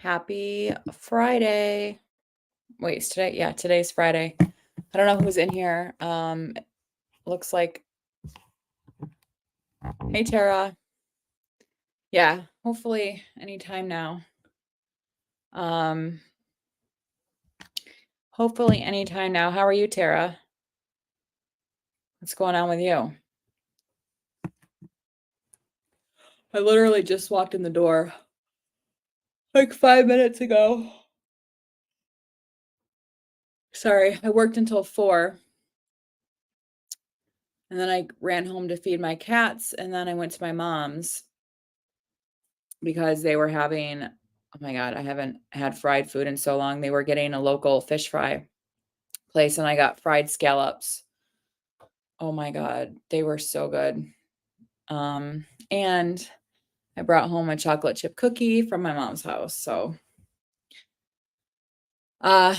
Happy Friday. Wait, is today? Yeah, today's Friday. I don't know who's in here. Looks like, hey, Tara. Yeah, hopefully anytime now. Um, hopefully anytime now. How are you, Tara? What's going on with you? I literally just walked in the door like 5 minutes ago. Sorry, I worked until 4. And then I ran home to feed my cats. And then I went to my mom's because they were having, oh my God, I haven't had fried food in so long. They were getting a local fish fry place and I got fried scallops. Oh my God, they were so good. And I brought home a chocolate chip cookie from my mom's house. So, uh,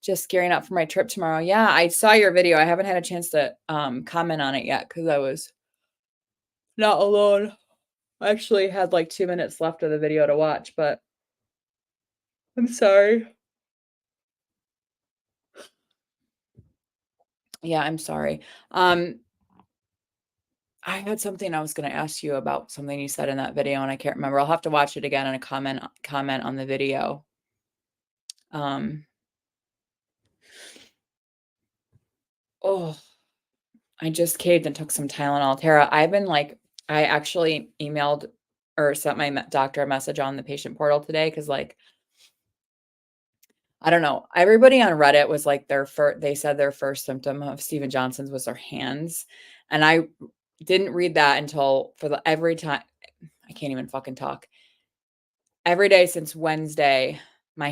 just gearing up for my trip tomorrow. Yeah, I saw your video. I haven't had a chance to comment on it yet because I was not alone. I actually had like 2 minutes left of the video to watch, but I'm sorry. Yeah, I'm sorry. I had something I was gonna ask you about something you said in that video, and I can't remember. I'll have to watch it again and comment on the video. Um, oh, I just caved and took some Tylenol. Tara, I've been like, I actually emailed or sent my doctor a message on the patient portal today because, like, I don't know. Everybody on Reddit was like they said their first symptom of Steven Johnson's was their hands, and I didn't read that until for the every time. I can't even fucking talk. Every day since Wednesday, my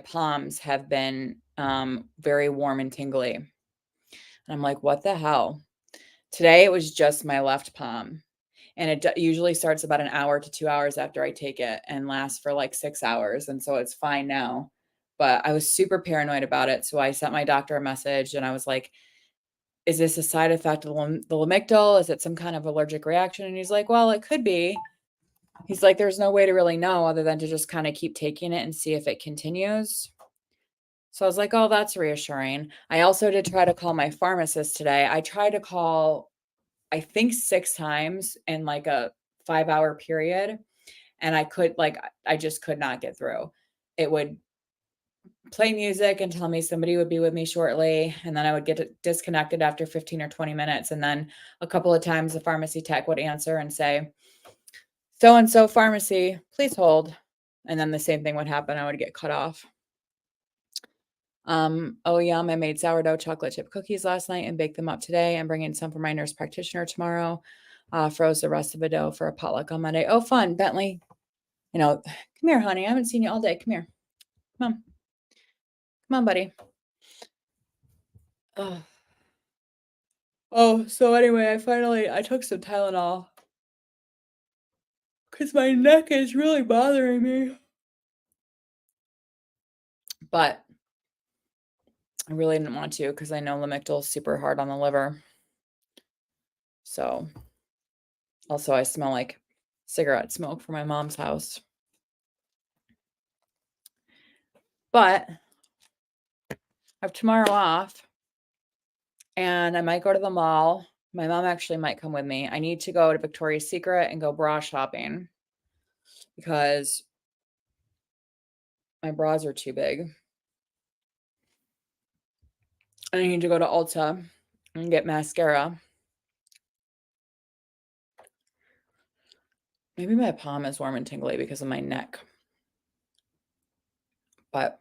palms have been, very warm and tingly, and I'm like, "What the hell?" Today, it was just my left palm, and it usually starts about an hour to 2 hours after I take it and lasts for, like, 6 hours, and so it's fine now, but I was super paranoid about it, so I sent my doctor a message, and I was like, "Is this a side effect of the Lamictal? Is it some kind of allergic reaction?" And he's like, "Well, it could be." He's like, "There's no way to really know other than to just kinda keep taking it and see if it continues." So I was like, "Oh, that's reassuring." I also did try to call my pharmacist today. I tried to call, I think 6 times in, like, a 5-hour period, and I just could not get through. It would play music and tell me somebody would be with me shortly, and then I would get disconnected after 15 or 20 minutes, and then a couple of times the pharmacy tech would answer and say, "So and so pharmacy, please hold." And then the same thing would happen, I would get cut off. Oh, yum, I made sourdough chocolate chip cookies last night and baked them up today. I'm bringing some for my nurse practitioner tomorrow. Froze the rest of the dough for a potluck on Monday. Oh, fun, Bentley. Come here, honey. I haven't seen you all day. Come here. Come on. Come on, buddy. Oh. Oh, so anyway, I took some Tylenol because my neck is really bothering me. But I really didn't want to because I know Lamictal is super hard on the liver. So, also, I smell like cigarette smoke from my mom's house. But I have tomorrow off and I might go to the mall. My mom actually might come with me. I need to go to Victoria's Secret and go bra shopping because my bras are too big. I need to go to Ulta and get mascara. Maybe my palm is warm and tingly because of my neck. But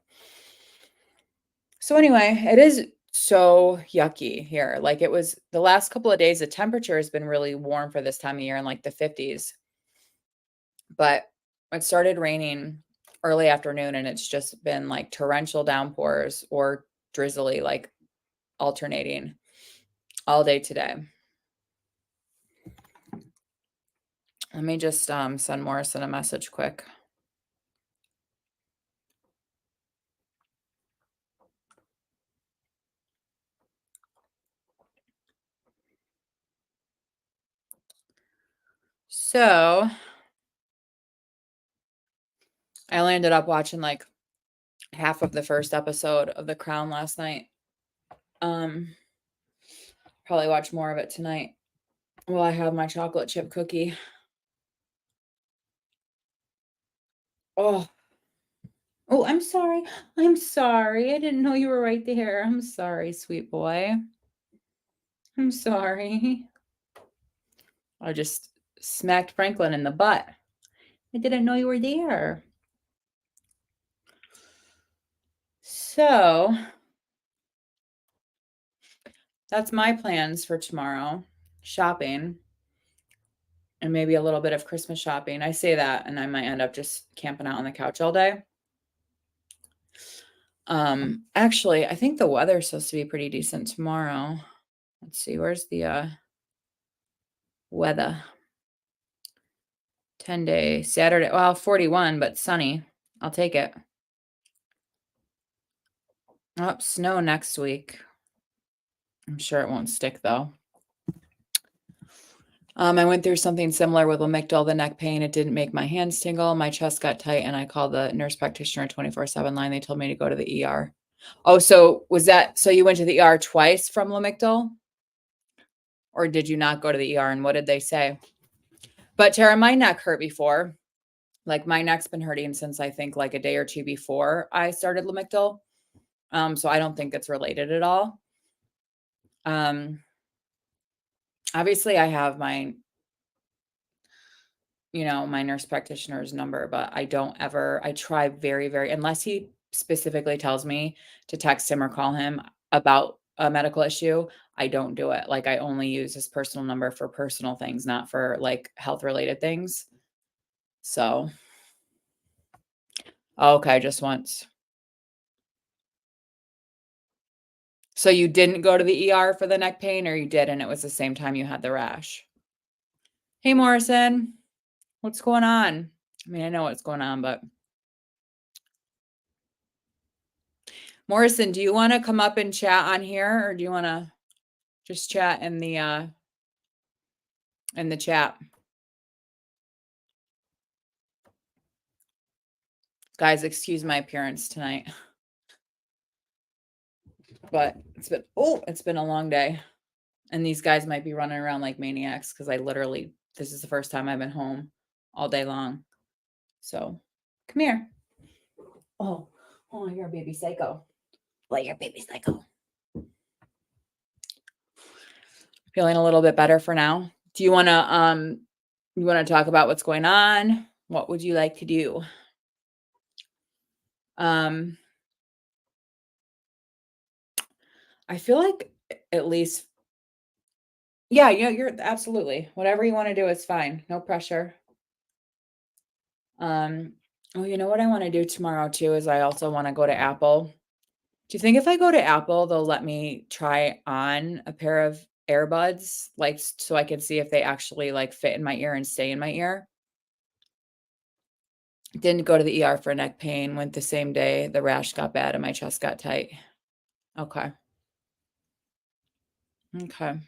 so anyway, it is so yucky here. Like it was the last couple of days, the temperature has been really warm for this time of year in like the 50s. But it started raining early afternoon and it's just been like torrential downpours or drizzly, like alternating all day today. Let me just send Morrison a message quick. So I only ended up watching like half of the first episode of The Crown last night. Um, Probably watch more of it tonight while I have my chocolate chip cookie. Oh, oh, I'm sorry. I'm sorry. I didn't know you were right there. I'm sorry, sweet boy. I'm sorry. I just smacked Franklin in the butt. I didn't know you were there. So that's my plans for tomorrow. Shopping and maybe a little bit of Christmas shopping. I say that and I might end up just camping out on the couch all day. Actually, I think the weather's supposed to be pretty decent tomorrow. Let's see, where's the weather? 10-day Saturday. Well, 41, but sunny. I'll take it. Oh, snow next week. I'm sure it won't stick though. I went through something similar with Lamictal, the neck pain. It didn't make my hands tingle. My chest got tight, and I called the nurse practitioner 24/7 line. They told me to go to the ER. Oh, so was that so you went to the ER twice from Lamictal? Or did you not go to the ER? And what did they say? But Tara, my neck hurt before. Like my neck's been hurting since I think like a day or two before I started Lamictal. So I don't think it's related at all. Um, Obviously I have my my nurse practitioner's number, but I try very, unless he specifically tells me to text him or call him about a medical issue, I don't do it. Like I only use his personal number for personal things, not for like health related things. So, okay, just once. So you didn't go to the ER for the neck pain or you did and it was the same time you had the rash? Hey, Morrison, what's going on? I mean, I know what's going on, but Morrison, do you want to come up and chat on here or do you want to just chat in the chat? Guys, excuse my appearance tonight. But it's been a long day. And these guys might be running around like maniacs because this is the first time I've been home all day long. So come here. Oh, you're a baby psycho. Well, you're a baby psycho. Feeling a little bit better for now. Do you want to talk about what's going on? What would you like to do? I feel like at least yeah, you're absolutely. Whatever you want to do is fine. No pressure. Oh, you know what I want to do tomorrow too is I also want to go to Apple. Do you think if I go to Apple, they'll let me try on a pair of earbuds, like so I can see if they actually like fit in my ear and stay in my ear? Didn't go to the ER for neck pain, went the same day. The rash got bad and my chest got tight. Okay. Okay.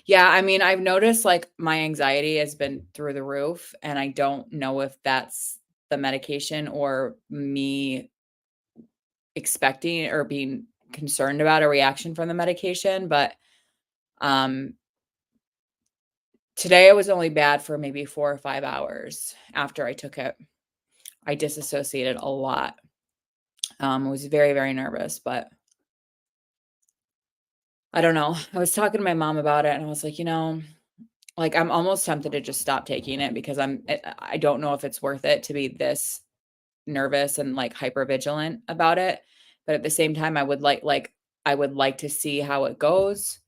Yeah, I mean, I've noticed like my anxiety has been through the roof, and I don't know if that's the medication or me expecting or being concerned about a reaction from the medication. But um, today it was only bad for maybe 4 or 5 hours after I took it. I disassociated a lot. I was very nervous, but I don't know. I was talking to my mom about it, and I was like, like I'm almost tempted to just stop taking it because I don't know if it's worth it to be this nervous and like hyper vigilant about it. But at the same time, I would like to see how it goes.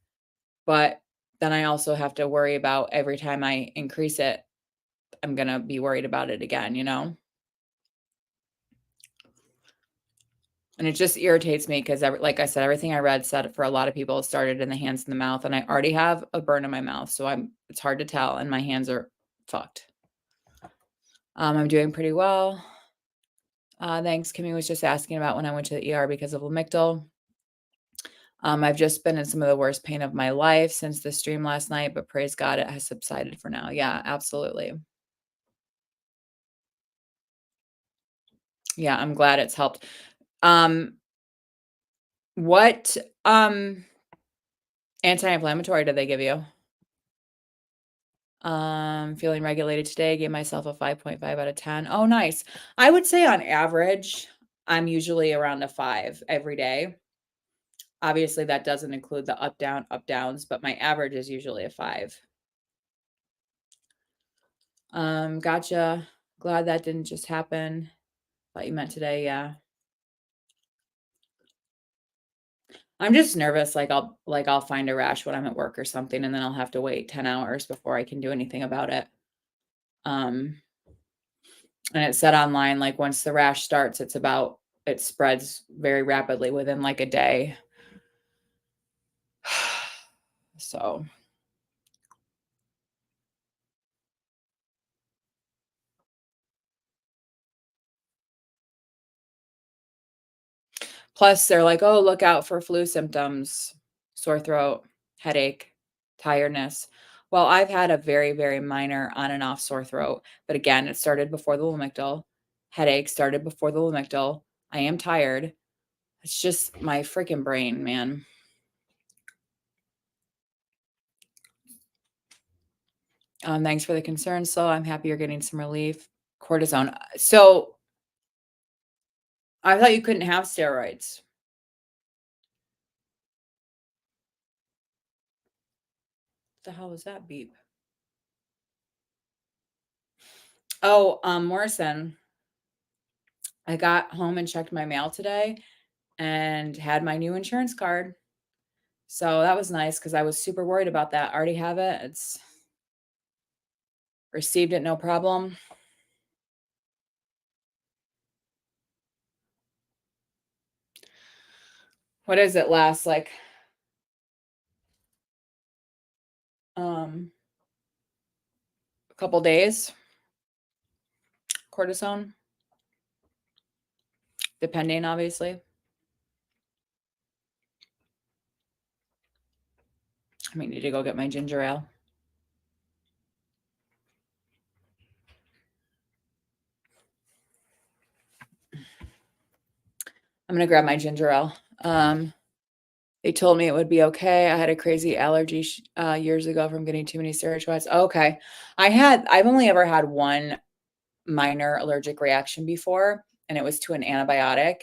But then I also have to worry about every time I increase it, I'm gonna be worried about it again, you know? And it just irritates me because like I said, everything I read said for a lot of people it started in the hands and the mouth, and I already have a burn in my mouth, so it's hard to tell, and my hands are fucked. I'm doing pretty well. Thanks. Kimmy was just asking about when I went to the ER because of Lamictal. I've just been in some of the worst pain of my life since the stream last night, but praise God, it has subsided for now. Yeah, absolutely. Yeah, I'm glad it's helped. Um, what, anti-inflammatory did they give you? Feeling regulated today, gave myself a 5.5 out of 10. Oh, nice. I would say on average, I'm usually around a 5 every day. Obviously, that doesn't include the up, down, up, downs, but my average is usually a 5. Gotcha. Glad that didn't just happen. Thought you meant today, yeah. I'm just nervous, I'll find a rash when I'm at work or something, and then I'll have to wait 10 hours before I can do anything about it. Um, and it said online, like, once the rash starts, it spreads very rapidly within, like, a day. So, plus they're like, "Oh, look out for flu symptoms, sore throat, headache, tiredness." Well, I've had a very, very minor on and off sore throat, but again, it started before the Lamictal. Headache started before the Lamictal. I am tired. It's just my freaking brain, man. Thanks for the concern, so I'm happy you're getting some relief. Cortisone. So I thought you couldn't have steroids. What the hell was that beep? Oh, Morrison. I got home and checked my mail today and had my new insurance card. So that was nice because I was super worried about that. I already have it. It's received it, no problem. What does it last like? A couple days, cortisone, depending, obviously. I might need to go get my ginger ale. I'm gonna grab my ginger ale. They told me it would be okay. I had a crazy allergy years ago from getting too many steroid shots. Okay, I've only ever had one minor allergic reaction before, and it was to an antibiotic.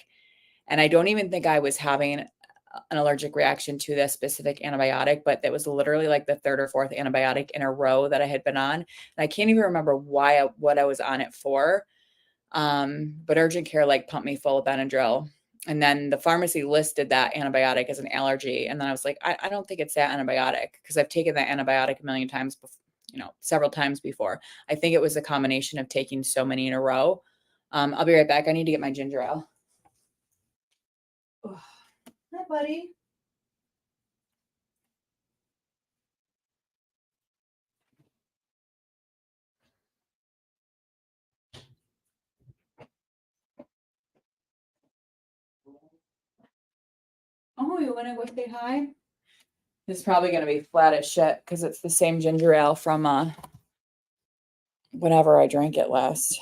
And I don't even think I was having an allergic reaction to this specific antibiotic, but it was literally like the third or fourth antibiotic in a row that I had been on. And I can't even remember what I was on it for. But urgent care like pumped me full of Benadryl. And then the pharmacy listed that antibiotic as an allergy. And then I was like, I don't think it's that antibiotic because I've taken that antibiotic a million times before, several times before. I think it was a combination of taking so many in a row. I'll be right back. I need to get my ginger ale. Oh, hi, buddy. Oh, you want to go say hi? It's probably going to be flat as shit because it's the same ginger ale from whenever I drank it last.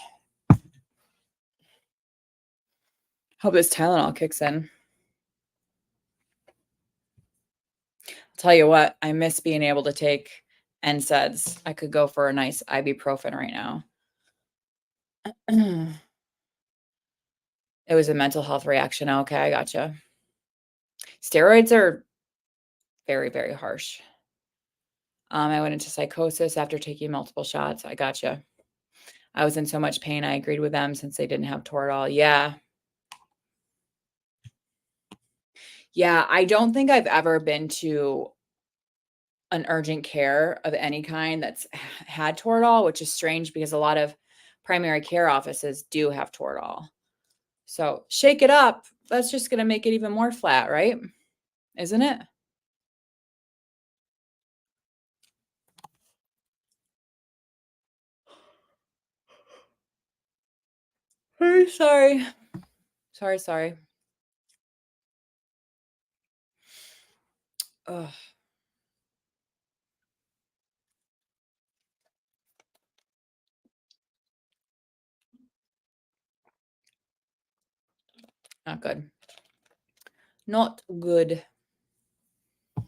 Hope this Tylenol kicks in. I'll tell you what, I miss being able to take NSAIDs. I could go for a nice ibuprofen right now. It was a mental health reaction. Okay, I gotcha. Steroids are very, very harsh. I went into psychosis after taking multiple shots. I gotcha. I was in so much pain. I agreed with them since they didn't have Toradol. Yeah. Yeah. I don't think I've ever been to an urgent care of any kind that's had Toradol, which is strange because a lot of primary care offices do have Toradol. So shake it up. That's just going to make it even more flat, right? Isn't it? Very sorry. Sorry, sorry. Ugh. Not good. Not good. Do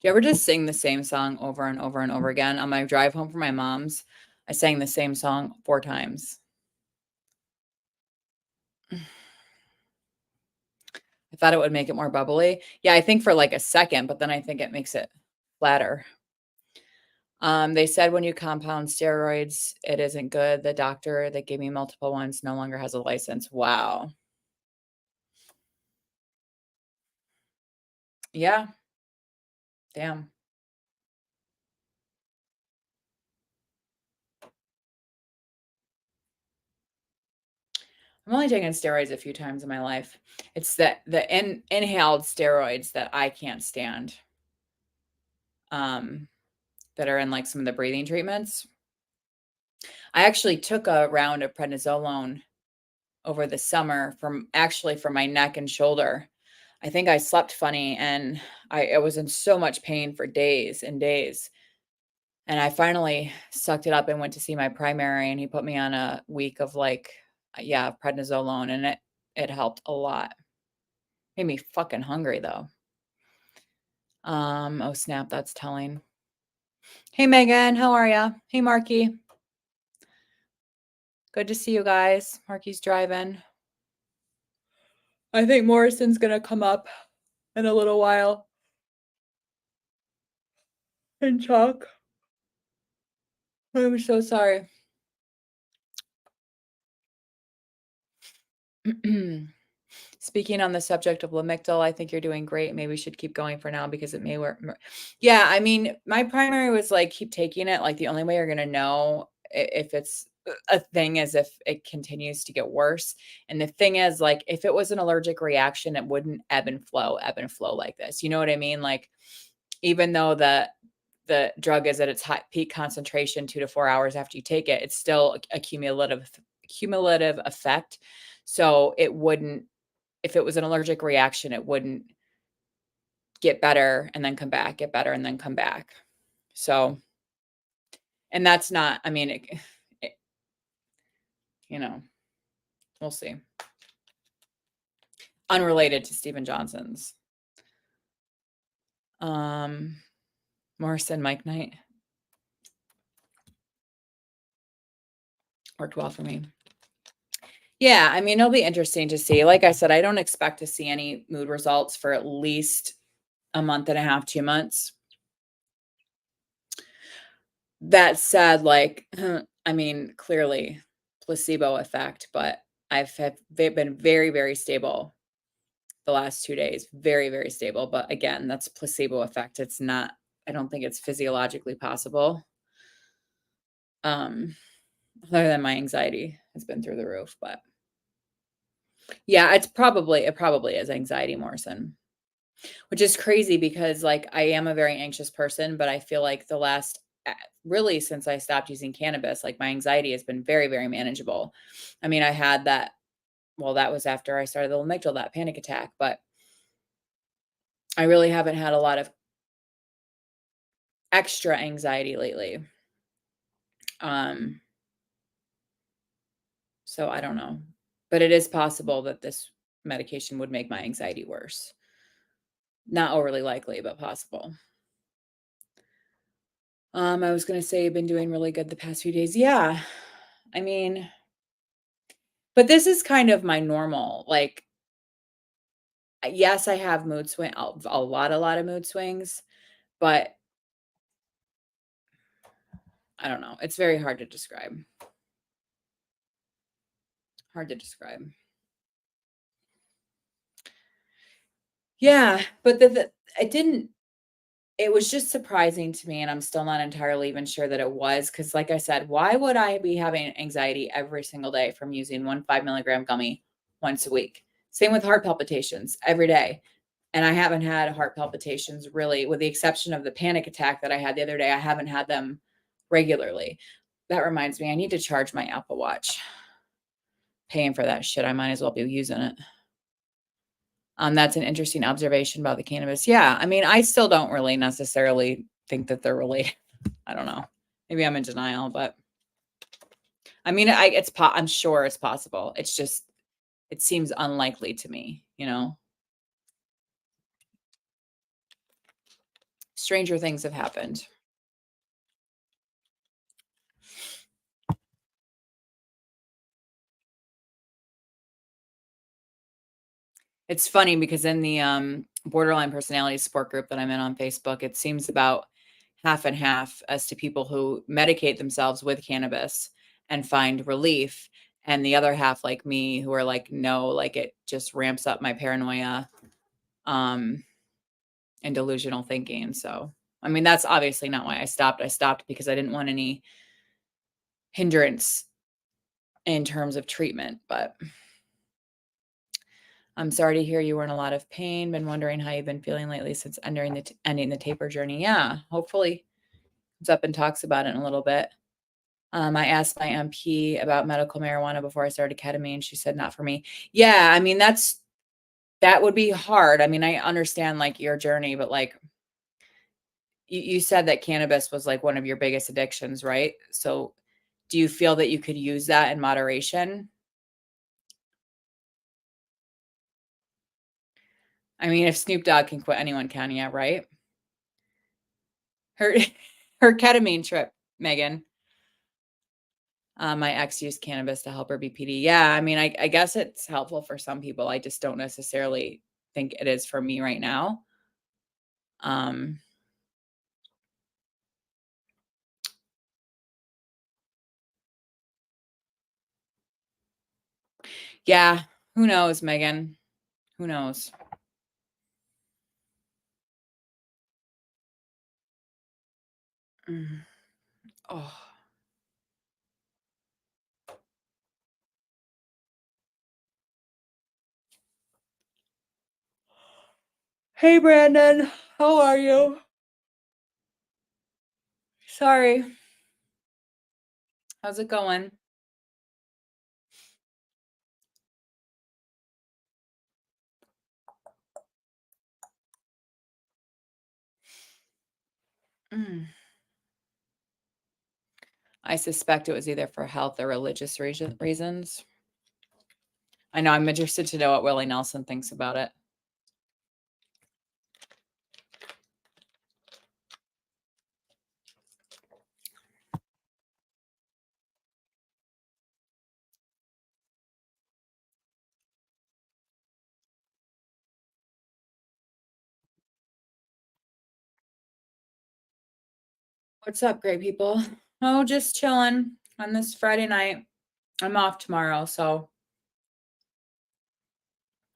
you ever just sing the same song over and over and over again? On my drive home from my mom's, I sang the same song 4 times. I thought it would make it more bubbly. Yeah, I think for like a second, but then I think it makes it flatter. They said when you compound steroids, it isn't good. The doctor that gave me multiple ones no longer has a license. Wow. Yeah. Damn. I've only taken steroids a few times in my life. It's the inhaled steroids that I can't stand. Um, that are in like some of the breathing treatments. I actually took a round of prednisolone over the summer for my neck and shoulder. I think I slept funny and I was in so much pain for days and days. And I finally sucked it up and went to see my primary and he put me on a week of like, yeah, prednisolone and it helped a lot. Made me fucking hungry though. Oh snap, that's telling. Hey Megan, how are ya? Hey Marky. Good to see you guys. Marky's driving. I think Morrison's gonna come up in a little while and talk. I'm so sorry. Speaking on the subject of Lamictal, I think you're doing great. Maybe we should keep going for now because it may work. Yeah, I mean, my primary was like, keep taking it. Like, the only way you're going to know if it's a thing is if it continues to get worse. And the thing is, like, if it was an allergic reaction, it wouldn't ebb and flow like this. You know what I mean? Like, even though the drug is at its high peak concentration 2 to 4 hours after you take it, it's still a cumulative effect. So it wouldn't, if it was an allergic reaction, it wouldn't get better and then come back, get better and then come back. So, and that's not, I mean, it, you know, we'll see. Unrelated to Stephen Johnson's. Morrison Mike night worked well for me. Yeah, I mean, it'll be interesting to see. Like I said, I don't expect to see any mood results for at least a month and a half, 2 months. That said, like, I mean, clearly placebo effect, but they've been very, very stable the last 2 days. Very, very stable. But again, that's placebo effect. It's not, I don't think it's physiologically possible. Other than my anxiety has been through the roof, but yeah, it probably is anxiety, Morrison. Which is crazy because, like, I am a very anxious person, but I feel like the last really since I stopped using cannabis, like, my anxiety has been very, very manageable. I mean, I had that well, that was after I started the Lamictal, that panic attack, but I really haven't had a lot of extra anxiety lately. Um, so I don't know, but it is possible that this medication would make my anxiety worse. Not overly likely, but possible. I was gonna say you've been doing really good the past few days. Yeah. I mean, but this is kind of my normal, like, yes, I have mood swing a lot of mood swings, but I don't know. It's very hard to describe. Hard to describe. Yeah, but it was just surprising to me, and I'm still not entirely even sure that it was because, like I said, why would I be having anxiety every single day from using one 5 milligram gummy once a week? Same with heart palpitations every day. And I haven't had heart palpitations really, with the exception of the panic attack that I had the other day. I haven't had them regularly. That reminds me, I need to charge my Apple Watch. Paying for that shit, I might as well be using it. That's an interesting observation about the cannabis. Yeah, I mean, I still don't really necessarily think that they're related. I don't know. Maybe I'm in denial, but I mean, I'm sure it's possible. It's just it seems unlikely to me, you know? Stranger things have happened. It's funny because in the, borderline personality support group that I'm in on Facebook, it seems about half and half as to people who medicate themselves with cannabis and find relief, and the other half, like me, who are like, "No, like, it just ramps up my paranoia, um, and delusional thinking," so, I mean, that's obviously not why I stopped. I stopped because I didn't want any hindrance in terms of treatment, but I'm sorry to hear you were in a lot of pain. Been wondering how you've been feeling lately since ending the taper journey. Yeah, hopefully comes up and talks about it in a little bit. I asked my MP about medical marijuana before I started ketamine. She said not for me. Yeah, I mean that would be hard. I mean, I understand like your journey, but like you said that cannabis was like one of your biggest addictions, right? So do you feel that you could use that in moderation? I mean, if Snoop Dogg can quit, anyone can, yeah, right? Her her ketamine trip, Megan. My ex used cannabis to help her BPD. Yeah, I mean, I guess it's helpful for some people. I just don't necessarily think it is for me right now. Um, yeah, who knows, Megan? Who knows? Mm. Oh, hey, Brandon, how are you? Sorry, how's it going? Mm. I suspect it was either for health or religious reasons. I know. I'm interested to know what Willie Nelson thinks about it. What's up, great people? Oh, just chilling on this Friday night. I'm off tomorrow, so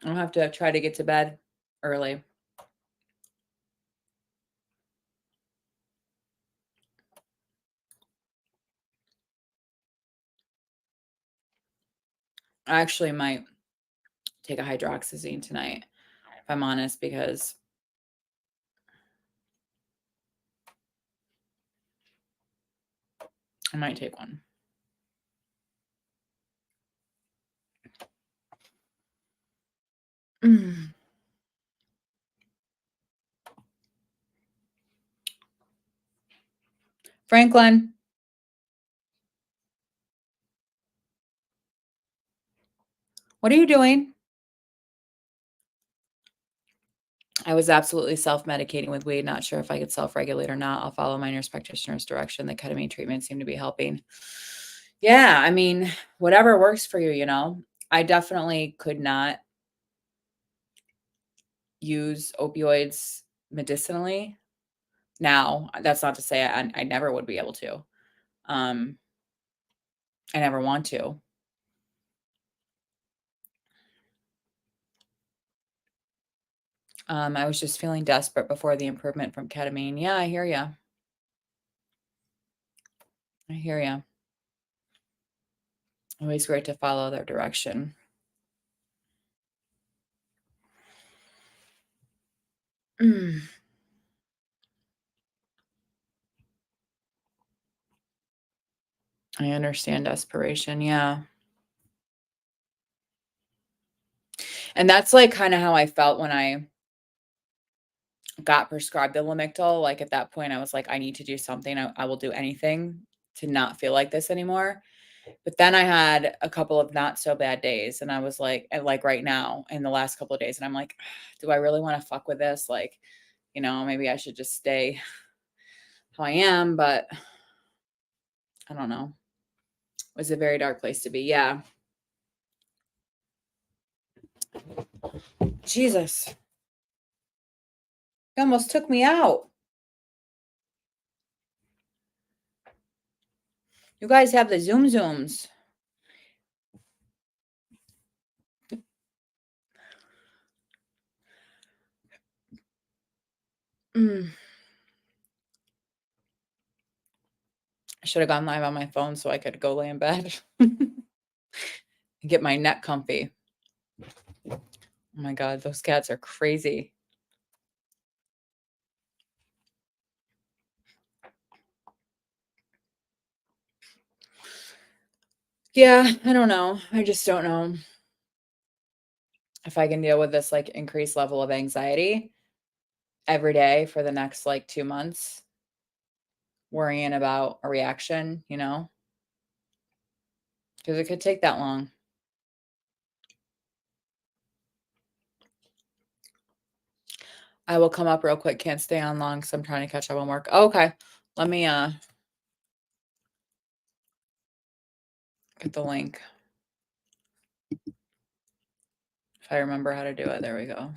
I'll have to try to get to bed early. I actually might take a hydroxyzine tonight, if I'm honest, because I might take one. Mm. Franklin, what are you doing? I was absolutely self-medicating with weed, not sure if I could self-regulate or not. I'll follow my nurse practitioner's direction. The ketamine treatment seemed to be helping. Yeah, I mean, whatever works for you, you know. I definitely could not use opioids medicinally. Now, that's not to say I never would be able to. Um, I never want to. I was just feeling desperate before the improvement from ketamine. Yeah, I hear you. I hear you. Always great to follow their direction. Mm, I understand desperation. Yeah. And that's like kind of how I felt when I got prescribed the Lamictal. Like at that point, I was like, I need to do something. I will do anything to not feel like this anymore. But then I had a couple of not so bad days, and I was like right now in the last couple of days, and I'm like, do I really want to fuck with this? Like, maybe I should just stay how I am, but I don't know. It was a very dark place to be. Yeah. Jesus. It almost took me out. You guys have the Zoom Zooms. Mm. I should have gone live on my phone so I could go lay in bed and get my neck comfy. Oh my God, those cats are crazy. Yeah, I don't know. I just don't know if I can deal with this like increased level of anxiety every day for the next like 2 months, worrying about a reaction, because it could take that long. I will come up real quick. Can't stay on long, so I'm trying to catch up on work. Oh, okay. Let me get the link. If I remember how to do it. There we go.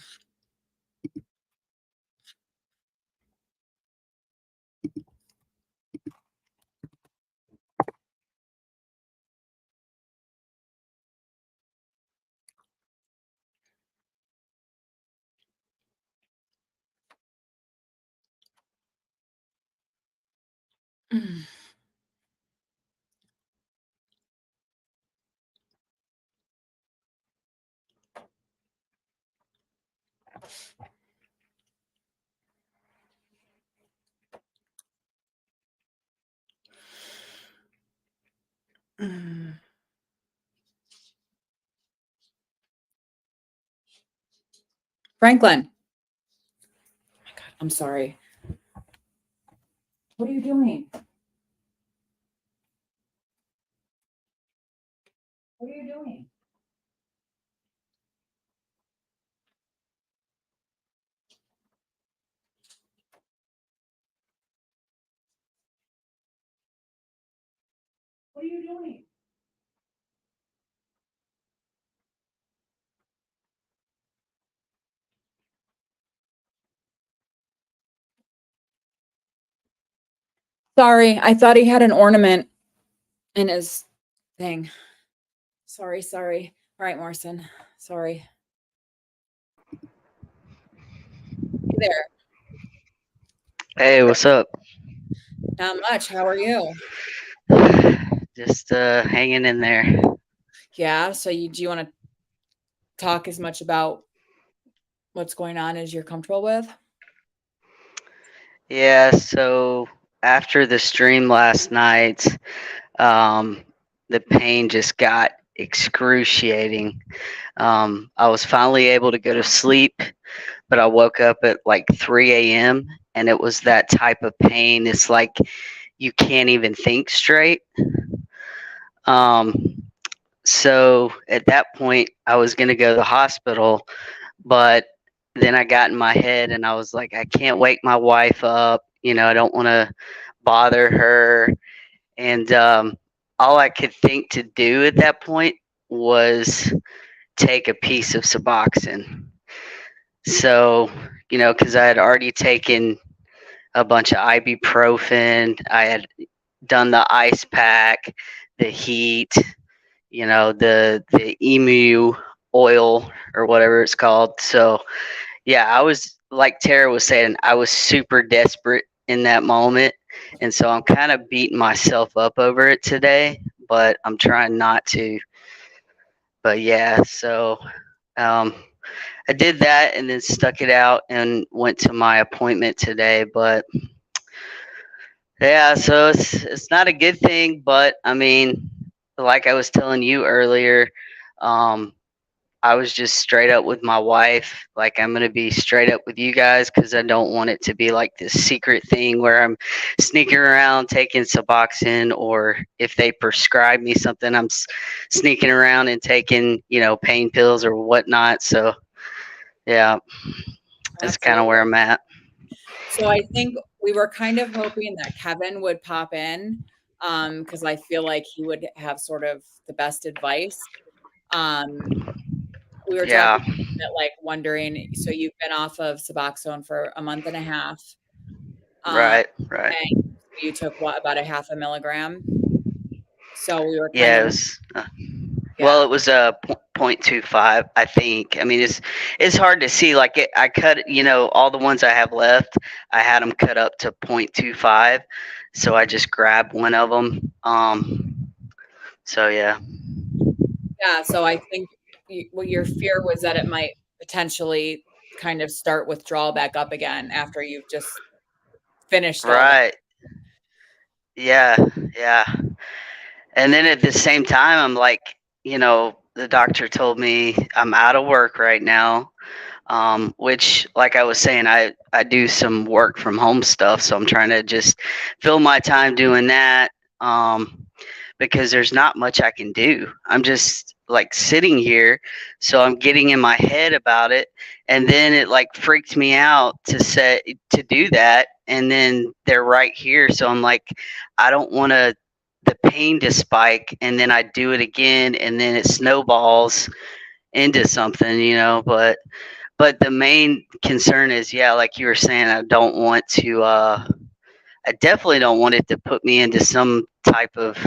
Franklin. Oh my God, I'm sorry. What are you doing? What are you doing? What are you doing? Sorry, I thought he had an ornament in his thing. Sorry. All right, Morrison. Sorry. Hey there. Hey, what's up? Not much. How are you? Just hanging in there. Yeah. So do you want to talk as much about what's going on as you're comfortable with? Yeah, so after the stream last night, um, the pain just got excruciating. I was finally able to go to sleep, but I woke up at like 3 a.m. and it was that type of pain. It's like you can't even think straight. Um, so at that point, I was going to go to the hospital, but then I got in my head and I was like, I can't wake my wife up. I don't want to bother her. And all I could think to do at that point was take a piece of Suboxone. So, because I had already taken a bunch of ibuprofen, I had done the ice pack, the heat, the emu oil or whatever it's called. So, yeah, I was like Tara was saying, I was super desperate in that moment. And so I'm kind of beating myself up over it today, but I'm trying not to. But yeah, so um, I did that and then stuck it out and went to my appointment today. But yeah, so it's not a good thing, but I mean, like I was telling you earlier, um, I was just straight up with my wife. Like, I'm going to be straight up with you guys because I don't want it to be like this secret thing where I'm sneaking around taking Suboxone, or if they prescribe me something, I'm sneaking around and taking, pain pills or whatnot. So, yeah, that's kind of Absolutely. where I'm at. So I think we were kind of hoping that Kevin would pop in, because I feel like he would have sort of the best advice. Um, we were talking Yeah, like wondering, so you've been off of Suboxone for a month and a half. Um, right, right. and you took what, about a half a milligram? So we were kind Yeah, of, well, yeah, it was a 0.25, I think. I mean, it's hard to see. Like, I cut, all the ones I have left, I had them cut up to 0.25, so I just grabbed one of them. So yeah, yeah. So I think what your fear was that it might potentially kind of start withdrawal back up again after you've just finished all that. right, yeah, yeah. And then at the same time, I'm like, the doctor told me I'm out of work right now. Which, like I was saying, I do some work from home stuff, so I'm trying to just fill my time doing that, because there's not much I can do. I'm just like sitting here, so I'm getting in my head about it, and then it like freaked me out to do that, and then they're right here, so I'm like, I don't want the pain to spike, and then I do it again, and then it snowballs into something, but the main concern is, yeah, like you were saying, I definitely don't want it to put me into some type of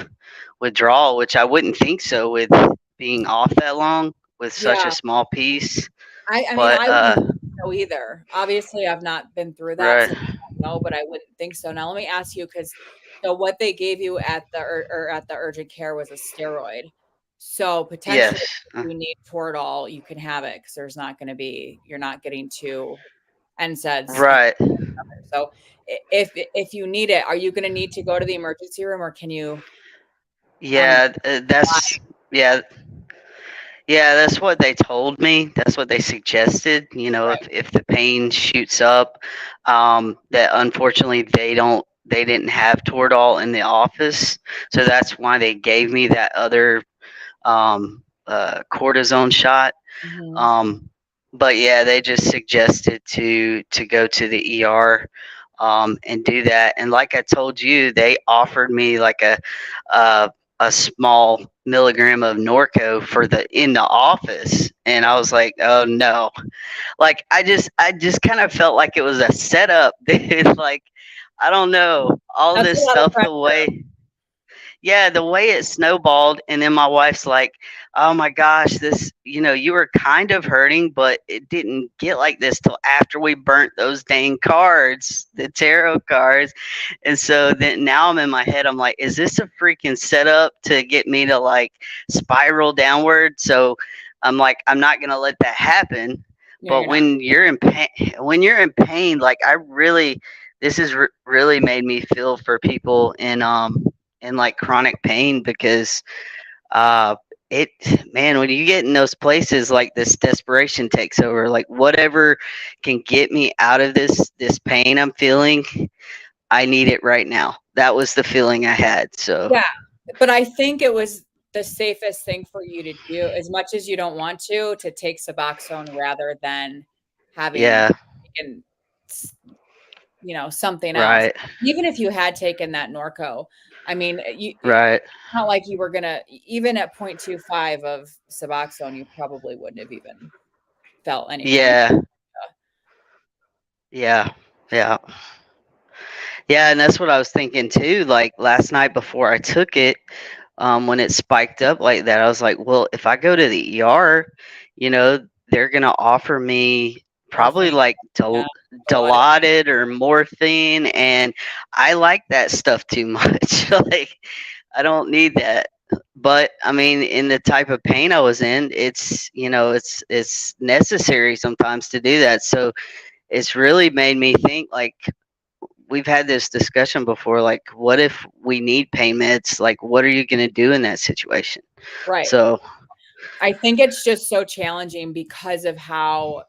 withdrawal, which I wouldn't think so with being off that long with such a Yeah. small piece. I mean, But I wouldn't think so either. Obviously, I've not been through that, right, so I don't know, but I wouldn't think so. Now, let me ask you, because so what they gave you at the or at the urgent care was a steroid. So potentially, yes, if you need Toradol, you can have it because there's not going to be you're not getting two NSAIDs. right, So if you need it, are you going to need to go to the emergency room, or can you on the yeah, yeah. Yeah, that's what they told me. That's what they suggested. right? If the pain shoots up, that unfortunately they didn't have Toradol in the office, so that's why they gave me that other cortisone shot. Mhm. Um, but yeah, they just suggested to go to the ER, and do that. And like I told you, they offered me like a, a small milligram of Norco for the in the office, and I was like, oh no. Like, I just kind of felt like it was a setup, dude. Like, I don't know, all That's a this lot of stuff, the pressure. way, yeah, the way it snowballed, and then my wife's like, "Oh my gosh, this, you were kind of hurting, but it didn't get like this till after we burnt those dang cards, the tarot cards." And so then now I'm in my head, I'm like, "Is this a freaking setup to get me to like spiral downward?" So I'm like, I'm not gonna let that happen. No, But you're not. when you're in pain, like, I really, this has really made me feel for people in like chronic pain, because uh it man, when you get in those places, like, this desperation takes over, like, whatever can get me out of this pain I'm feeling, I need it right now. That was the feeling I had. So Yeah, but I think it was the safest thing for you to do, as much as you don't want to take Suboxone rather than having yeah, taken, something else. right, Even if you had taken that Norco, I mean, it's right, not like you were gonna even at 0.25 of Suboxone, you probably wouldn't have even felt any pain. yeah, yeah, yeah. Yeah, and that's what I was thinking too. Like, last night before I took it, when it spiked up like that, I was like, well, if I go to the ER, they're gonna offer me probably Morphine, like yeah, a lot of Dilaudid or morphine, and I like that stuff too much. Like, I don't need that. But I mean, in the type of pain I was in, it's necessary sometimes to do that. So it's really made me think, like, we've had this discussion before, like, what if we need pain meds? Like, what are you going to do in that situation? right. So I think it's just so challenging because of how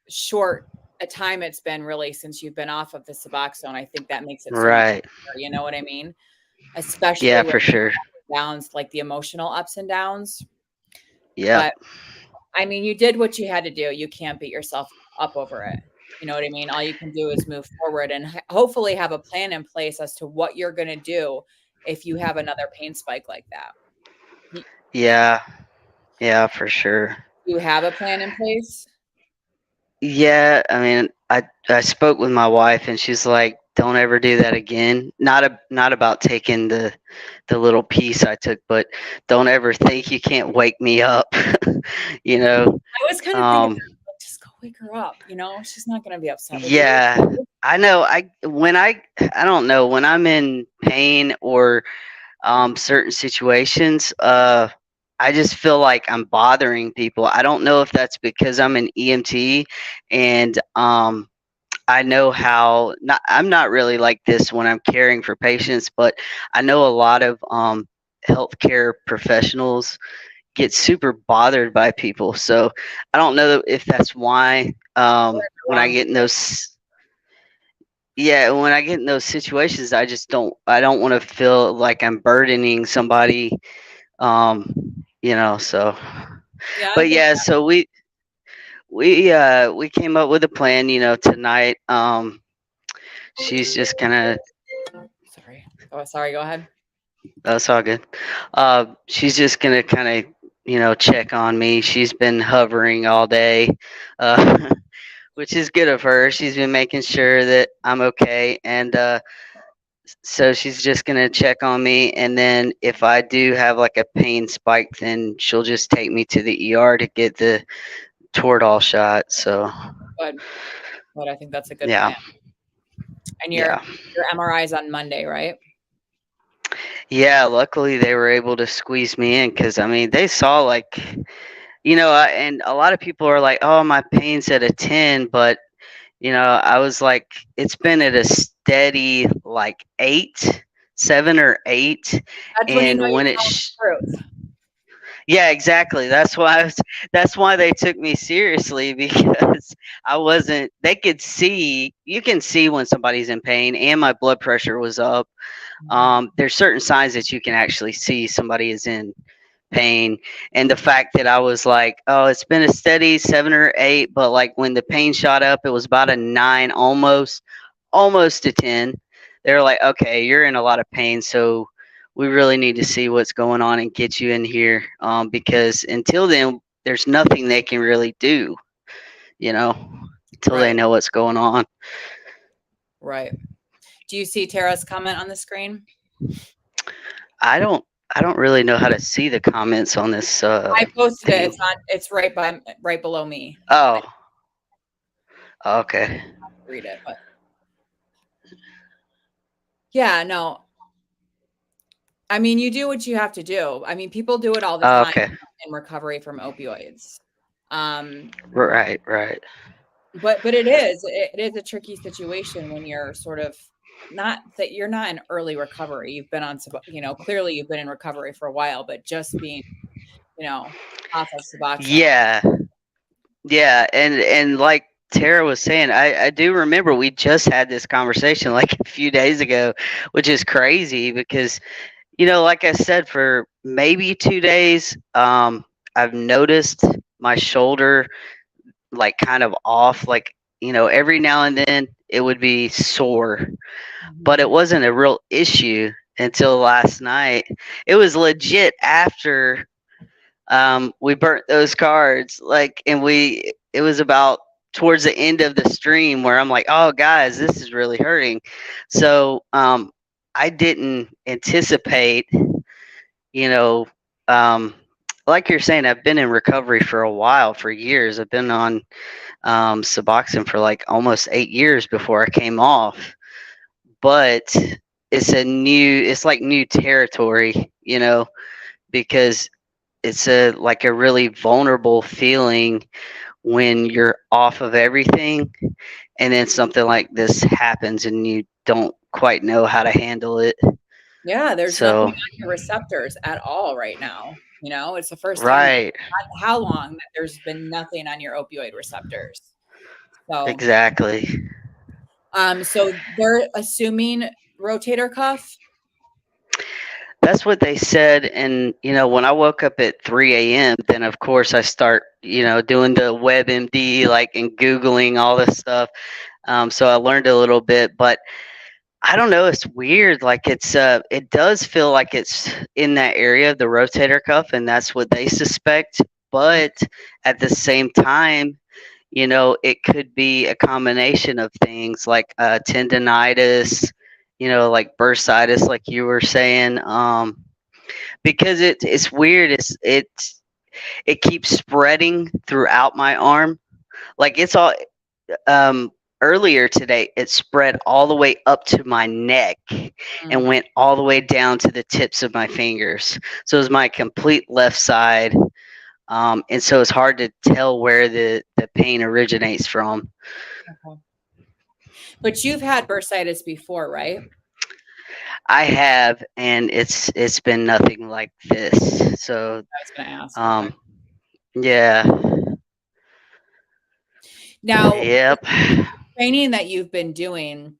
short a time it's been really since you've been off of the Suboxone. I think that makes it so much Right. harder, you know what I mean? Especially Yeah, with for sure. downs, like the emotional ups and downs. Yep. But I mean, you did what you had to do. You can't beat yourself up over it. You know what I mean? All you can do is move forward and hopefully have a plan in place as to what you're going to do if you have another pain spike like that. Y- Yeah. Yeah, for sure. You have a plan in place? Yeah, I mean, I spoke with my wife and she's like, "Don't ever do that again." Not about taking the little piece I took, but don't ever think you can't wake me up. you know. I was kind of thinking Um that, like, just go wake her up. You know, she's not going to be upset with you. yeah. I know I don't know, when I'm in pain or certain situations, I just feel like I'm bothering people. I don't know if that's because I'm an EMT and I know how not I'm not really like this when I'm caring for patients, but I know a lot of healthcare professionals get super bothered by people. So I don't know if that's why We're in the when I wrong get in field. those yeah, when I get in those situations, I don't want to feel like I'm burdening somebody. Um, so Yeah, I but get yeah, that. so we came up with a plan, tonight. She's just kind of Sorry. Oh, sorry. Go ahead. that's all good. She's just gonna kind of check on me. She's been hovering all day, uh, which is good of her. She's been making sure that I'm okay, and so she's just gonna check on me, and then if I do have like a pain spike, then she'll just take me to the ER to get the Toradol shot. So Good. But I think that's a good yeah, plan. And yeah, your MRI's on Monday, right? yeah. Luckily, they were able to squeeze me in because I mean they saw like and a lot of people are like, oh, my pain's at a 10, but I was like, it's been at a steady like 8, 7 or 8, That's when you know and you're when telling the truth. yeah, exactly. That's why they took me seriously because I wasn't. They could see. You can see when somebody's in pain, and my blood pressure was up. Mhm. There's certain signs that you can actually see somebody is in pain, and the fact that I was like, oh, it's been a steady 7 or 8, but like when the pain shot up, it was about a 9, almost a 10. They're like, okay, you're in a lot of pain, so we really need to see what's going on and get you in here, because until then, there's nothing they can really do, you know, until they Right. know what's going on. Right. Do you see Tara's comment on the screen? I don't, I don't really know how to see the comments on this I posted it. thing. It's right below me. I Oh, okay. read it, but yeah, no. I mean, you do what you have to do. I mean, people do it all the time Okay. in recovery from opioids. Um, Right, right. but it is a tricky situation when you're sort of not that you're not in early recovery. You've been on, clearly you've been in recovery for a while, but just being, you know, off of Suboxone. Yeah, yeah, and like Tara was saying, I do remember we just had this conversation like a few days ago, which is crazy because like I said, for maybe 2 days, I've noticed my shoulder like kind of off, like every now and then it would be sore, but it Mhm. wasn't a real issue until last night. It was legit after we burnt those cards, like, and it was about towards the end of the stream where I'm like, oh guys, this is really hurting. So I didn't anticipate, you know um like you're saying, I've been in recovery for a while, for years. I've been on Suboxone for like almost 8 years before I came off, but it's like new territory, because it's a like a really vulnerable feeling when you're off of everything and then something like this happens and you don't quite know how to handle it. Yeah, there's nothing So on your receptors at all right now. It's the first time in Right. how long that there's been nothing on your opioid receptors. So, Exactly. so they're assuming rotator cuff. That's what they said. And, when I woke up at 3 a.m., then of course I start, doing the WebMD, like, and Googling all this stuff. So I learned a little bit, but I don't know. It's weird. Like it does feel like it's in that area of the rotator cuff, and that's what they suspect. But at the same time, it could be a combination of things like tendonitis, like bursitis, like you were saying. Because it's weird. It keeps spreading throughout my arm. Like it's all um, earlier today, it spread all the way up to my neck and Mm, went all the way down to the tips of my fingers. So it was my complete left side. And so it's hard to tell where the pain originates from. okay. But you've had bursitis before, right? I have, and it's been nothing like this. So, I was going to ask. Okay. um, yeah, Now, yep. training that you've been doing,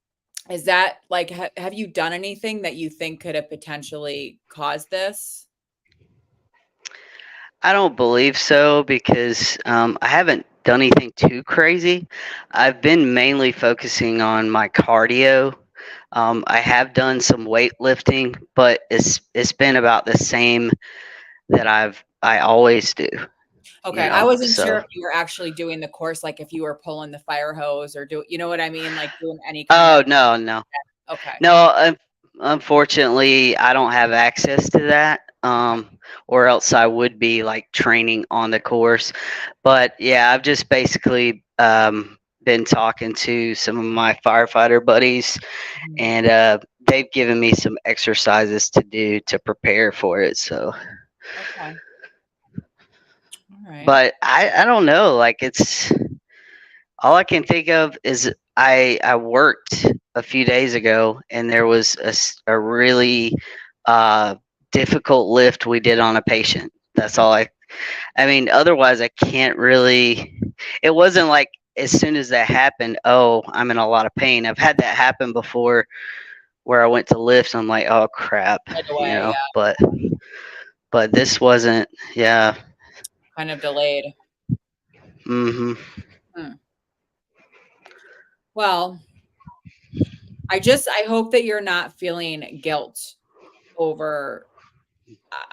is that like, have you done anything that you think could have potentially caused this? I don't believe so because I haven't done anything too crazy. I've been mainly focusing on my cardio. I have done some weightlifting, but it's been about the same that I always do. Okay. I wasn't sure So. if you were actually doing the course, like if you were pulling the fire hose or you know what I mean? Like doing any kind of, Oh, no, no. okay. No, unfortunately, I don't have access to that. Okay. Or else I would be like training on the course. But yeah, I've just basically been talking to some of my firefighter buddies, Mhm. and they've given me some exercises to do to prepare for it. So, Okay. All right. but I don't know. Like it's all I can think of is I worked a few days ago, and there was a really uh, difficult lift we did on a patient. That's all I mean, otherwise I can't really. It wasn't like as soon as that happened, oh, I'm in a lot of pain. I've had that happen before where I went to lift. I'm like, oh crap, Right away. Yeah. but this wasn't. Yeah. Kind of delayed. Mhm. Hmm. Well, I hope that you're not feeling guilt over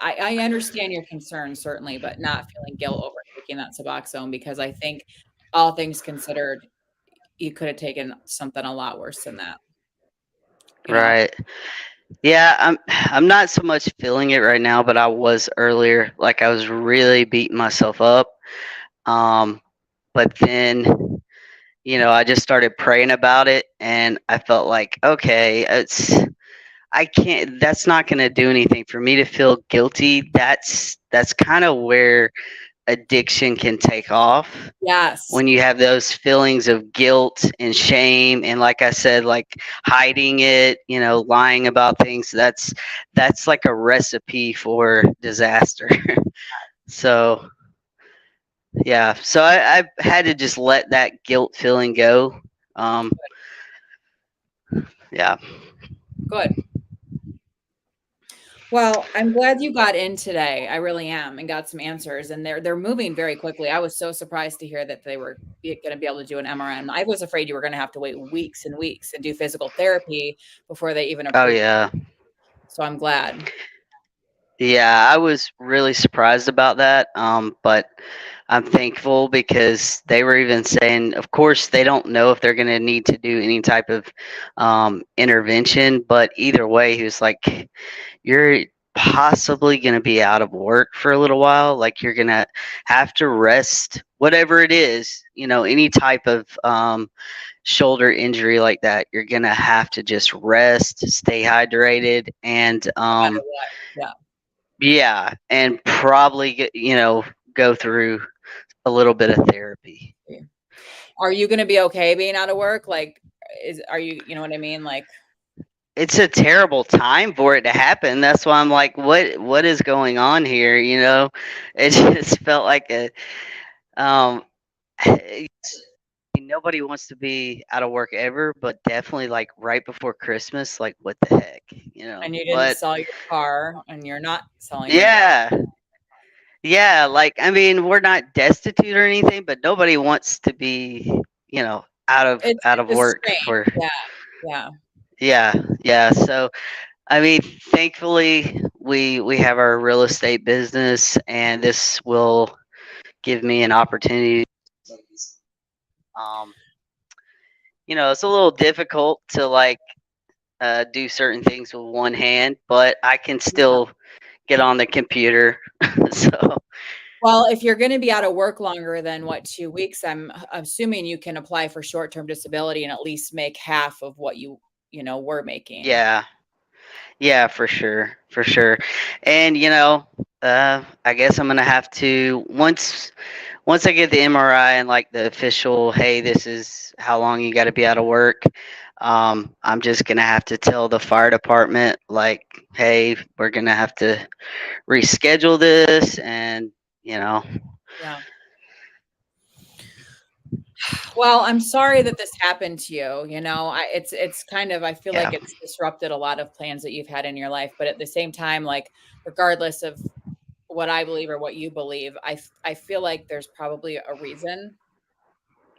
I understand your concern certainly, but not feeling guilt over taking that Suboxone because I think all things considered, you could have taken something a lot worse than that, you know? Right. Yeah, I'm not so much feeling it right now, but I was earlier. Like I was really beating myself up. Um, but then, I just started praying about it, and I felt like, okay, I can't. That's not going to do anything for me to feel guilty. That's kind of where addiction can take off Yes. when you have those feelings of guilt and shame, and like I said, like hiding it, lying about things. That's like a recipe for disaster. So yeah, so I had to just let that guilt feeling go. um yeah. Good. Well, I'm glad you got in today. I really am, and got some answers, and they're moving very quickly. I was so surprised to hear that they were gonna be able to do an MRM. I was afraid you were gonna have to wait weeks and weeks and do physical therapy before they even Oh approved it, yeah. so I'm glad. Yeah, I was really surprised about that. But I'm thankful because they were even saying, of course, they don't know if they're going to need to do any type of intervention. But either way, he was like, you're possibly going to be out of work for a little while. Like, you're going to have to rest, whatever it is, any type of shoulder injury like that. You're going to have to just rest, stay hydrated, and No matter what. Yeah. yeah, and probably go through a little bit of therapy. Are you gonna be okay being out of work? Like, are you know what I mean? Like it's a terrible time for it to happen. That's why I'm like, what is going on here? You know, it just felt like a um. Nobody wants to be out of work ever, but definitely like right before Christmas, like what the heck, you know? And you didn't But sell your car, and you're not selling your car. yeah, yeah, like I mean, we're not destitute or anything, but nobody wants to be, you know, out It's of a work strain. for Yeah, yeah, yeah, yeah. So I mean, thankfully we have our real estate business, and this will give me an opportunity. Um, you know, it's a little difficult to like do certain things with one hand, but I can yeah. still get on the computer. So Well, if you're gonna be out of work longer than what, 2 weeks, I'm assuming you can apply for short-term disability and at least make half of what you know, were making. yeah, yeah, for sure. And you know, I guess I'm gonna have to once I get the MRI and like the official, hey, this is how long you got to be out of work. I'm just gonna have to tell the fire department like, hey, we're gonna have to reschedule this, and you know, Yeah. Well, I'm sorry that this happened to you, you know, it's kind of I feel like yeah, it's disrupted a lot of plans that you've had in your life, but at the same time, like, regardless of what I believe or what you believe, I feel like there's probably a reason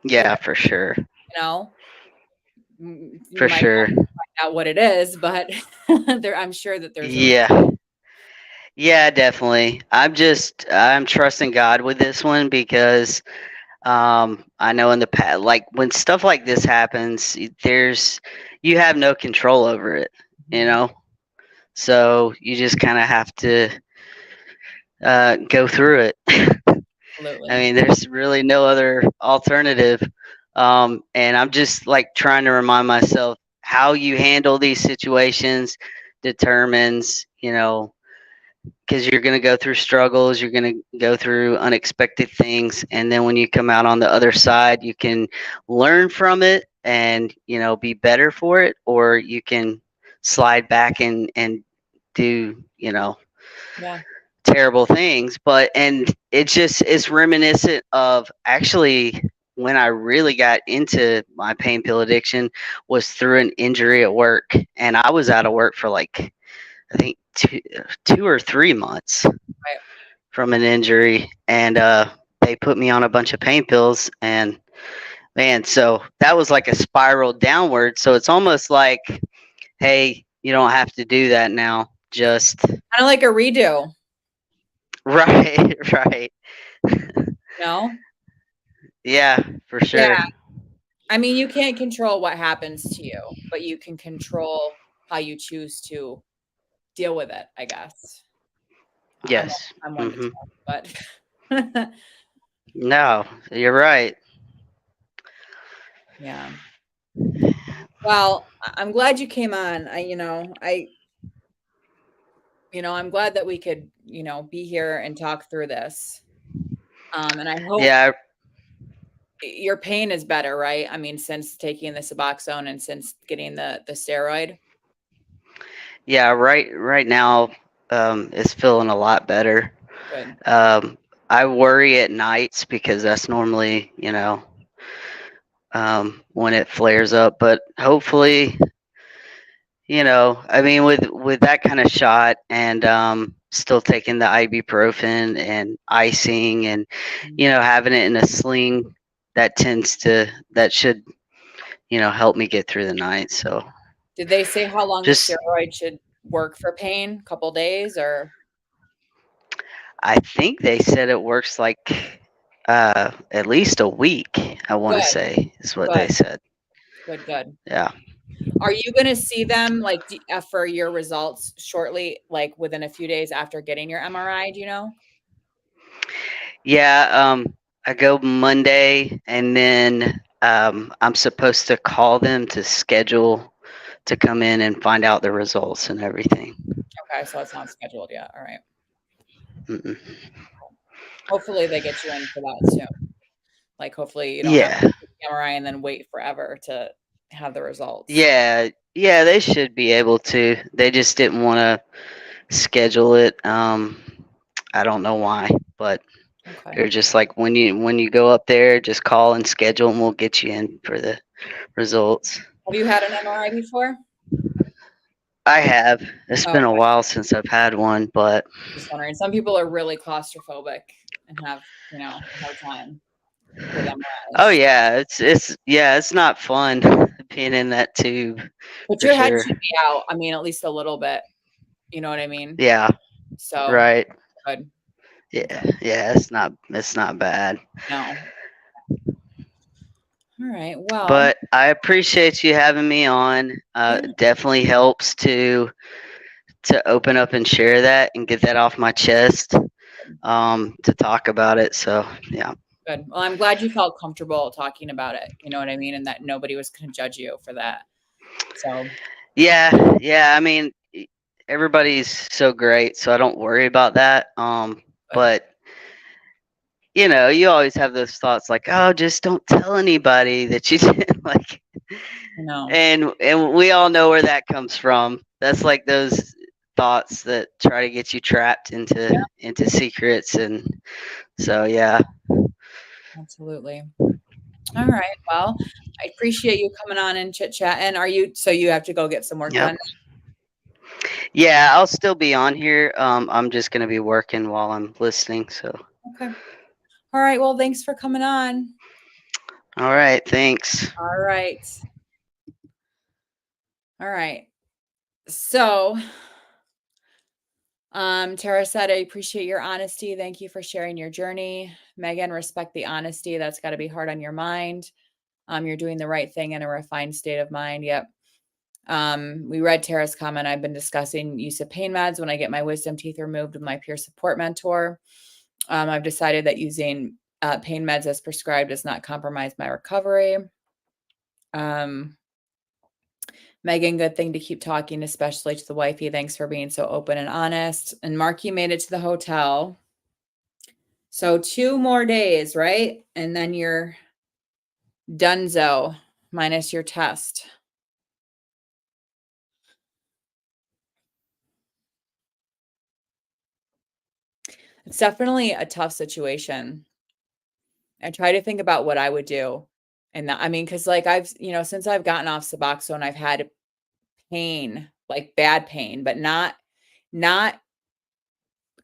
for yeah, that, for sure, you know? You for might not sure. find out what it is, but I'm sure that there's a reason. Yeah. Yeah, definitely. I'm trusting God with this one because I know in the past, like when stuff like this happens, there's you have no control over it, you Mhm. know. So you just kind of have to go through it. I Absolutely. mean, there's really no other alternative. And I'm just like trying to remind myself how you handle these situations determines, you know, because you're going to go through struggles, you're going to go through unexpected things, and then when you come out on the other side, you can learn from it and you know be better for it, or you can slide back and do you know Yeah. terrible things. But and it's reminiscent of actually when I really got into my pain pill addiction was through an injury at work, and I was out of work for like I think 2 or 3 months Right. from an injury, and they put me on a bunch of pain pills, and man, so that was like a spiral downward. So it's almost like, hey, you don't have to do that now. Just Kinda like a redo, right, right, you know? yeah, for Yeah. sure, I mean, you can't control what happens to you, but you can control how you choose to deal with it, I guess. I'm yes, I'm one to hmm talk, but no, you're right, yeah. Well, I'm glad you came on. I'm glad that we could, be here and talk through this. And I hope yeah, your pain is better, right? I mean, since taking the Suboxone and since getting the steroid. yeah, right now, it's feeling a lot better. Good. Um, I worry at nights because that's normally, you know, when it flares up. But hopefully, you know, I mean, with that kind of shot and still taking the ibuprofen and icing and you know having it in a sling, that should you know help me get through the night. So Did they say how long the just steroid should work for pain? Couple days or I think they said it works like at least a week. I want to good, say is what they good, said. good, good. Yeah. Are you gonna see them like for your results shortly, like within a few days after getting your MRI? Do you know? Yeah, I go Monday, and then I'm supposed to call them to schedule to come in and find out the results and everything. Okay, so it's not scheduled yet. All right. Mm-mm. Hopefully they get you in for that soon. Like hopefully you don't have to Yeah, get the MRI and then wait forever to. have the results. Yeah, yeah, they should be able to. They just didn't want to schedule it. I don't know why, but Okay. they're just like when you go up there, just call and schedule, and we'll get you in for the results. Have you had an MRI before? I have. It's Oh, been a okay. while since I've had one, but Just wondering. Some people are really claustrophobic and have, a hard time with oh MRIs. yeah, it's not fun being in that tube But for your head sure. should be out. I mean, at least a little bit. You know what I mean? Yeah, So right. good. Yeah, Good. yeah, it's not bad. No. All right. Well, But I appreciate you having me on. yeah, Definitely helps to open up and share that and get that off my chest. To talk about it. So yeah, good. Well, I'm glad you felt comfortable talking about it. You know what I mean? And that nobody was going to judge you for that. So yeah. I mean, everybody's so great, so I don't worry about that. good. But you always have those thoughts like, oh, just don't tell anybody that you did like, I know. and we all know where that comes from. That's like those thoughts that try to get you trapped into Yeah, into secrets, and so yeah. absolutely. All right. Well, I appreciate you coming on and chit chatting. So you have to go get some work Yep. done? Yeah, I'll still be on here. I'm just gonna be working while I'm listening. So, Okay. All right. Well, thanks for coming on. all right, thanks. All right. All right. So, Tara said, I appreciate your honesty. Thank you for sharing your journey. Megan, respect the honesty. That's got to be hard on your mind. You're doing the right thing in a refined state of mind. Yep. We read Tara's comment. I've been discussing use of pain meds when I get my wisdom teeth removed with my peer support mentor. I've decided that using pain meds as prescribed does not compromise my recovery. Um, Megan, good thing to keep talking, especially to the wifey. Thanks for being so open and honest. And Mark, you made it to the hotel. So 2 more days, right? And then you're donezo minus your test. It's definitely a tough situation. I try to think about what I would do. And that, I mean, because like since I've gotten off Suboxone, I've had pain, like bad pain, but not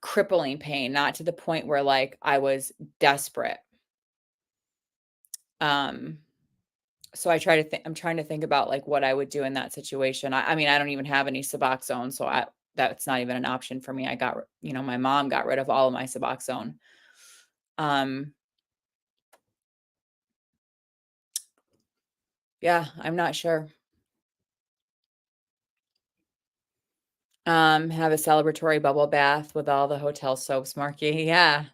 crippling pain, not to the point where like I was desperate. Um, so I'm trying to think about like what I would do in that situation. I mean, I don't even have any Suboxone, so that's not even an option for me. My mom got rid of all of my Suboxone. Um, yeah, I'm not sure. Have a celebratory bubble bath with all the hotel soaps, Marky. Yeah.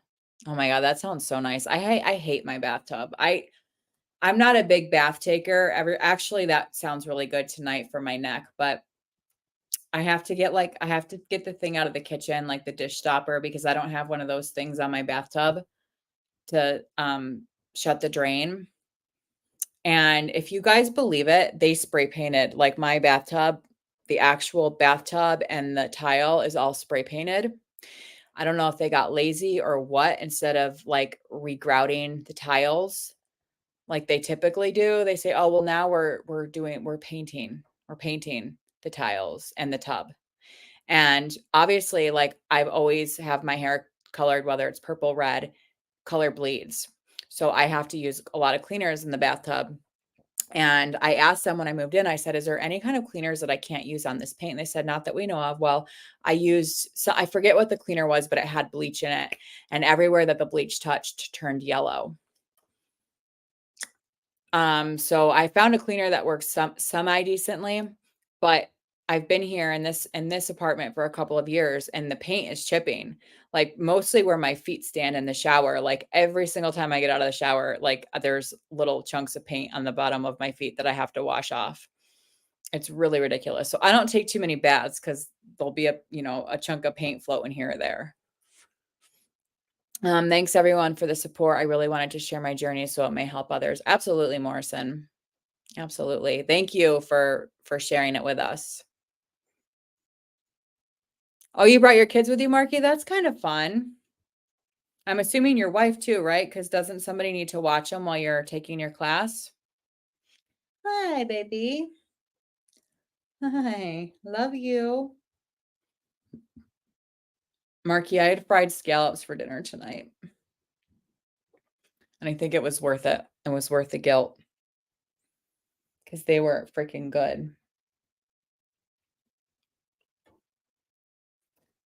Oh my God, that sounds so nice. I hate my bathtub. I'm not a big bath taker. Actually, that sounds really good tonight for my neck, but I have to get the thing out of the kitchen, like the dish stopper, because I don't have one of those things on my bathtub to shut the drain. And if you guys believe it, they spray painted like my bathtub, the actual bathtub and the tile is all spray painted. I don't know if they got lazy or what, instead of like regrouting the tiles like they typically do. They say, "Oh, well now we're painting the tiles and the tub." And obviously, like I've always have my hair colored, whether it's purple, red, color bleeds. So I have to use a lot of cleaners in the bathtub. And I asked them when I moved in, I said, is there any kind of cleaners that I can't use on this paint? And they said, not that we know of. Well, I forget what the cleaner was, but it had bleach in it. And everywhere that the bleach touched turned yellow. So I found a cleaner that works semi decently, but I've been here in this apartment for a couple of years and the paint is chipping. Like mostly where my feet stand in the shower. Like every single time I get out of the shower, like there's little chunks of paint on the bottom of my feet that I have to wash off. It's really ridiculous. So I don't take too many baths because there'll be a chunk of paint floating here or there. Thanks everyone for the support. I really wanted to share my journey so it may help others. Absolutely, Morrison. Absolutely. Thank you for sharing it with us. Oh, you brought your kids with you, Marky? That's kind of fun. I'm assuming your wife too, right? Because doesn't somebody need to watch them while you're taking your class? Hi, baby. Hi. Love you. Marky, I had fried scallops for dinner tonight, and I think it was worth it. It was worth the guilt because they were freaking good.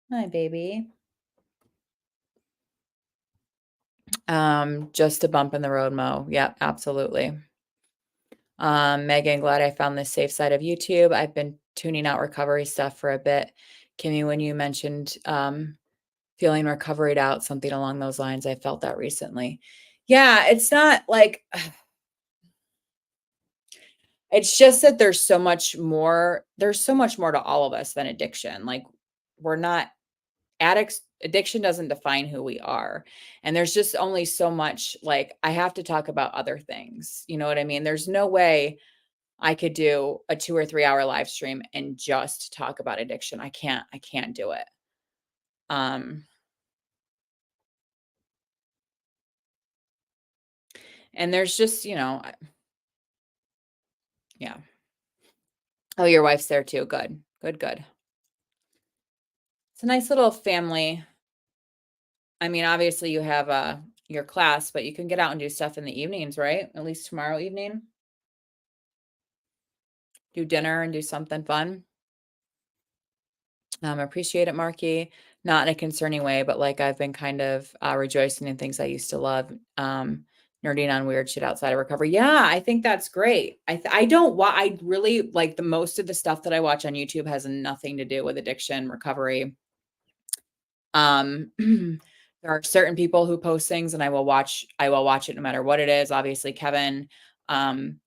Hi, baby. Just a bump in the road, Mo. Yeah, absolutely. Megan, glad I found this safe side of YouTube. I've been tuning out recovery stuff for a bit. Kimmy, when you mentioned feeling recovered out, something along those lines, I felt that recently. Yeah, it's not like it's just that there's so much more to all of us than addiction. Like we're not addicts. Addiction doesn't define who we are. And there's just only so much like I have to talk about other things. You know what I mean? There's no way I could do a 2 or 3 hour live stream and just talk about addiction. I can't do it. Um, and there's just, yeah. Oh, your wife's there too. Good. Good, good. It's a nice little family. I mean, obviously you have your class, but you can get out and do stuff in the evenings, right? At least tomorrow evening. Do dinner and do something fun. Appreciate it, Marky. Not in a concerning way, but like I've been kind of rejoicing in things I used to love. Nerding on weird shit outside of recovery. Yeah, I think that's great. I don't I really like the most of the stuff that I watch on YouTube has nothing to do with addiction recovery. There are certain people who post things and I will watch it no matter what it is. Obviously, Kevin, um,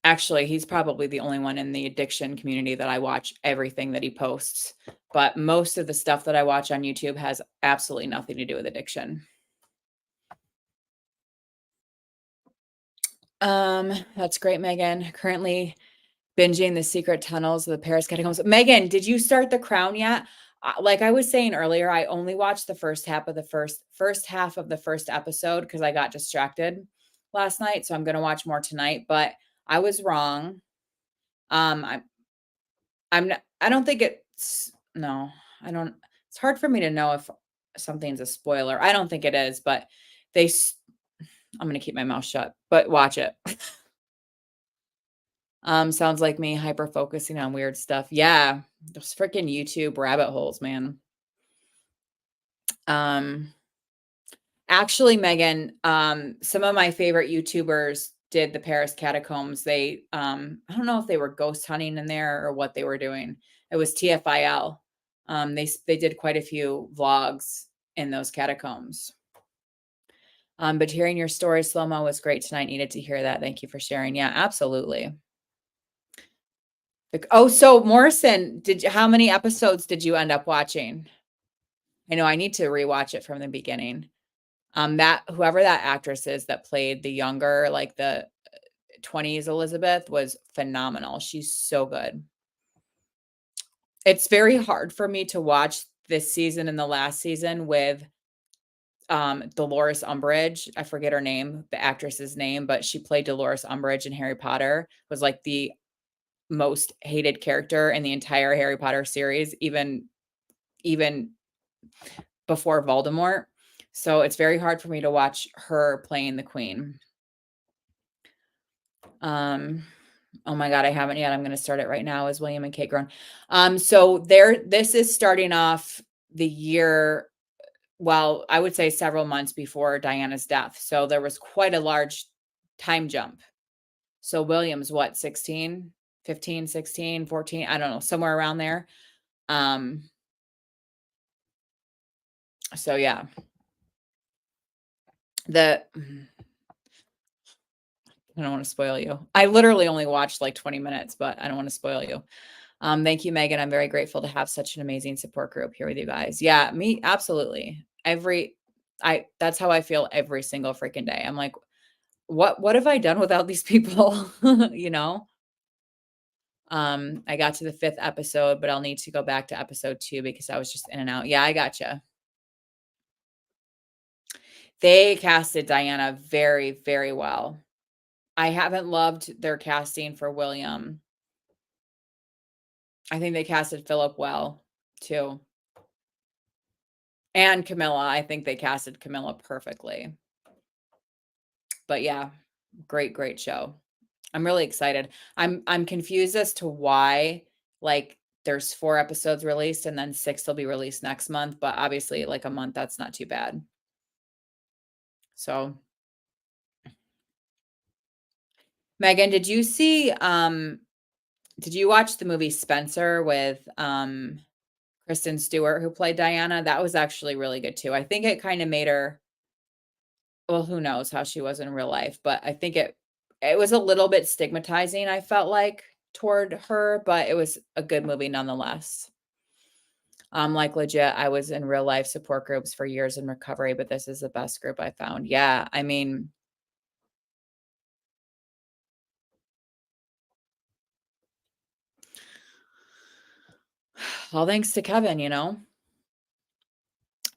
actually, he's probably the only one in the addiction community that I watch everything that he posts. But most of the stuff that I watch on YouTube has absolutely nothing to do with addiction. That's great, Megan. Currently binging The Secret Tunnels of the Paris Catacombs. Megan, did you start The Crown yet? Like I was saying earlier, I only watched the first half of the first half of the first episode because I got distracted last night. So I'm gonna watch more tonight, but I was wrong. I I don't think it's no, I don't it's hard for me to know if something's a spoiler. I don't think it is, but they s I'm gonna keep my mouth shut, but watch it. Sounds like me hyper focusing on weird stuff. Yeah, those freaking YouTube rabbit holes, man. Um, actually, Megan, some of my favorite YouTubers did the Paris catacombs. They, I don't know if they were ghost hunting in there or what they were doing. It was TFIL. They did quite a few vlogs in those catacombs. But hearing your story, slow mo, was great tonight. Needed to hear that. Thank you for sharing. Yeah, absolutely. Oh, so Morrison, how many episodes did you end up watching? I know I need to rewatch it from the beginning. That whoever that actress is that played the younger, like the 20s Elizabeth was phenomenal. She's so good. It's very hard for me to watch this season and the last season with Dolores Umbridge. I forget her name, the actress's name, but she played Dolores Umbridge in Harry Potter. Was like the most hated character in the entire Harry Potter series, even before Voldemort. So it's very hard for me to watch her playing the queen. Oh my God, I haven't yet. I'm going to start it right now as William and Kate grown. So this is starting off the year, well, I would say several months before Diana's death. So there was quite a large time jump. So William's what, 16, 15, 16, 14, I don't know, somewhere around there. So yeah. The I don't want to spoil you. I literally only watched like 20 minutes, but I don't want to spoil you. Thank you, Megan. I'm very grateful to have such an amazing support group here with you guys. Yeah, me, absolutely. That's how I feel every single freaking day. I'm like, what have I done without these people? You know? I got to the 5th episode, but I'll need to go back to episode 2 because I was just in and out. Yeah, I gotcha. They casted Diana very, very well. I haven't loved their casting for William. I think they casted Philip well, too. And Camilla, I think they casted Camilla perfectly. But yeah, great, great show. I'm really excited. I'm confused as to why, like, there's 4 episodes released and then 6 will be released next month, but obviously, like, a month, that's not too bad. So, Megan, did you watch the movie Spencer with, Kristen Stewart, who played Diana? That was actually really good too. I think it kinda made her, well, who knows how she was in real life, but I think it was a little bit stigmatizing, I felt like, toward her, but it was a good movie nonetheless. Like, legit, I was in real life support groups for years in recovery, but this is the best group I found. Yeah, I mean, all thanks to Kevin, you know?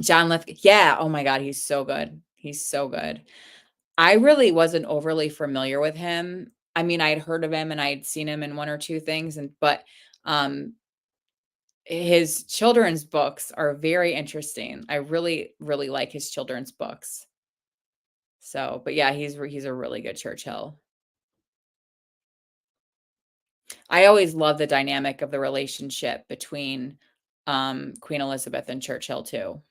John Lithgow, yeah, oh my god, he's so good. He's so good. I really wasn't overly familiar with him. I mean, I'd heard of him and I'd seen him in 1 or 2 things, but, um, his children's books are very interesting. I really, really like his children's books. So, but yeah, he's a really good Churchill. I always love the dynamic of the relationship between, Queen Elizabeth and Churchill too.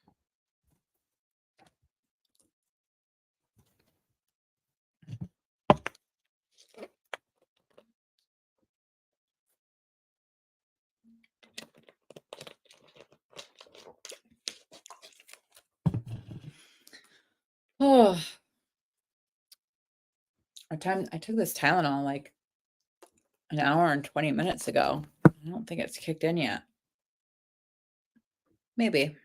Oh, I took this Tylenol like an hour and 20 minutes ago. I don't think it's kicked in yet. Maybe.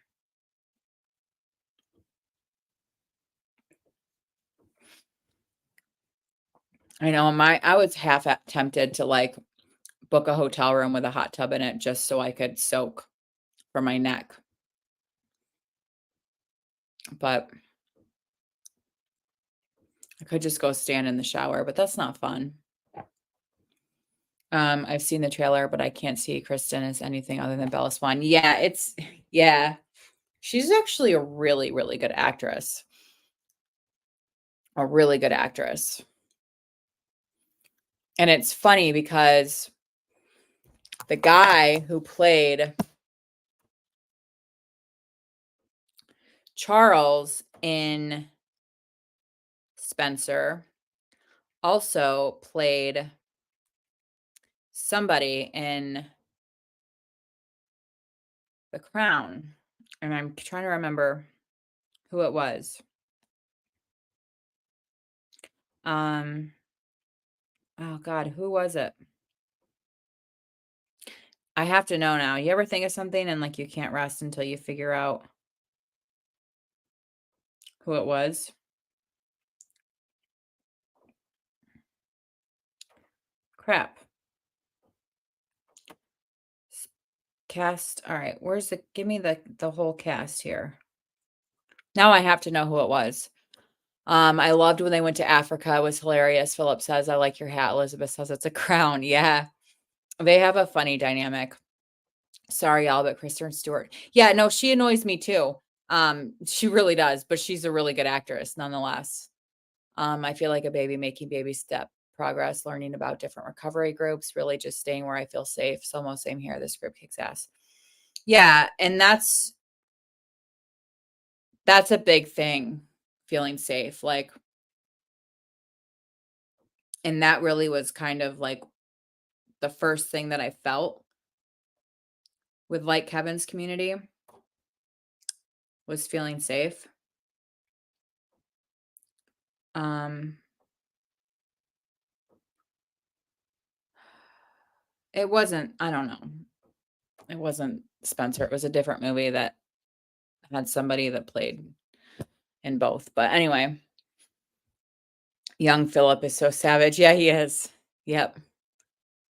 I know I was half tempted to like book a hotel room with a hot tub in it just so I could soak for my neck. But I could just go stand in the shower, but that's not fun. I've seen the trailer, but I can't see Kristen as anything other than Bella Swan. Yeah, yeah. She's actually a really, really good actress. A really good actress. And it's funny because the guy who played Charles in Spencer also played somebody in The Crown. And I'm trying to remember who it was. Um, oh God, who was it? I have to know now. You ever think of something and like you can't rest until you figure out who it was? Crap. Cast. All right, where's the give me the whole cast here. Now I have to know who it was. I loved when they went to Africa. It was hilarious. Philip says, "I like your hat." Elizabeth says, "It's a crown." Yeah. They have a funny dynamic. Sorry, y'all, but Kristen Stewart. Yeah, no, she annoys me too. She really does, but she's a really good actress nonetheless. I feel like a baby making baby step progress, learning about different recovery groups, really just staying where I feel safe. So almost same here. This group kicks ass. Yeah, and that's a big thing, feeling safe. Like, and that really was kind of like the first thing that I felt with like Kevin's community was feeling safe. Um, it wasn't, I don't know. It wasn't Spencer. It was a different movie that had somebody that played in both. But anyway, Young Philip is so savage. Yeah, he is. Yep.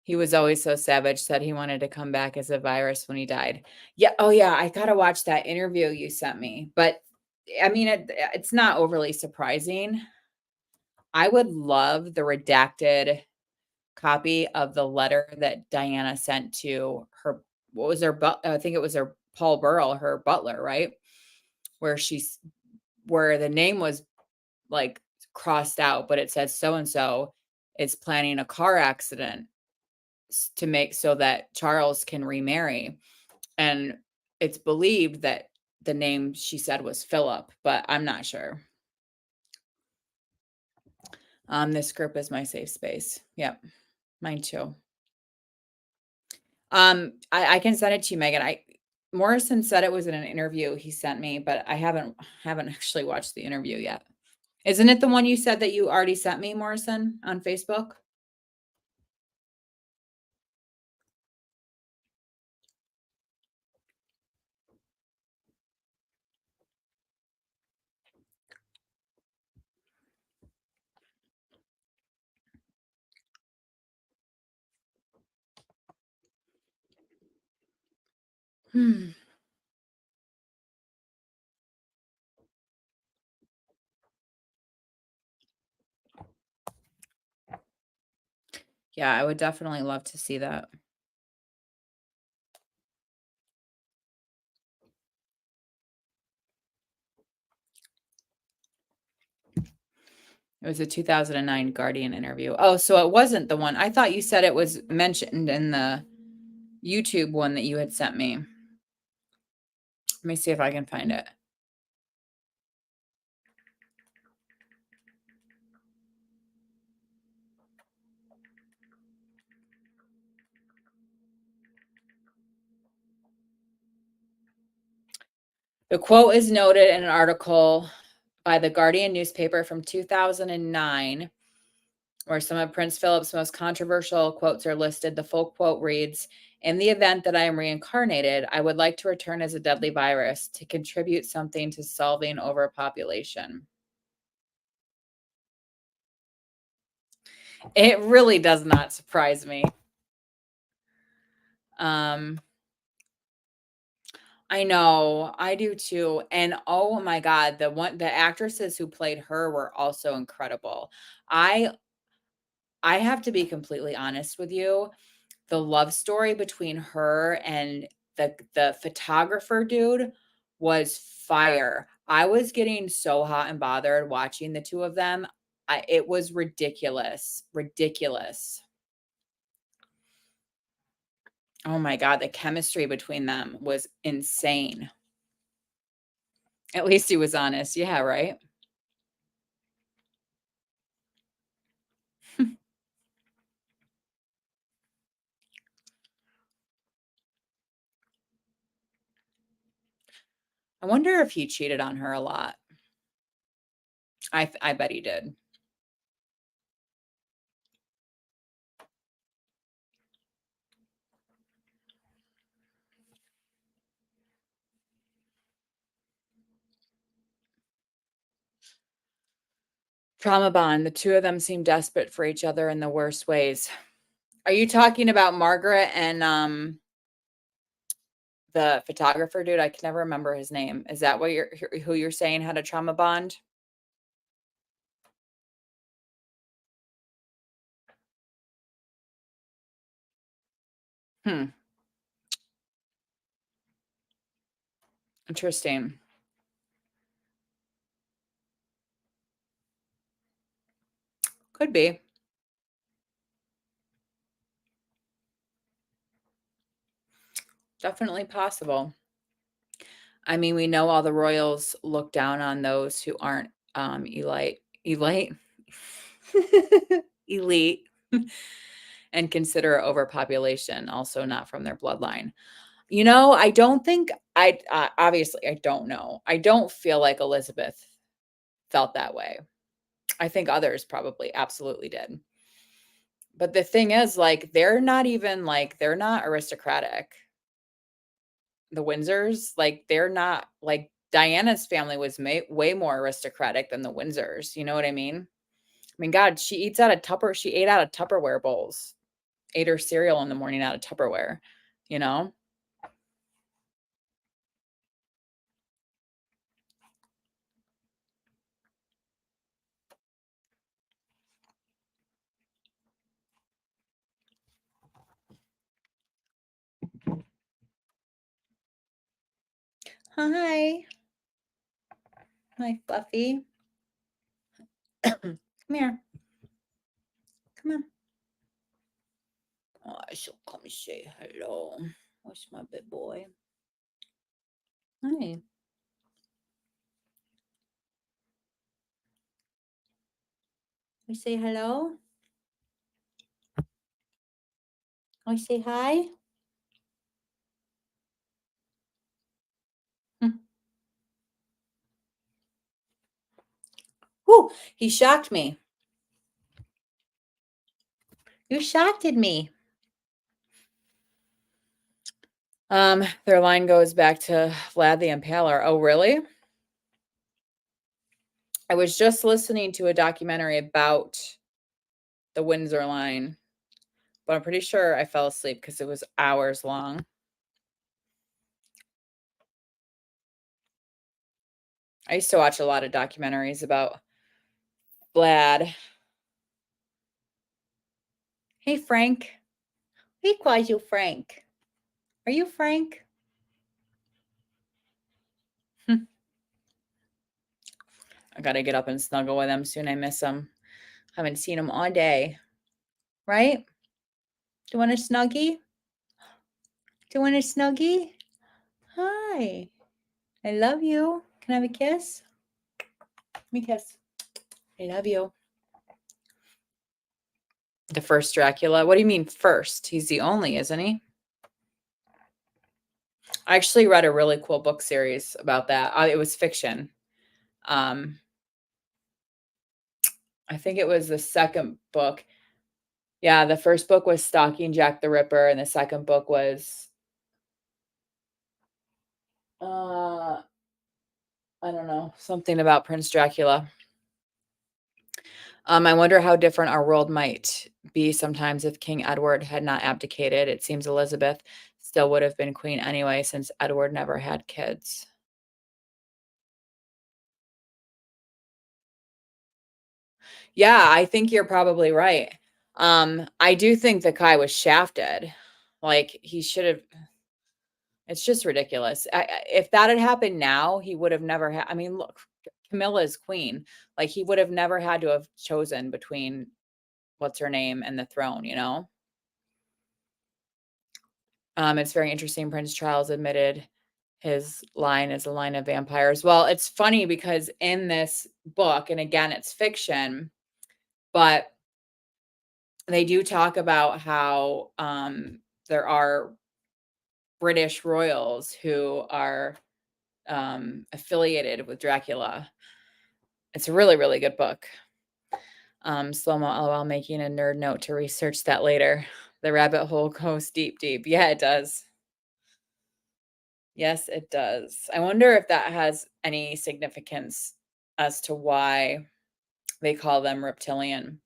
He was always so savage, said he wanted to come back as a virus when he died. Yeah, oh, yeah, I gotta watch that interview you sent me, but, I mean, it's not overly surprising. I would love the redacted copy of the letter that Diana sent to her what was her I think it was her Paul Burrell, her butler, right? Where she's where the name was, like, crossed out, but it said so and so is planning a car accident to make so that Charles can remarry. And it's believed that the name she said was Philip, but I'm not sure. This group is my safe space. Yep, mine too. I can send it to you, Megan. Morrison said it was in an interview he sent me, but I haven't actually watched the interview yet. Isn't it the one you said that you already sent me, Morrison, on Facebook? Hmm. Yeah, I would definitely love to see that. It was a 2009 Guardian interview. Oh, so it wasn't the one. I thought you said it was mentioned in the YouTube one that you had sent me. Let me see if I can find it. The quote is noted in an article by the Guardian newspaper from 2009, where some of Prince Philip's most controversial quotes are listed. The full quote reads, "In the event that I am reincarnated, I would like to return as a deadly virus to contribute something to solving overpopulation." It really does not surprise me. Um, I know, I do too. And oh my God, the actresses who played her were also incredible. I I have to be completely honest with you. The love story between her and the photographer dude was fire. I was getting so hot and bothered watching the two of them. It was ridiculous. Ridiculous. Oh my God, the chemistry between them was insane. At least he was honest. Yeah, right? I wonder if he cheated on her a lot. I bet he did. Trauma bond. The two of them seem desperate for each other in the worst ways. Are you talking about Margaret and the photographer dude? I can never remember his name. Is that what you're who you're saying had a trauma bond? Hmm. Interesting. Could be. Definitely possible. I mean, we know all the royals look down on those who aren't elite elite and consider overpopulation also not from their bloodline. I don't think obviously I don't know. I don't feel like Elizabeth felt that way. I think others probably absolutely did. But the thing is, like, they're not aristocratic. The Windsors, like, they're not like Diana's family was way more aristocratic than the Windsors. You know what I mean? mean, God, she ate out of Tupperware bowls. Ate her cereal in the morning out of Tupperware, you know? Hi. Hi, Fluffy. Come here. Come on. Oh, she'll come say hello. Where's my big boy? Hi. We say hello? I say hi? Hmm. Whoo, he shocked me. You shocked me. Their line goes back to Vlad the Impaler. Oh, really? I was just listening to a documentary about the Windsor line, but I'm pretty sure I fell asleep because it was hours long. I used to watch a lot of documentaries about Vlad. Hey, Frank. He calls you Frank. Are you Frank? I gotta get up and snuggle with him soon. I miss him. Haven't seen him all day. Right? Do you want a snuggie? Do you want a snuggie? Hi. I love you. Can I have a kiss? Let me kiss. I love you. The first Dracula. What do you mean first? He's the only, isn't he? I actually read a really cool book series about that. It was fiction. Um, I think it was the second book. Yeah, the first book was Stalking Jack the Ripper, and the second book was I don't know, something about Prince Dracula. I wonder how different our world might be sometimes if King Edward had not abdicated. It seems Elizabeth still would have been queen anyway, since Edward never had kids. Yeah, I think you're probably right. I do think the guy was shafted. Like he should have. It's just ridiculous. If that had happened now, he would have never had. I mean, look, Camilla's queen. Like he would have never had to have chosen between what's her name and the throne. You know. It's very interesting. Prince Charles admitted his line is a line of vampires. Well, it's funny because in this book, and again, it's fiction, but they do talk about how there are British royals who are affiliated with Dracula. It's a really, really good book. Slow mo LOL making a nerd note to research that later. The rabbit hole goes deep, deep. Yeah, it does. Yes, it does. I wonder if that has any significance as to why they call them reptilian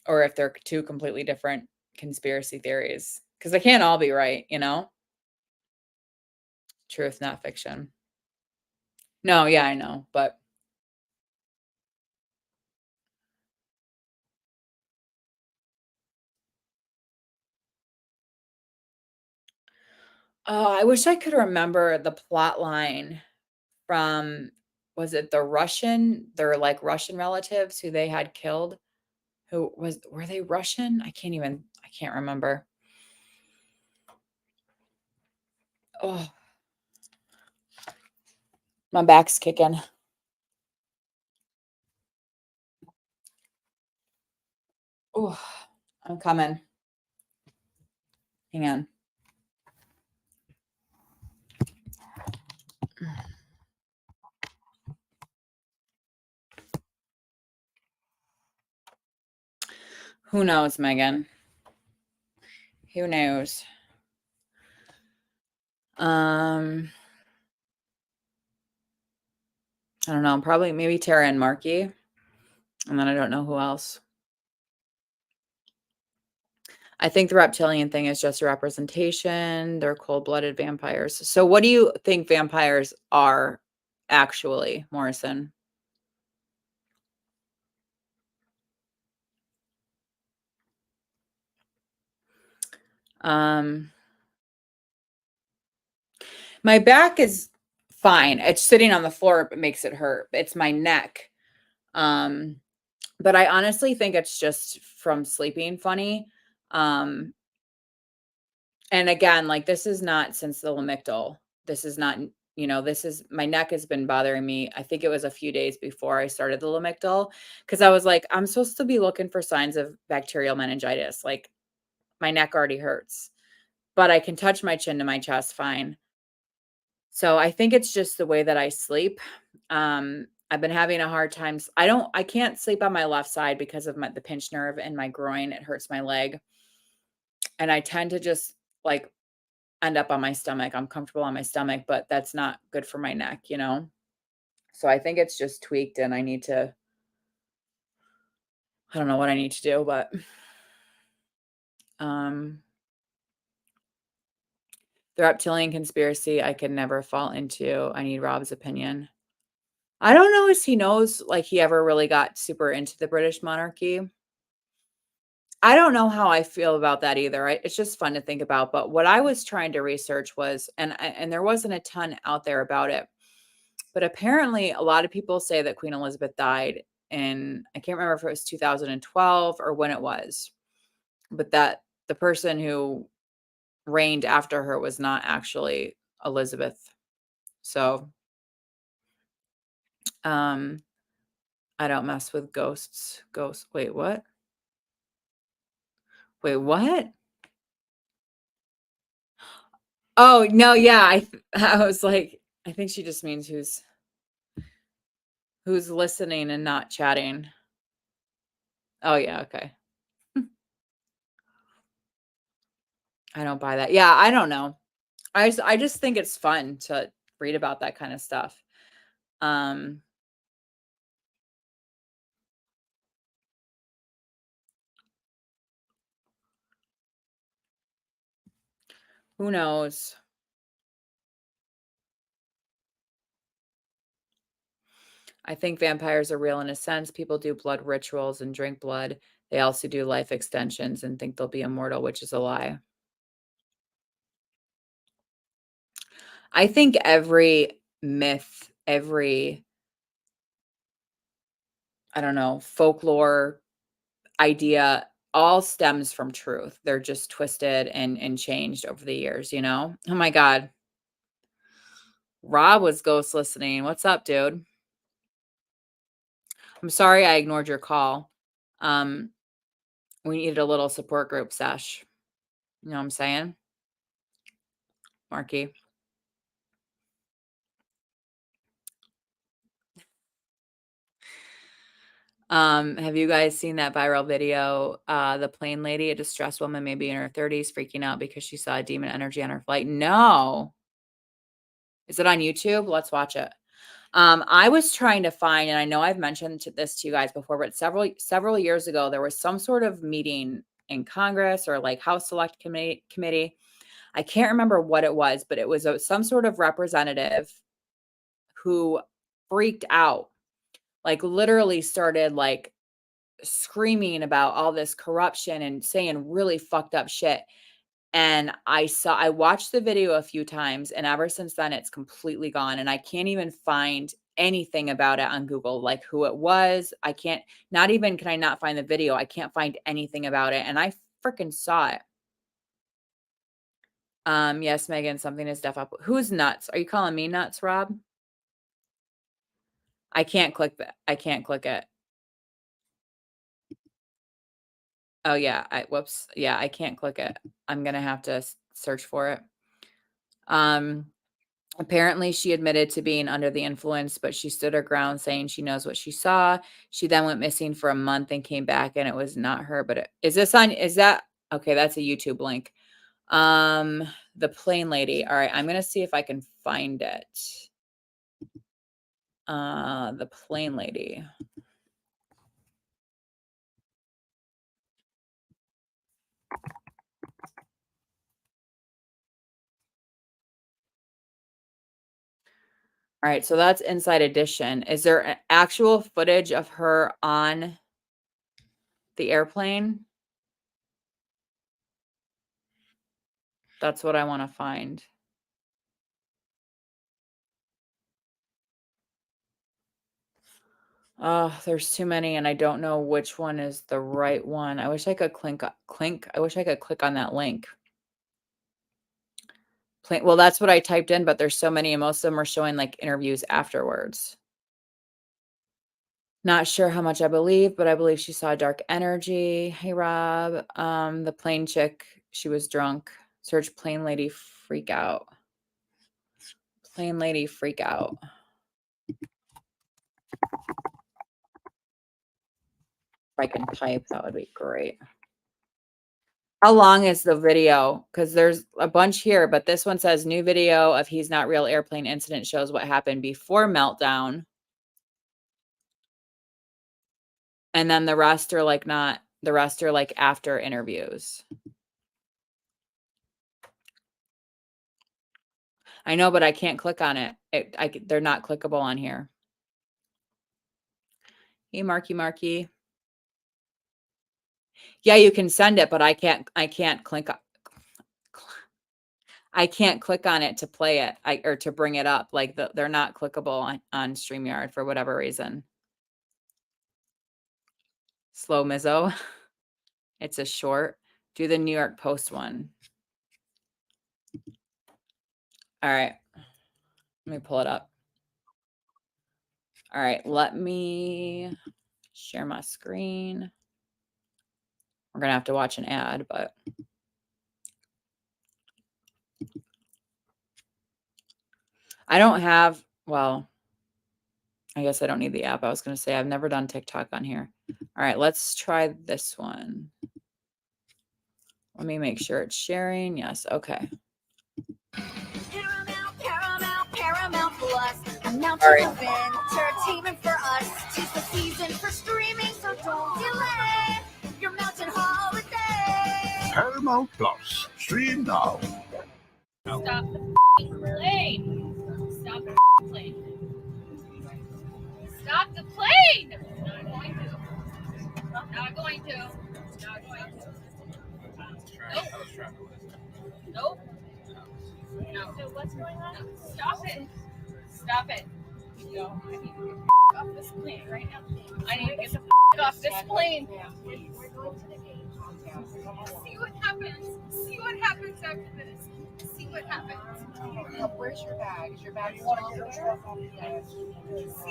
or if they're two completely different conspiracy theories. Because they can't all be right, you know? Truth, not fiction. No, yeah, I know. But oh, I wish I could remember the plot line from was it their like Russian relatives who they had killed? Were they Russian? I can't remember. Oh, my back's kicking. Oh, I'm coming. Hang on. Who knows, Megan? Who knows? Um, I don't know. Probably maybe Tara and Marky. And then I don't know who else. I think the reptilian thing is just a representation. They're cold-blooded vampires. So what do you think vampires are actually, Morrison? Um, my back is fine. It's sitting on the floor, but makes it hurt. It's my neck. Um, but I honestly think it's just from sleeping funny. Um, and again, like this is not since the lamictal. This is not, this is my neck has been bothering me. I think it was a few days before I started the lamictal because I was like, I'm supposed to be looking for signs of bacterial meningitis. Like my neck already hurts, but I can touch my chin to my chest fine. So I think it's just the way that I sleep. I've been having a hard time. I can't sleep on my left side because of the pinched nerve in my groin. It hurts my leg. And I tend to just like end up on my stomach. I'm comfortable on my stomach, but that's not good for my neck. So I think it's just tweaked and I don't know what I need to do, but um the reptilian conspiracy I could never fall into. I need Rob's opinion. I don't know if he knows like he ever really got super into the British monarchy. I don't know how I feel about that either. It's just fun to think about. But what I was trying to research was, and there wasn't a ton out there about it, but apparently a lot of people say that Queen Elizabeth died in, I can't remember if it was 2012 or when it was, but that the person who reigned after her was not actually Elizabeth. So, um, I don't mess with ghosts. Ghosts. Wait, what? Wait, what? Oh, no, yeah, I was like, I think she just means who's listening and not chatting. Oh, yeah, okay. I don't buy that. Yeah, I don't know. I just think it's fun to read about that kind of stuff. Um, who knows? I think vampires are real in a sense. People do blood rituals and drink blood. They also do life extensions and think they'll be immortal, which is a lie. I think every myth, every, I don't know, folklore idea all stems from truth. They're just twisted and changed over the years. Oh my God. Rob was ghost listening. What's up, dude? I'm sorry I ignored your call. Um, we needed a little support group sesh. You know what I'm saying? Marky. Have you guys seen that viral video? The plane lady, a distressed woman, maybe in her 30s, freaking out because she saw a demon energy on her flight. No. Is it on YouTube? Let's watch it. I was trying to find, and I know I've mentioned this to you guys before, but several years ago, there was some sort of meeting in Congress or like House Select Committee. I can't remember what it was, but it was some sort of representative who freaked out, like literally started like screaming about all this corruption and saying really fucked up shit. And I watched the video a few times, and ever since then, it's completely gone, and I can't even find anything about it on Google, like who it was. I can't not even can I not find the video, I can't find anything about it, and I freaking saw it. Yes, Megan, something is deaf up. Who's nuts? Are you calling me nuts, Rob? I can't click that. I can't click it. Oh, yeah, whoops. Yeah, I can't click it. I'm gonna have to search for it. Um Apparently, she admitted to being under the influence, but she stood her ground saying she knows what she saw. She then went missing for a month and came back, and it was not her. But is that okay? That's a YouTube link. The plane lady. All right, I'm gonna see if I can find it. The plane lady. All right, so that's Inside Edition. Is there an actual footage of her on the airplane? That's what I want to find. Oh, there's too many, and I don't know which one is the right one. I wish I could I wish I could click on that link. Well, that's what I typed in, but there's so many, and most of them are showing like interviews afterwards. Not sure how much I believe, but I believe she saw dark energy. Hey, Rob. The plane chick, she was drunk. Search plane lady freak out. Plane lady freak out. If I can type, that would be great. How long is the video? Because there's a bunch here, but this one says new video of He's Not Real airplane incident shows what happened before meltdown. And then the rest are like after interviews. I know, but I can't click on it. They're not clickable on here. Hey, Marky. Yeah, you can send it, but I can't click. I can't click on it to play it or to bring it up. Like they're not clickable on StreamYard for whatever reason. Slow Mizzo. It's a short. Do the New York Post one. All right. Let me pull it up. All right. Let me share my screen. We're going to have to watch an ad, but I don't have, well, I guess I don't need the app. I was going to say I've never done TikTok on here. All right, let's try this one. Let me make sure it's sharing. Yes, okay. Paramount Plus. Announcing entertainment for us. 'Tis the season for streaming, so don't delay your mountain holiday. Paramount Plus. Stream now. Stop the plane. Stop the plane. Stop the plane. Not going to. Not going to. Not going to. Nope. No. So what's going on? No. Stop it. Stop it. No. I need to get off this plane right now. I need to get the off this plane. We're going to the gate. See what happens. See what happens after this. See what happens. Where's your bag? Is your bag still there? See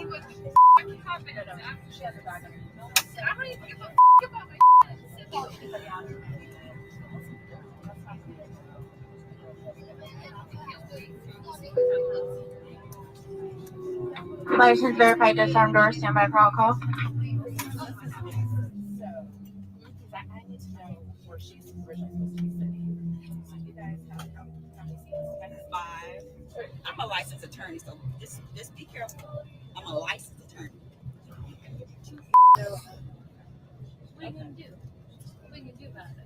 what happens after She has a bag. I don't even give a about my License verified, disarmed door, standby for all calls. Five. I'm a licensed attorney, so just be careful. I'm a licensed attorney. What are you gonna do? What are you gonna do about it?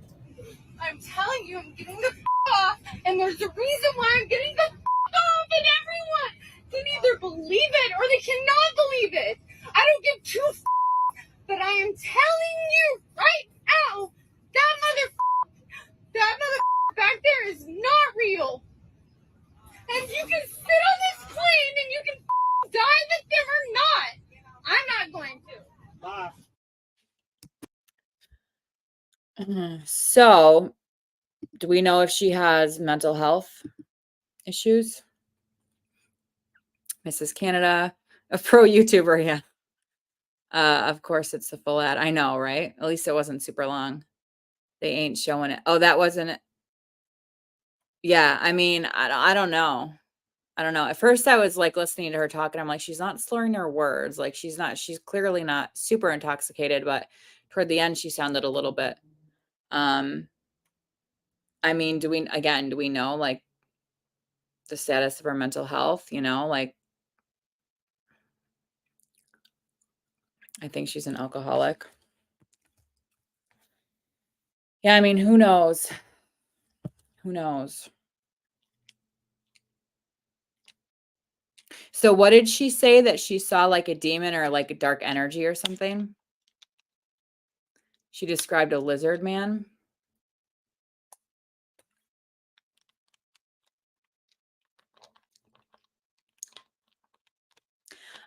I'm telling you, I'm getting the off, and there's a reason why I'm getting the off, and everyone can either believe it or they cannot believe it. I don't give two but I am telling you right now, that mother back there is not real. And you can sit on this plane and you can die with them or not. I'm not going to. So, do we know if she has mental health issues? Mrs. Canada, a pro YouTuber, yeah. Of course, it's the full ad. I know, right? At least it wasn't super long. They ain't showing it. Oh, that wasn't it. Yeah, I mean, I don't know. I don't know. At first, I was like listening to her talk, and I'm like, she's not slurring her words. Like, she's clearly not super intoxicated, but toward the end, she sounded a little bit. I mean, do we know like the status of her mental health? You know, like, I think she's an alcoholic. Yeah, I mean, who knows? Who knows? So what did she say that she saw like a demon or like a dark energy or something? She described a lizard man.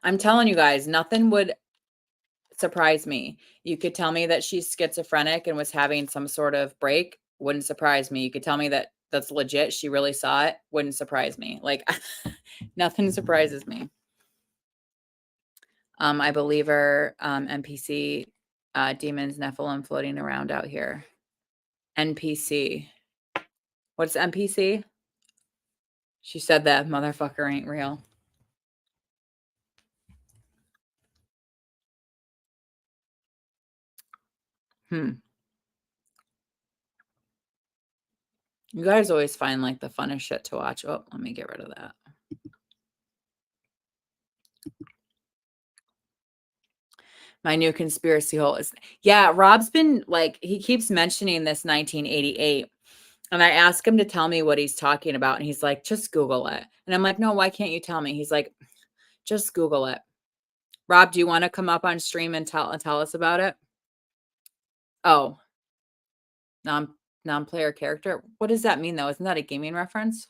I'm telling you guys, nothing would surprise me. You could tell me that she's schizophrenic and was having some sort of break. Wouldn't surprise me. You could tell me that that's legit. She really saw it. Wouldn't surprise me. Like nothing surprises me. I believe her NPC demons Nephilim floating around out here. NPC. What's NPC? She said that motherfucker ain't real. You guys always find like the funnest shit to watch. Oh, let me get rid of that. My new conspiracy hole is, yeah, Rob's been like, he keeps mentioning this 1988. And I ask him to tell me what he's talking about. And he's like, just Google it. And I'm like, no, why can't you tell me? He's like, just Google it. Rob, do you want to come up on stream and tell us about it? Oh, non-player character. What does that mean though? Isn't that a gaming reference?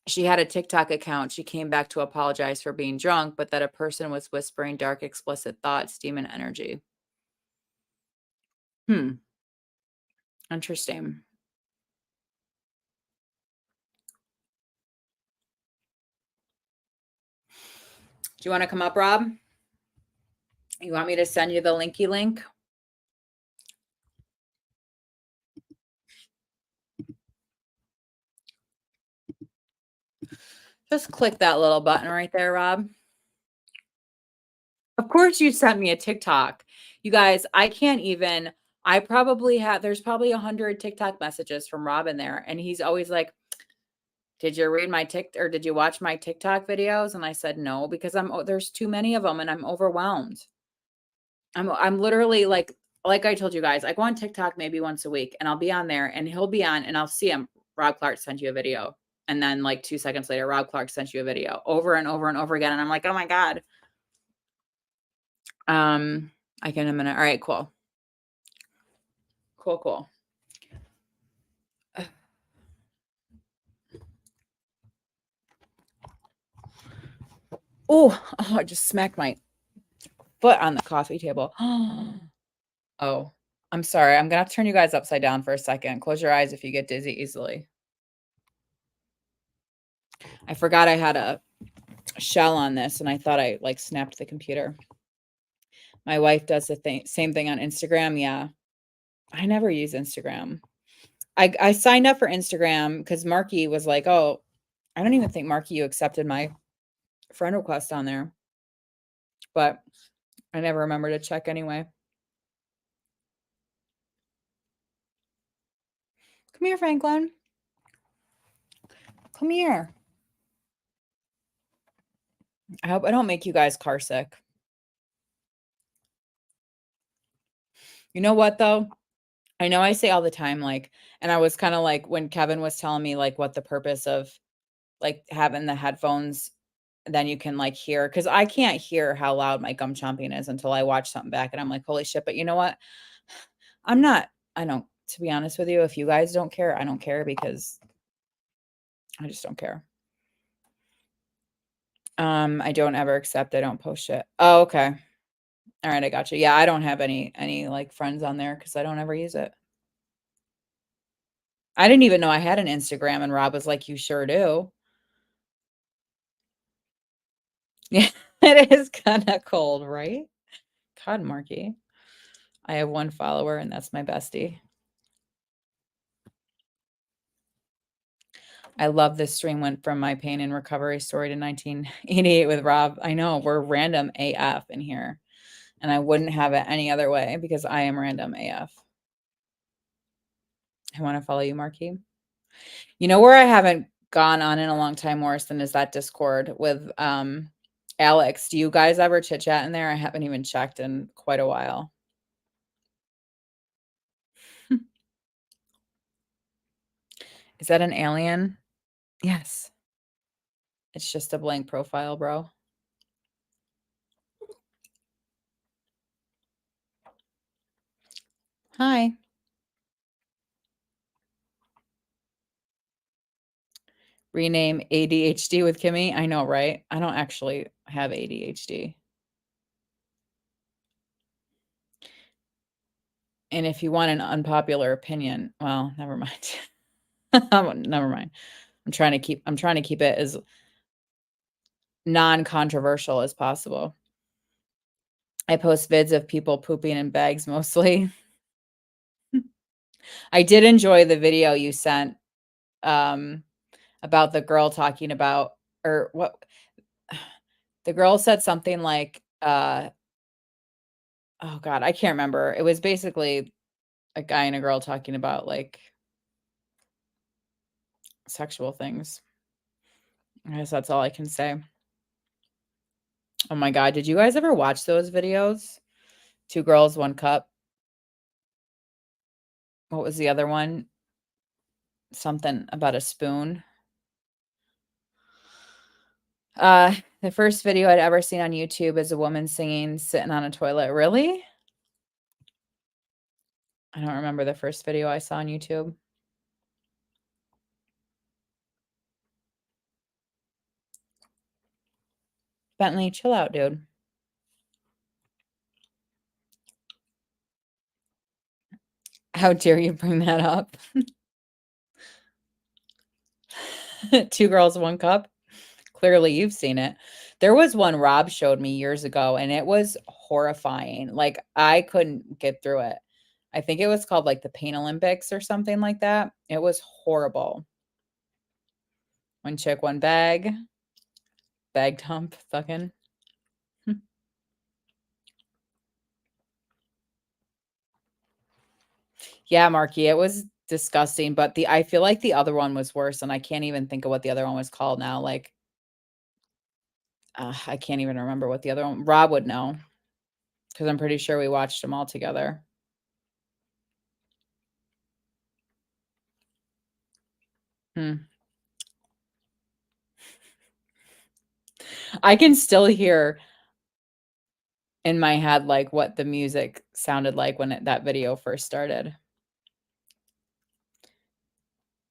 She had a TikTok account. She came back to apologize for being drunk, but that a person was whispering dark, explicit thoughts, demon energy. Interesting. Do you want to come up, Rob? You want me to send you the linky link? Just click that little button right there, Rob. Of course you sent me a TikTok. You guys, I can't even, I probably have, there's probably 100 TikTok messages from Rob in there. And he's always like, did you read my TikTok or did you watch my TikTok videos? And I said, no, because there's too many of them and I'm overwhelmed. I'm literally like I told you guys, I go on TikTok maybe once a week and I'll be on there and he'll be on and I'll see him. Rob Clark sent you a video. And then like 2 seconds later, Rob Clark sent you a video over and over and over again. And I'm like, oh my God. I can in a minute. All right, cool. Cool. Oh, I just smacked my foot on the coffee table. Oh, I'm sorry. I'm going to have to turn you guys upside down for a second. Close your eyes if you get dizzy easily. I forgot I had a shell on this and I thought I like snapped the computer. My wife does the same thing on Instagram. Yeah. I never use Instagram. I signed up for Instagram because Marky was like, oh, I don't even think Marky, you accepted my friend request on there. But I never remember to check anyway. Come here, Franklin. Come here. I hope I don't make you guys car sick. You know what, though? I know I say all the time, like, and I was kind of like when Kevin was telling me like what the purpose of like having the headphones, then you can like hear, because I can't hear how loud my gum chomping is until I watch something back and I'm like, holy shit. But you know what? I don't, to be honest with you, if you guys don't care, I don't care because I just don't care. I don't ever accept. I don't post shit. Oh, okay. All right, I got you. Yeah, I don't have any like friends on there because I don't ever use it. I didn't even know I had an Instagram, and Rob was like, "You sure do." Yeah, it is kind of cold, right? God, Marky. I have one follower, and that's my bestie. I love this stream went from my pain and recovery story to 1988 with Rob. I know we're random AF in here, and I wouldn't have it any other way because I am random AF. I want to follow you, Marky. You know where I haven't gone on in a long time, Morrison, is that Discord with Alex. Do you guys ever chit chat in there? I haven't even checked in quite a while. Is that an alien? Yes. It's just a blank profile, bro. Hi. Rename ADHD with Kimmy. I know, right? I don't actually have ADHD. And if you want an unpopular opinion, well, never mind. Never mind. I'm trying to keep it as non-controversial as possible. I post vids of people pooping in bags mostly. I did enjoy the video you sent about the girl talking about, or what the girl said something like, oh God, I can't remember. It was basically a guy and a girl talking about like sexual things. I guess that's all I can say. Oh my God, did you guys ever watch those videos? 2 girls, 1 cup. What was the other one? Something about a spoon. The first video I'd ever seen on YouTube is a woman singing sitting on a toilet. Really? I don't remember the first video I saw on YouTube. Bentley, chill out, dude. How dare you bring that up? 2 girls, 1 cup. Clearly, you've seen it. There was one Rob showed me years ago, and it was horrifying. Like, I couldn't get through it. I think it was called, like, the Pain Olympics or something like that. It was horrible. 1 chick, 1 bag. Bag dump, fucking. Yeah, Marky, it was disgusting, but I feel like the other one was worse, and I can't even think of what the other one was called now. Like, I can't even remember what the other one. Rob would know, because I'm pretty sure we watched them all together. I can still hear in my head like what the music sounded like when that video first started.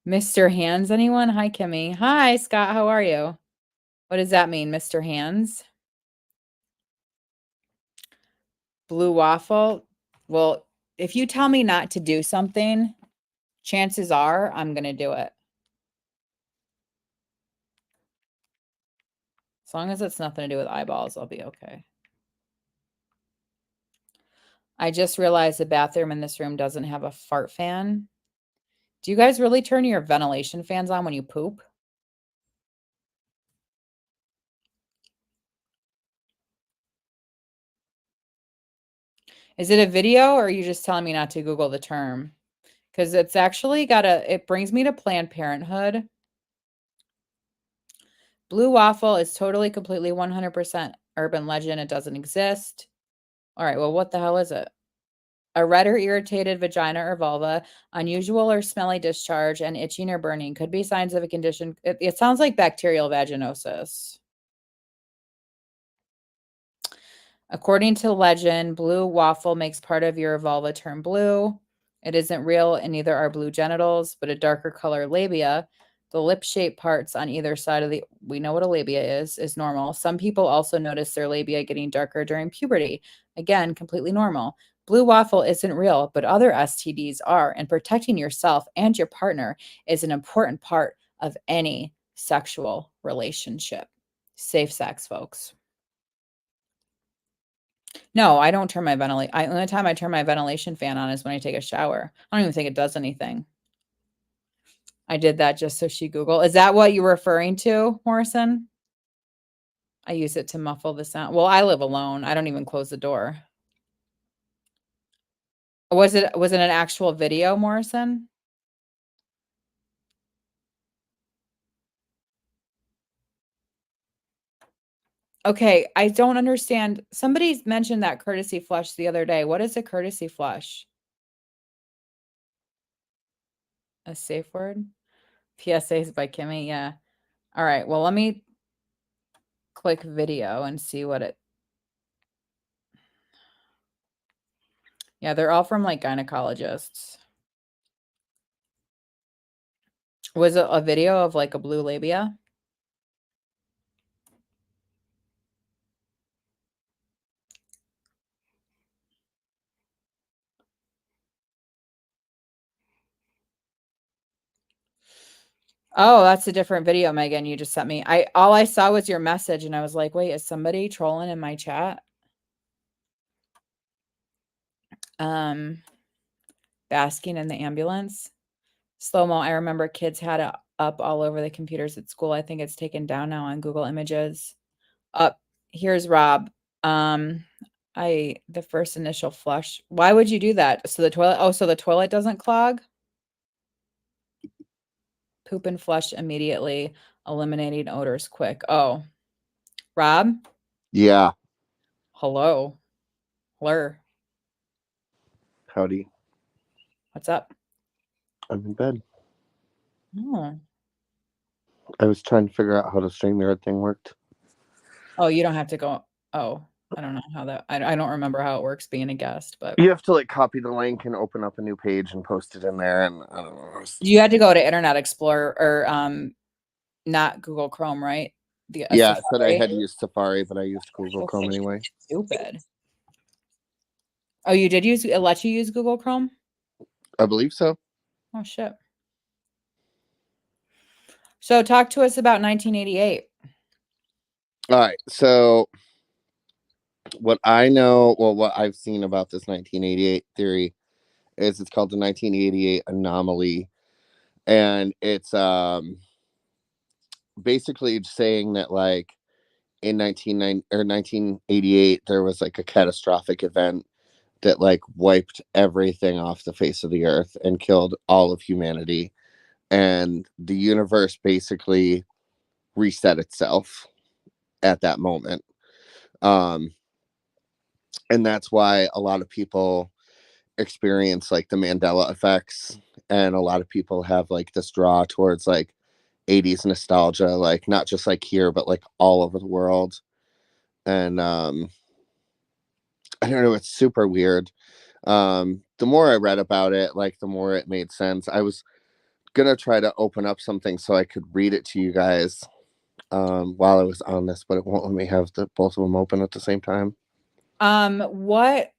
Mr. Hands, anyone? Hi, Kimmy. Hi, Scott. How are you? What does that mean, Mr. Hands? Blue waffle? Well, if you tell me not to do something, chances are I'm going to do it. As long as it's nothing to do with eyeballs, I'll be okay. I just realized the bathroom in this room doesn't have a fart fan. Do you guys really turn your ventilation fans on when you poop? Is it a video or are you just telling me not to Google the term? Because it's actually it brings me to Planned Parenthood. Blue waffle is totally, completely, 100% urban legend. It doesn't exist. All right, well, what the hell is it? A red or irritated vagina or vulva, unusual or smelly discharge, and itching or burning could be signs of a condition. It sounds like bacterial vaginosis. According to legend, blue waffle makes part of your vulva turn blue. It isn't real, and neither are blue genitals, but a darker color labia. The lip-shaped parts on either side of we know what a labia is normal. Some people also notice their labia getting darker during puberty. Again, completely normal. Blue waffle isn't real, but other STDs are, and protecting yourself and your partner is an important part of any sexual relationship. Safe sex, folks. No, I don't turn my ventilation. The only time I turn my ventilation fan on is when I take a shower. I don't even think it does anything. I did that just so she Google. Is that what you're referring to, Morrison? I use it to muffle the sound. Well, I live alone. I don't even close the door. Was it an actual video, Morrison? Okay, I don't understand. Somebody mentioned that courtesy flush the other day. What is a courtesy flush? A safe word? PSAs by Kimmy, yeah. All right, well, let me click video and see what it. Yeah, they're all from like gynecologists. Was it a video of like a blue labia? Oh, that's a different video, Megan. You just sent me. All I saw was your message, and I was like, wait, is somebody trolling in my chat? Basking in the ambulance. Slow-mo. I remember kids had it up all over the computers at school. I think it's taken down now on Google Images. Up here's Rob. The first initial flush. Why would you do that? So the toilet, oh, so the toilet doesn't clog? Poop and flush immediately, eliminating odors quick. Oh, Rob? Yeah. Hello. Blur. Howdy. What's up? I'm in bed. Oh. I was trying to figure out how the StreamYard thing worked. Oh, you don't have to go. Oh, I don't know how that. I don't remember how it works being a guest, but You have to like copy the link and open up a new page and post it in there, and I don't know. you had to go to Internet Explorer or not Google Chrome, right? Yeah, it said I had to use Safari, but I used Google Chrome Okay. anyway. Stupid. Oh, you did use it? Let you use Google Chrome? I believe so. Oh shit. So talk to us about 1988. All right. So what I know, well, what I've seen about this 1988 theory is it's called the 1988 anomaly. And it's basically saying that like in 1988 there was like a catastrophic event that like wiped everything off the face of the earth and killed all of humanity, and the universe basically reset itself at that moment. And that's why a lot of people experience like the Mandela effects, and a lot of people have like this draw towards like 80s nostalgia, like not just like here but like all over the world. And I don't know, it's super weird. The more I read about it, like the more it made sense. I was gonna try to open up something so I could read it to you guys while I was on this, but it won't let me have both of them open at the same time. What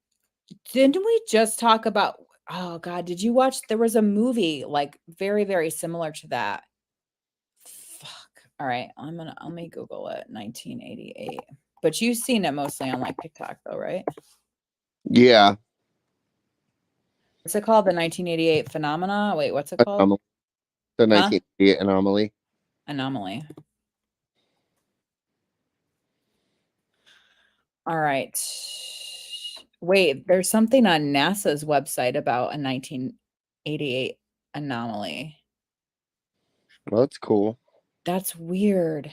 didn't we just talk about? Oh God, did you watch? There was a movie like very, very similar to that. Fuck. All right, let me Google it. 1988. But you've seen it mostly on like TikTok though, right? Yeah. What's it called? The 1988 phenomena? Wait, what's it called? The 1988 anomaly. Anomaly. All right. Wait, there's something on NASA's website about a 1988 anomaly. Well, that's cool. That's weird.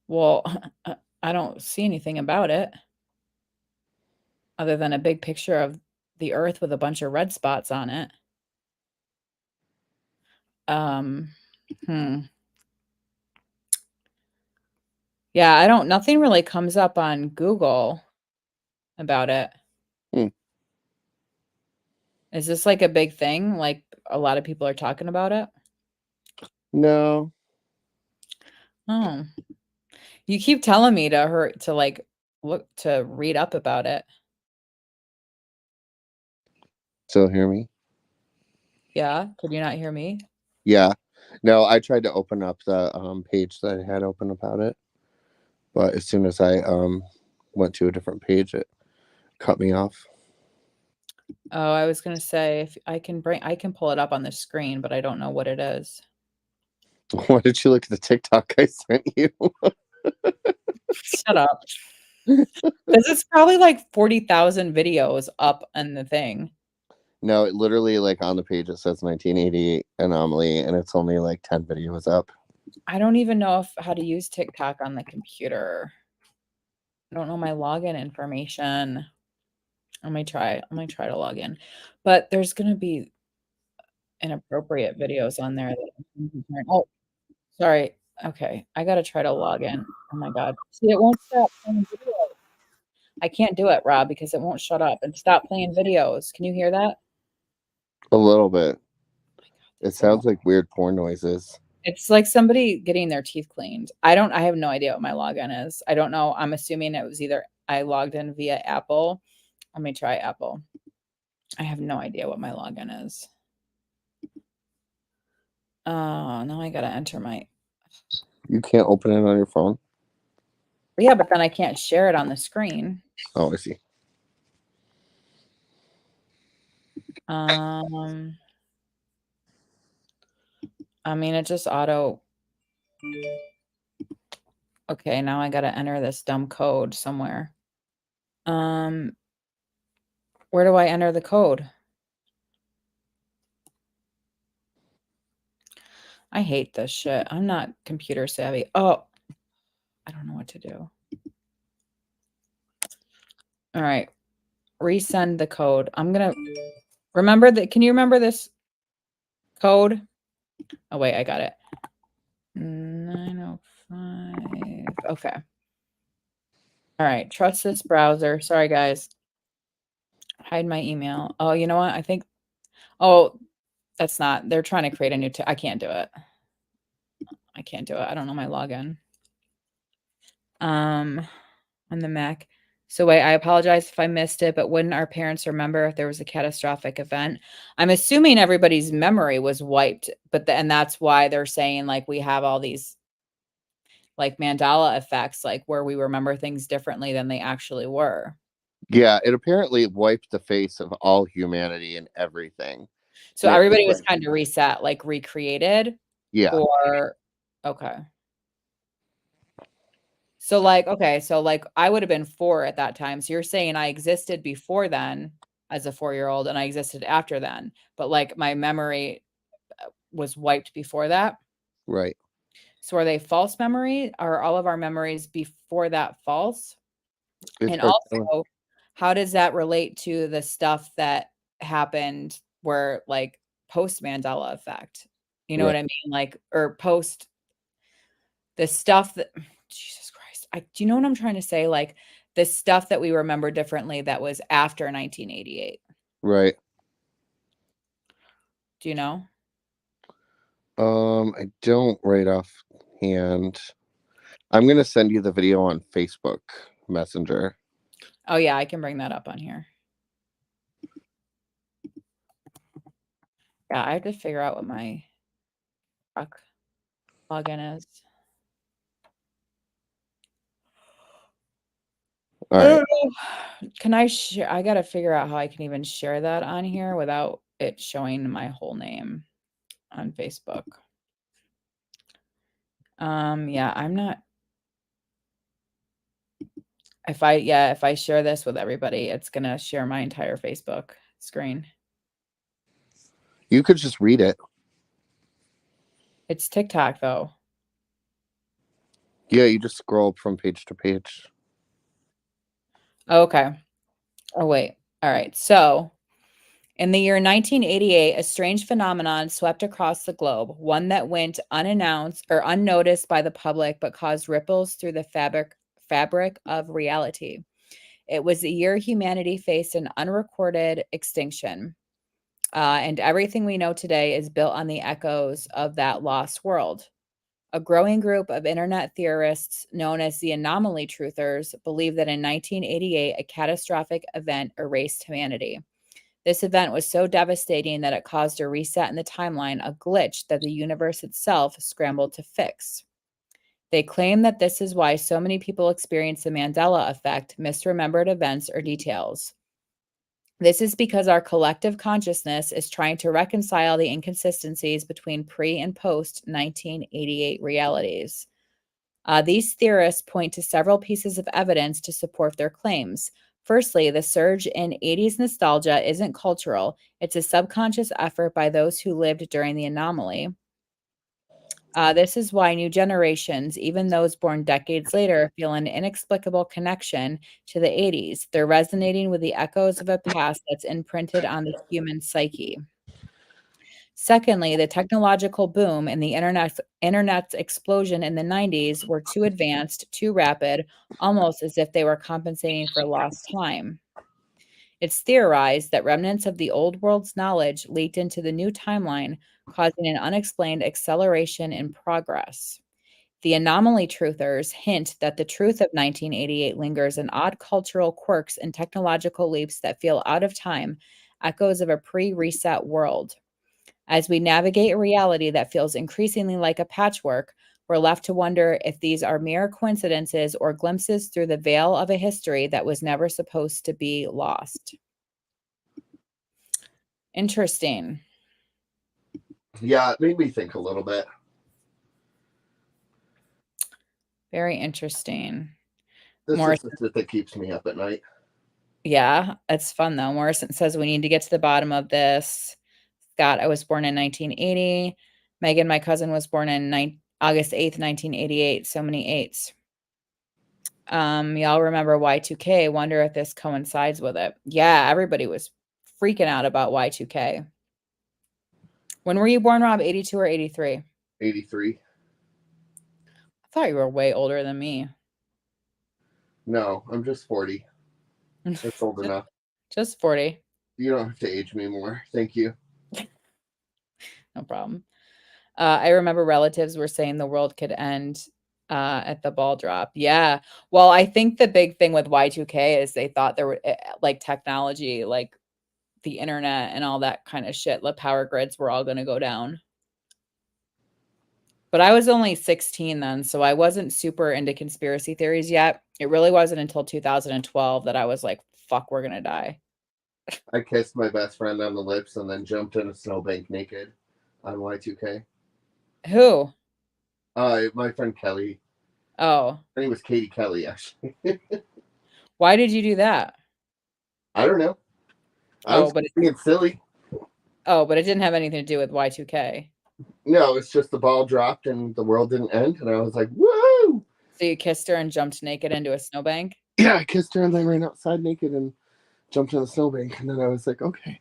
Well, I don't see anything about it other than a big picture of the Earth with a bunch of red spots on it. Yeah, nothing really comes up on Google about it. Is this like a big thing? Like a lot of people are talking about it? No. Oh. You keep telling me to like look to read up about it. Still hear me? Yeah. Could you not hear me? Yeah. No, I tried to open up the page that I had open about it, but as soon as I went to a different page, it cut me off. Oh, I was gonna say if I can pull it up on the screen, but I don't know what it is. Why did you look at the TikTok I sent you? Shut up. Because it's probably like 40,000 videos up on the thing. No, it literally like on the page it says 1988 anomaly, and it's only like 10 videos up. I don't even know how to use TikTok on the computer. I don't know my login information. I might try to log in, but there's gonna be inappropriate videos on there that oh, Sorry. Okay. I gotta try to log in. Oh my god. See, it won't stop playing videos. I can't do it, Rob, because it won't shut up and stop playing videos. Can you hear that? A little bit. It So sounds like weird porn noises. it's like somebody getting their teeth cleaned. I have no idea what my login is. I don't know. I'm assuming it was either I logged in via Apple. Let me try Apple. I have no idea what my login is. Oh, now I gotta enter my. You can't open it on your phone? Yeah, but then I can't share it on the screen. Oh, I see. I mean, it just auto. Okay, now I gotta enter this dumb code somewhere. Where do I enter the code? I hate this shit. I'm not computer savvy. Oh, I don't know what to do. All right. Resend the code. I'm going to remember that. Can you remember this code? Oh, wait, I got it. 905. Okay. All right. Trust this browser. Sorry, guys. Hide my email. Oh, you know what? I think. Oh, that's not. They're trying to create a new. I can't do it. I can't do it. I don't know my login. On the Mac. So wait, I apologize if I missed it, but wouldn't our parents remember if there was a catastrophic event? I'm assuming everybody's memory was wiped, but and that's why they're saying like we have all these like Mandela effects, like where we remember things differently than they actually were. Yeah, it apparently wiped the face of all humanity and everything. So everybody was kind of reset, like recreated. Yeah. Or okay. So like, okay, so like I would have been 4 at that time. So you're saying I existed before then as a 4-year-old and I existed after then, but like my memory was wiped before that. Right. So are they false memory? Are all of our memories before that false? It's and also, how does that relate to the stuff that happened where like post Mandela effect? You know what I mean? Like, or post the stuff that Jesus Christ. Do you know what I'm trying to say? Like the stuff that we remember differently that was after 1988. Right. Do you know? I don't right offhand. I'm gonna send you the video on Facebook Messenger. Oh yeah, I can bring that up on here. Yeah, I have to figure out what my login is. All right. Can I share? I gotta figure out how I can even share that on here without it showing my whole name on Facebook. Yeah, I'm not. If I share this with everybody, it's gonna share my entire Facebook screen. You could just read it. It's TikTok though. Yeah, you just scroll from page to page. Okay. Oh wait. All right. So in the year 1988, a strange phenomenon swept across the globe, one that went unannounced or unnoticed by the public, but caused ripples through the fabric of reality. It was the year humanity faced an unrecorded extinction. And everything we know today is built on the echoes of that lost world. A growing group of internet theorists known as the anomaly truthers believe that in 1988, a catastrophic event erased humanity. This event was so devastating that it caused a reset in the timeline, a glitch that the universe itself scrambled to fix. They claim that this is why so many people experience the Mandela effect, misremembered events or details. This is because our collective consciousness is trying to reconcile the inconsistencies between pre and post 1988 realities. These theorists point to several pieces of evidence to support their claims. Firstly, the surge in 80s nostalgia isn't cultural, it's a subconscious effort by those who lived during the anomaly. This is why new generations, even those born decades later, feel an inexplicable connection to the 80s. They're resonating with the echoes of a past that's imprinted on the human psyche. Secondly, the technological boom and the internet's explosion in the 90s were too advanced, too rapid, almost as if they were compensating for lost time. It's theorized that remnants of the old world's knowledge leaked into the new timeline, causing an unexplained acceleration in progress. The anomaly truthers hint that the truth of 1988 lingers in odd cultural quirks and technological leaps that feel out of time, echoes of a pre-reset world. As we navigate a reality that feels increasingly like a patchwork, we're left to wonder if these are mere coincidences or glimpses through the veil of a history that was never supposed to be lost. Interesting. Yeah, it made me think a little bit. Very interesting. This Morrison, is the shit that keeps me up at night. yeah, it's fun though. Morrison says we need to get to the bottom of this. Scott, I was born in 1980. Megan, my cousin, was born in August 8th, 1988. So many eights. Y'all remember Y2K? Wonder if this coincides with it. Yeah, everybody was freaking out about Y2K. When were you born, Rob? 82 or 83? 83. I thought you were way older than me. No, I'm just 40. That's old enough. Just 40. You don't have to age me more. Thank you. No problem. I remember relatives were saying the world could end at the ball drop. Yeah. Well, I think the big thing with Y2K is they thought there were like technology, like the internet and all that kind of shit, the power grids were all going to go down. But I was only 16 then, so I wasn't super into conspiracy theories yet. It really wasn't until 2012 that I was like, fuck, we're going to die. I kissed my best friend on the lips and then jumped in a snowbank naked on Y2K. Who? My friend Kelly. Oh. Her name was Katie Kelly, actually. Why did you do that? I don't know. I was being silly. Oh, but it didn't have anything to do with Y2K. No, it's just the ball dropped and the world didn't end, and I was like, woo! So you kissed her and jumped naked into a snowbank? Yeah, I kissed her and then ran outside naked and jumped in the snowbank, and then I was like, okay.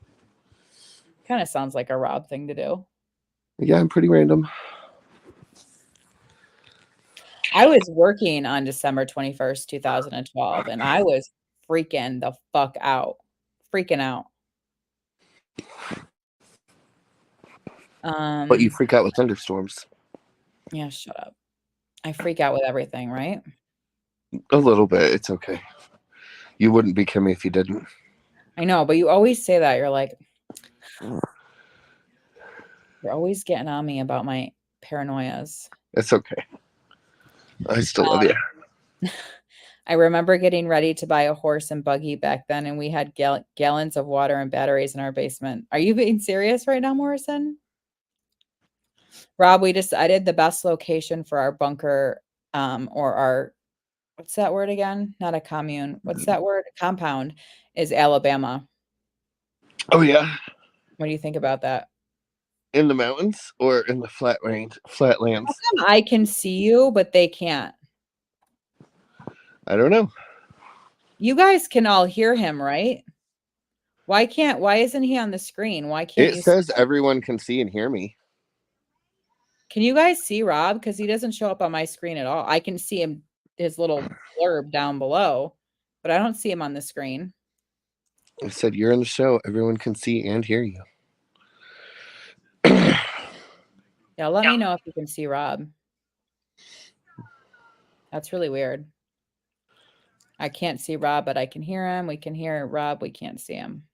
Kind of sounds like a Rob thing to do. Yeah, I'm pretty random. I was working on December 21st, 2012, and I was freaking the fuck out. Freaking out. But you freak out with thunderstorms. Yeah, shut up. I freak out with everything, right? A little bit. It's okay. You wouldn't be Kimmy if you didn't. I know, but you always say that. You're like, you're always getting on me about my paranoias. It's okay. I still love you. I remember getting ready to buy a horse and buggy back then, and we had gallons of water and batteries in our basement. Are you being serious right now, Morrison? Rob, we decided the best location for our bunker, or our, what's that word again? Not a commune. What's that word? Compound is Alabama. Oh, yeah. What do you think about that? In the mountains or in the flatlands? I can see you, but they can't. I don't know. You guys can all hear him, right? Why isn't he on the screen? Why can't it says everyone can see and hear me. Can you guys see Rob? Because he doesn't show up on my screen at all. I can see him, his little blurb down below, but I don't see him on the screen. I said, you're in the show. Everyone can see and hear you. Yeah, let me know if you can see Rob. That's really weird. I can't see Rob, but I can hear him. We can hear Rob. We can't see him.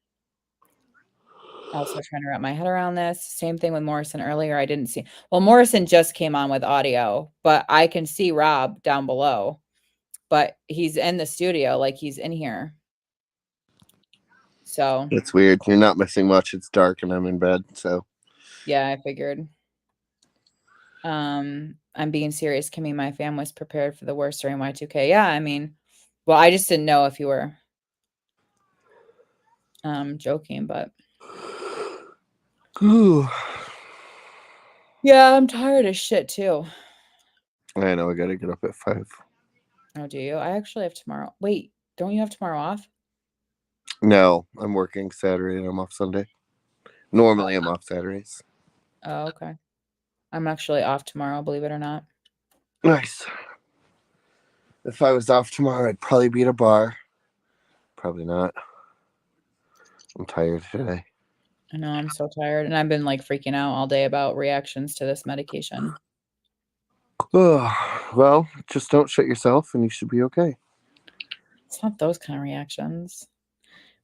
Also trying to wrap my head around this. Same thing with Morrison earlier. I didn't see. Well, Morrison just came on with audio, but I can see Rob down below. But he's in the studio, like he's in here. So it's weird. You're not missing much. It's dark and I'm in bed. So yeah, I figured. I'm being serious. Kimmy, my fam was prepared for the worst during Y2K. Yeah, I mean, well, I just didn't know if you were joking, but yeah, I'm tired as shit too. I know. I gotta get up at 5. Oh, do you? I actually have tomorrow. Wait, don't you have tomorrow off? No, I'm working Saturday and I'm off Sunday. Normally I'm off Saturdays. Oh, okay. I'm actually off tomorrow, believe it or not. Nice. If I was off tomorrow, I'd probably be at a bar. Probably not. I'm tired today. I know, I'm so tired, and I've been like freaking out all day about reactions to this medication. Well, just don't shit yourself and you should be okay. It's not those kind of reactions.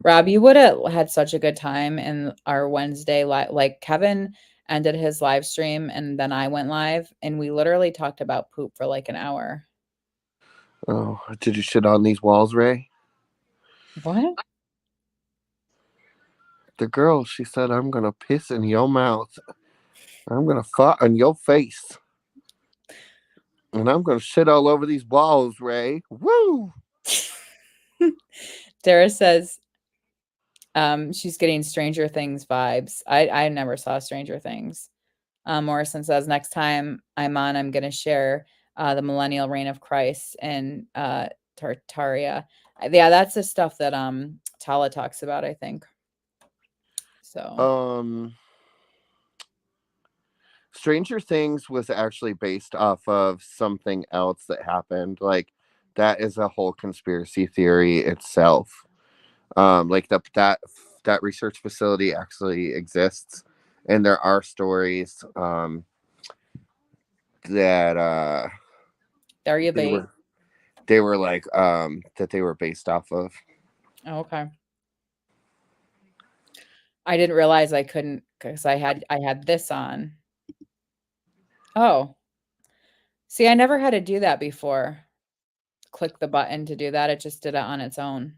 Rob, you would have had such a good time in our Wednesday like Kevin ended his live stream and then I went live and we literally talked about poop for like an hour. Oh, did you shit on these walls, Ray? What? The girl, she said, I'm gonna piss in your mouth. I'm gonna fart on your face. And I'm gonna shit all over these walls, Ray. Woo! Dara says she's getting Stranger Things vibes. I never saw Stranger Things. Morrison says next time I'm on, I'm gonna share the millennial reign of Christ and Tartaria. Yeah, that's the stuff that Tala talks about, I think. So Stranger Things was actually based off of something else that happened. Like that is a whole conspiracy theory itself. Like that research facility actually exists, and there are stories that there you be. They were like that they were based off of. Oh, okay. I didn't realize I couldn't because I had this on. Oh. See, I never had to do that before. Click the button to do that. It just did it on its own.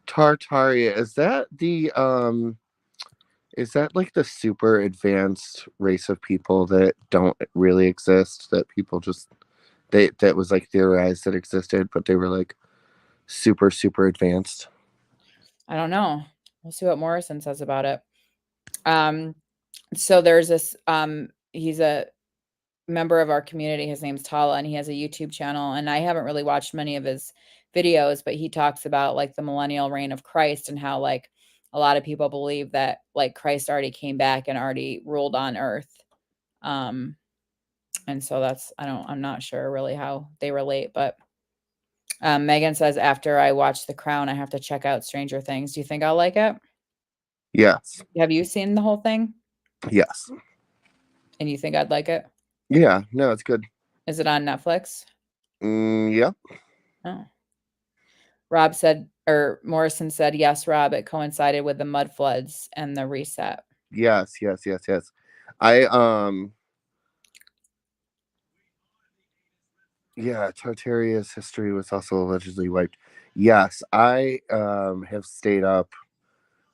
Tartaria, is that like the super advanced race of people that don't really exist, that people just that was like theorized that existed, but they were like super advanced? I don't know. We'll see what Morrison says about it. So there's this he's a member of our community. His name's Tala and he has a YouTube channel and I haven't really watched many of his videos, but he talks about like the millennial reign of Christ and how like a lot of people believe that like Christ already came back and already ruled on earth. And so that's I'm not sure really how they relate, but Megan says after I watch The Crown, I have to check out Stranger Things. Do you think I'll like it? Yes. Have you seen the whole thing? Yes. And you think I'd like it? Yeah, no, it's good. Is it on Netflix? Yeah. Oh. Rob said, or Morrison said, yes, Rob, it coincided with the mud floods and the reset. Yes. I yeah, Tartaria's history was also allegedly wiped. Yes, I have stayed up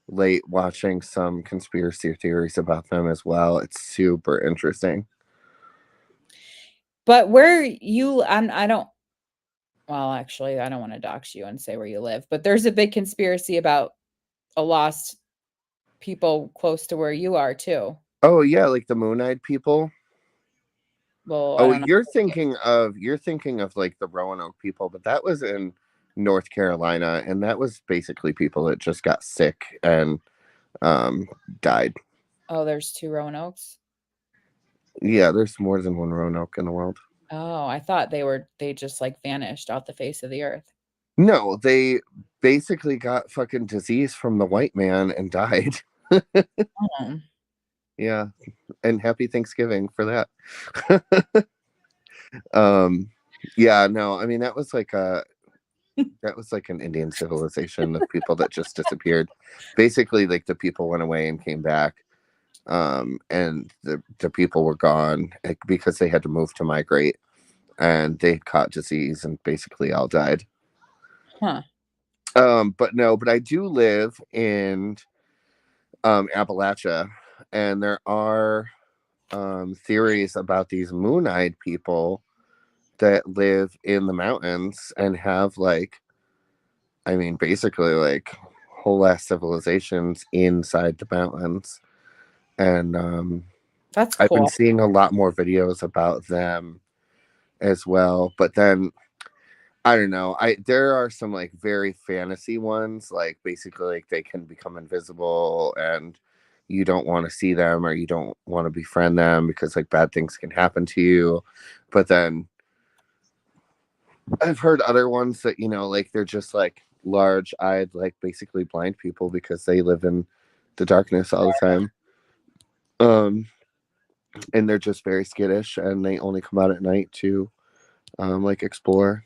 late watching some conspiracy theories about them as well. It's super interesting. But where you, I don't, well, actually, I don't want to dox you and say where you live, but there's a big conspiracy about a lost people close to where you are too. Oh yeah, like the Moon-eyed people. Well, Oh, I don't know. you're thinking of like the Roanoke people, but that was in North Carolina, and that was basically people that just got sick and died. Oh, there's 2 Roanoke's? Yeah, there's more than one Roanoke in the world. Oh, I thought they just like vanished off the face of the earth. No, they basically got fucking disease from the white man and died. Oh. Yeah, and happy Thanksgiving for that. Yeah, no, I mean that was like an Indian civilization of people that just disappeared. Basically, like the people went away and came back, and the people were gone because they had to move to migrate, and they caught disease and basically all died. Huh. But I do live in Appalachia, and there are theories about these moon-eyed people that live in the mountains and have like, I mean, basically like whole ass civilizations inside the mountains. And That's I've been cool. seeing a lot more videos about them as well. But then I don't know. There are some like very fantasy ones, like basically like they can become invisible and you don't want to see them or you don't want to befriend them because like bad things can happen to you. But then I've heard other ones that, you know, like they're just like large-eyed, like basically blind people because they live in the darkness all the time. And they're just very skittish and they only come out at night to like explore.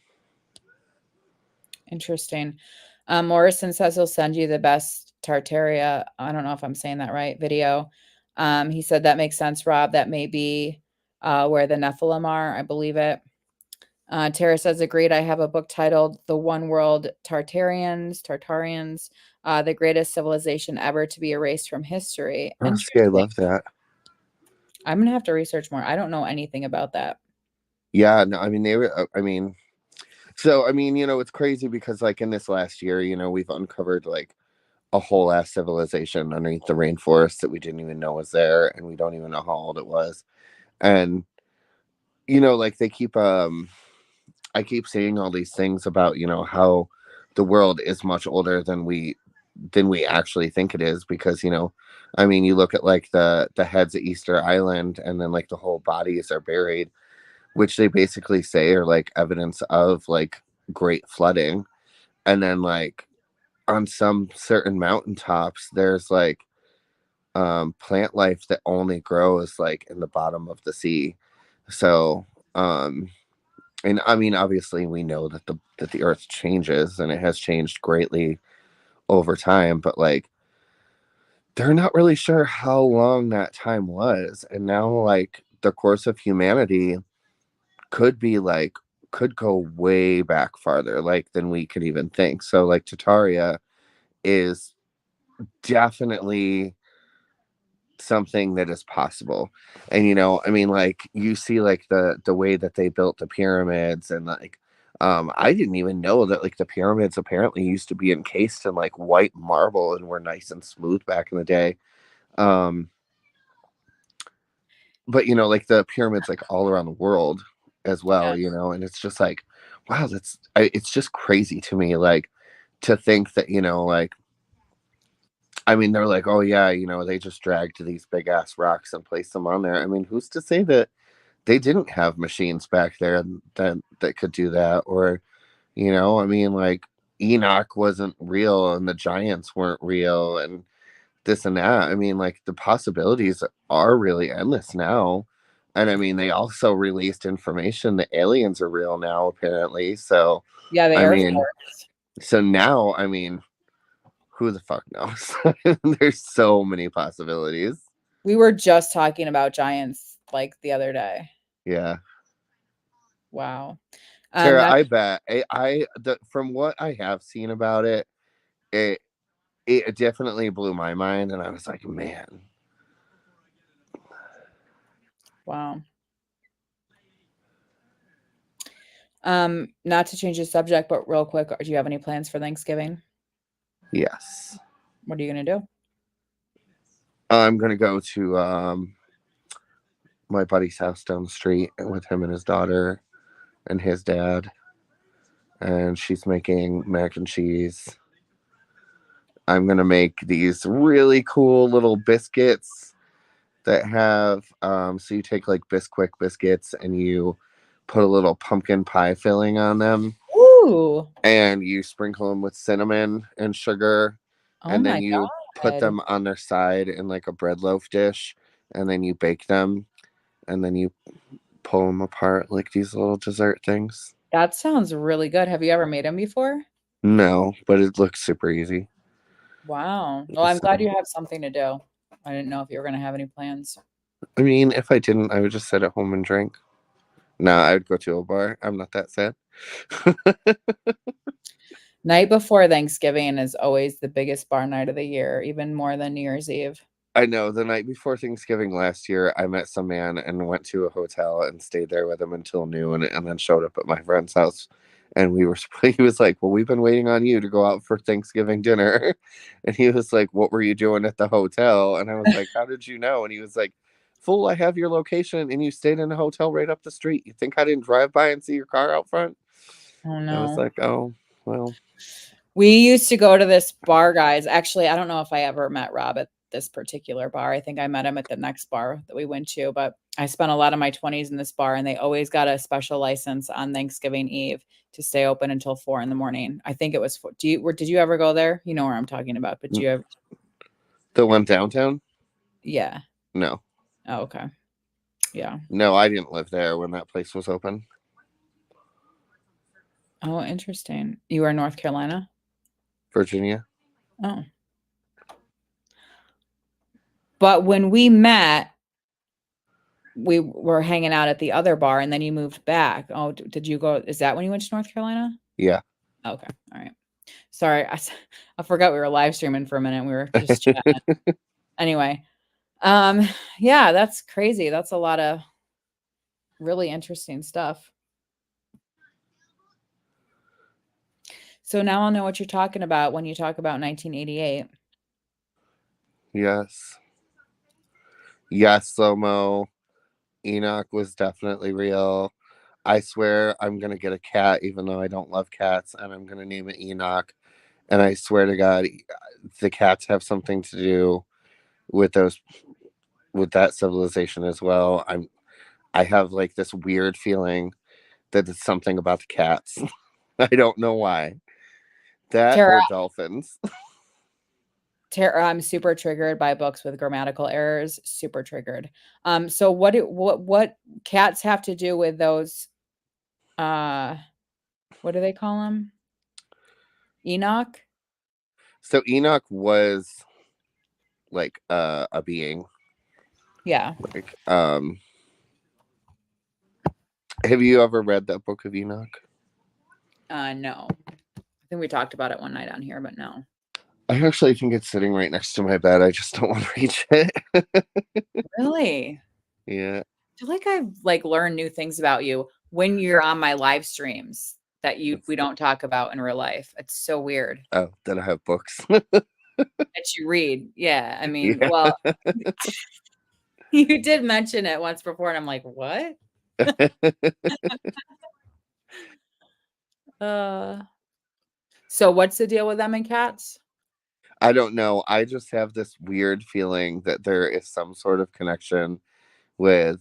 Interesting. Morrison says he'll send you the best Tartaria. I don't know if I'm saying that right. Video. He said that makes sense, Rob. That may be where the Nephilim are. I believe it. Tara says, agreed. I have a book titled The One World Tartarians, the greatest civilization ever to be erased from history. Oh, see, I love that. I'm going to have to research more. I don't know anything about that. Yeah, no, I mean, they were, I mean, so, I mean, you know, it's crazy because like in this last year, you know, we've uncovered like a whole ass civilization underneath the rainforest that we didn't even know was there. And we don't even know how old it was. And, you know, like they keep, I keep saying all these things about, you know, how the world is much older than we actually think it is because, you know, I mean, you look at like the heads at Easter Island and then like the whole bodies are buried, which they basically say are like evidence of like great flooding. And then like on some certain mountaintops there's like plant life that only grows like in the bottom of the sea. So and I mean, obviously, we know that the Earth changes, and it has changed greatly over time. But like, they're not really sure how long that time was, and now like the course of humanity could be like could go way back farther, like than we could even think. So like, Tartaria is definitely something that is possible. And you know, I mean, like you see like the way that they built the pyramids and like I didn't even know that like the pyramids apparently used to be encased in like white marble and were nice and smooth back in the day. um but you know, like the pyramids like all around the world as well, you know, and it's just like, wow, it's just crazy to me, like to think that, you know, like I mean, they're like, oh yeah, you know, they just dragged these big ass rocks and placed them on there. I mean, who's to say that they didn't have machines back there that could do that? Or, you know, I mean, like Enoch wasn't real and the giants weren't real and this and that. I mean, like the possibilities are really endless now. And I mean, they also released information that aliens are real now, apparently. So, Yeah, the I Air mean, Force. so now, I mean, who the fuck knows? There's so many possibilities. We were just talking about giants like the other day. Yeah. Wow. Tara, I bet from what I have seen about it, it it definitely blew my mind, and I was like, man. Wow. Not to change the subject, but real quick, do you have any plans for Thanksgiving? Yes. What are you gonna do? I'm gonna go to my buddy's house down the street with him and his daughter and his dad, and she's making mac and cheese. I'm gonna make these really cool little biscuits that have so you take like Bisquick biscuits and you put a little pumpkin pie filling on them. Ooh. And you sprinkle them with cinnamon and sugar. Oh And then my you put God. them on their side in like a bread loaf dish. And then you bake them. And then you pull them apart like these little dessert things. That sounds really good. Have you ever made them before? No, but it looks super easy. Wow. Well, I'm glad you have something to do. I didn't know if you were gonna have any plans. I mean, if I didn't, I would just sit at home and drink. No, I would go to a bar. I'm not that sad. Night before Thanksgiving is always the biggest bar night of the year, even more than New Year's Eve. I know. The night before Thanksgiving last year, I met some man and went to a hotel and stayed there with him until noon, and then showed up at my friend's house. And we were, he was like, well, we've been waiting on you to go out for Thanksgiving dinner. And he was like, what were you doing at the hotel? And I was like, how did you know? And he was like, fool, I have your location and you stayed in a hotel right up the street. You think I didn't drive by and see your car out front? Oh I was no. like, oh, well. We used to go to this bar, guys. Actually, I don't know if I ever met Rob at this particular bar. I think I met him at the next bar that we went to, but I spent a lot of my 20s in this bar, and they always got a special license on Thanksgiving Eve to stay open until 4 in the morning. I think it was did you ever go there? You know where I'm talking about, but do you ever? The one downtown? Yeah. No. Oh, okay. Yeah. No, I didn't live there when that place was open. Oh, interesting. You were in North Carolina? Virginia. Oh. But when we met, we were hanging out at the other bar, and then you moved back. Oh, did you go? Is that when you went to North Carolina? Yeah. Okay. All right. Sorry. I forgot we were live streaming for a minute. We were just chatting. Anyway. Yeah, that's crazy. That's a lot of really interesting stuff. So now I'll know what you're talking about when you talk about 1988. Yes. Yes, Slow-mo. Enoch was definitely real. I swear I'm going to get a cat, even though I don't love cats, and I'm going to name it Enoch. And I swear to God, the cats have something to do with that civilization as well. I have like this weird feeling that it's something about the cats. I don't know why. That Tara, or dolphins. I'm super triggered by books with grammatical errors. Super triggered. So what cats have to do with those? What do they call them? Enoch. So Enoch was like a being. Yeah. Like have you ever read that book of Enoch? No. I think we talked about it one night on here, but no. I actually think it's sitting right next to my bed. I just don't want to reach it. Really? Yeah. I feel like I've learned new things about you when you're on my live streams that we don't talk about in real life. It's so weird. Oh, then I have books. That you read. Yeah. I mean, Yeah. well, you did mention it once before, and I'm like, what? So what's the deal with them and cats? I don't know. I just have this weird feeling that there is some sort of connection with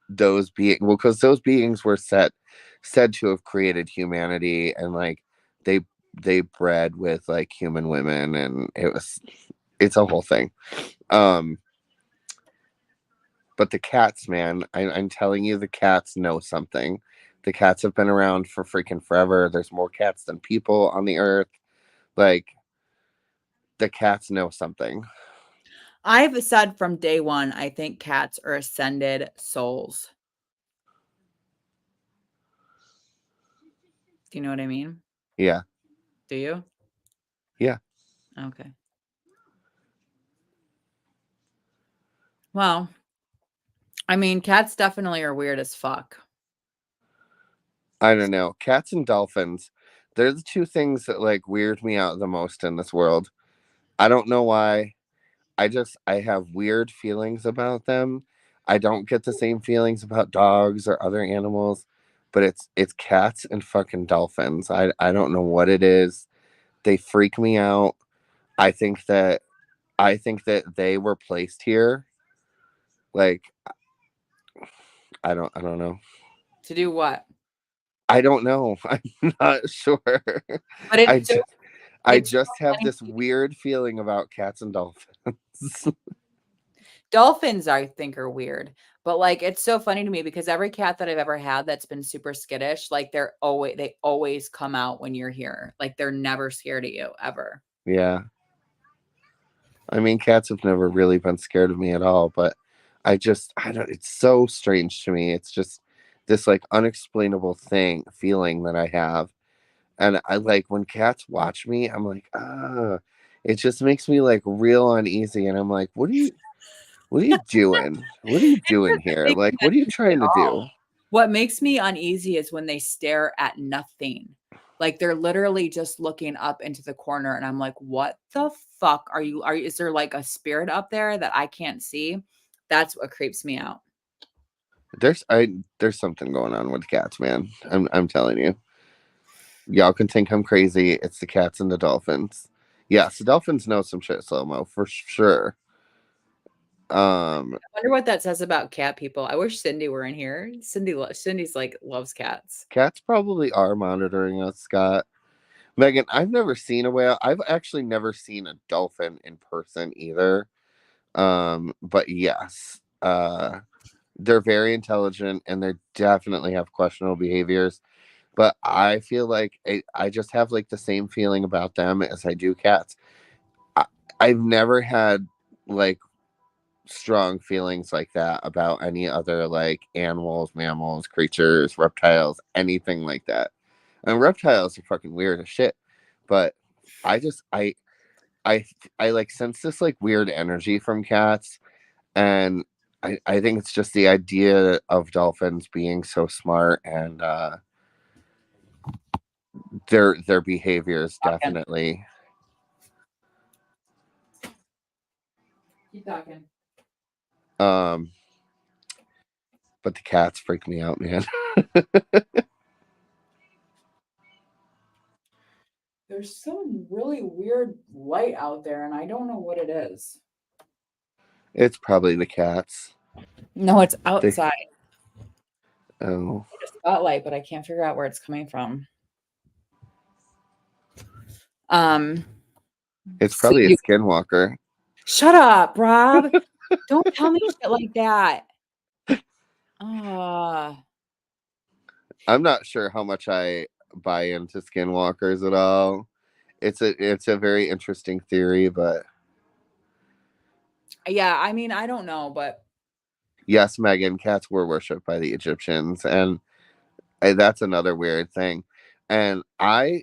those beings. Well, because those beings were said to have created humanity, and like they bred with like human women, and it's a whole thing. But the cats, man, I'm telling you, the cats know something. The cats have been around for freaking forever. There's more cats than people on the earth. Like, the cats know something. I've said from day one, I think cats are ascended souls. Do you know what I mean? Yeah. Do you? Yeah. Okay. Well, I mean, cats definitely are weird as fuck. I don't know. Cats and dolphins, they're the two things that like weird me out the most in this world. I don't know why. I have weird feelings about them. I don't get the same feelings about dogs or other animals, but it's cats and fucking dolphins. I don't know what it is. They freak me out. I think that they were placed here. Like I don't know. To do what? I don't know. I'm not sure. But I it's just have funny. this weird feeling about cats and dolphins. Dolphins, I think, are weird. But it's so funny to me because every cat that I've ever had that's been super skittish, they always come out when you're here. Like they're never scared of you ever. Yeah. I mean, cats have never really been scared of me at all, but I don't, it's so strange to me. It's just this like unexplainable feeling that I have. And I like when cats watch me, I'm like, it just makes me like real uneasy. And I'm like, what are you doing? What are you doing here? Like, what are you trying to do? What makes me uneasy is when they stare at nothing. Like they're literally just looking up into the corner, and I'm like, what the fuck are you? Is there like a spirit up there that I can't see? That's what creeps me out. There's something going on with cats, man. I'm telling you. Y'all can think I'm crazy. It's the cats and the dolphins. Yes, dolphins know some shit slow-mo for sure. I wonder what that says about cat people. I wish Cindy were in here. Cindy's like loves cats. Cats probably are monitoring us, Scott. Megan, I've never seen a whale. I've actually never seen a dolphin in person either. But yes, they're very intelligent and they definitely have questionable behaviors. But I feel like I just have like the same feeling about them as I do cats. I, I've never had like strong feelings like that about any other like animals, mammals, creatures, reptiles, anything like that. And reptiles are fucking weird as shit. But I just I I like sense this like weird energy from cats, and I think it's just the idea of dolphins being so smart, and their behaviors Talking. definitely. Keep talking. um but the cats freak me out, man. There's some really weird light out there, and I don't know what it is. It's probably the cats. No, it's They outside. oh A spotlight, but I can't figure out where it's coming from. Um, it's so probably a you skinwalker. shut up, Rob. Don't tell me shit like that. Ah, I'm not sure how much I buy into skinwalkers at all. It's a very interesting theory, but yeah. I mean, I don't know, but yes, Megan, cats were worshipped by the Egyptians, and that's another weird thing. And I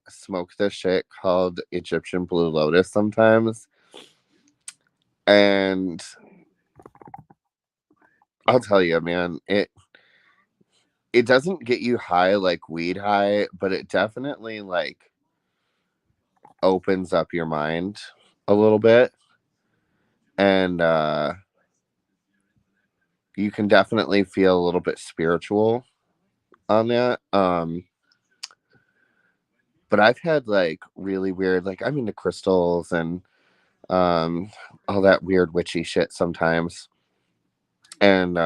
smoke this shit called Egyptian Blue Lotus sometimes, and I'll tell you, man, it doesn't get you high like weed high, but it definitely like opens up your mind a little bit, and you can definitely feel a little bit spiritual on that. But I've had like really weird, like I'm into crystals and um all that weird witchy shit sometimes. And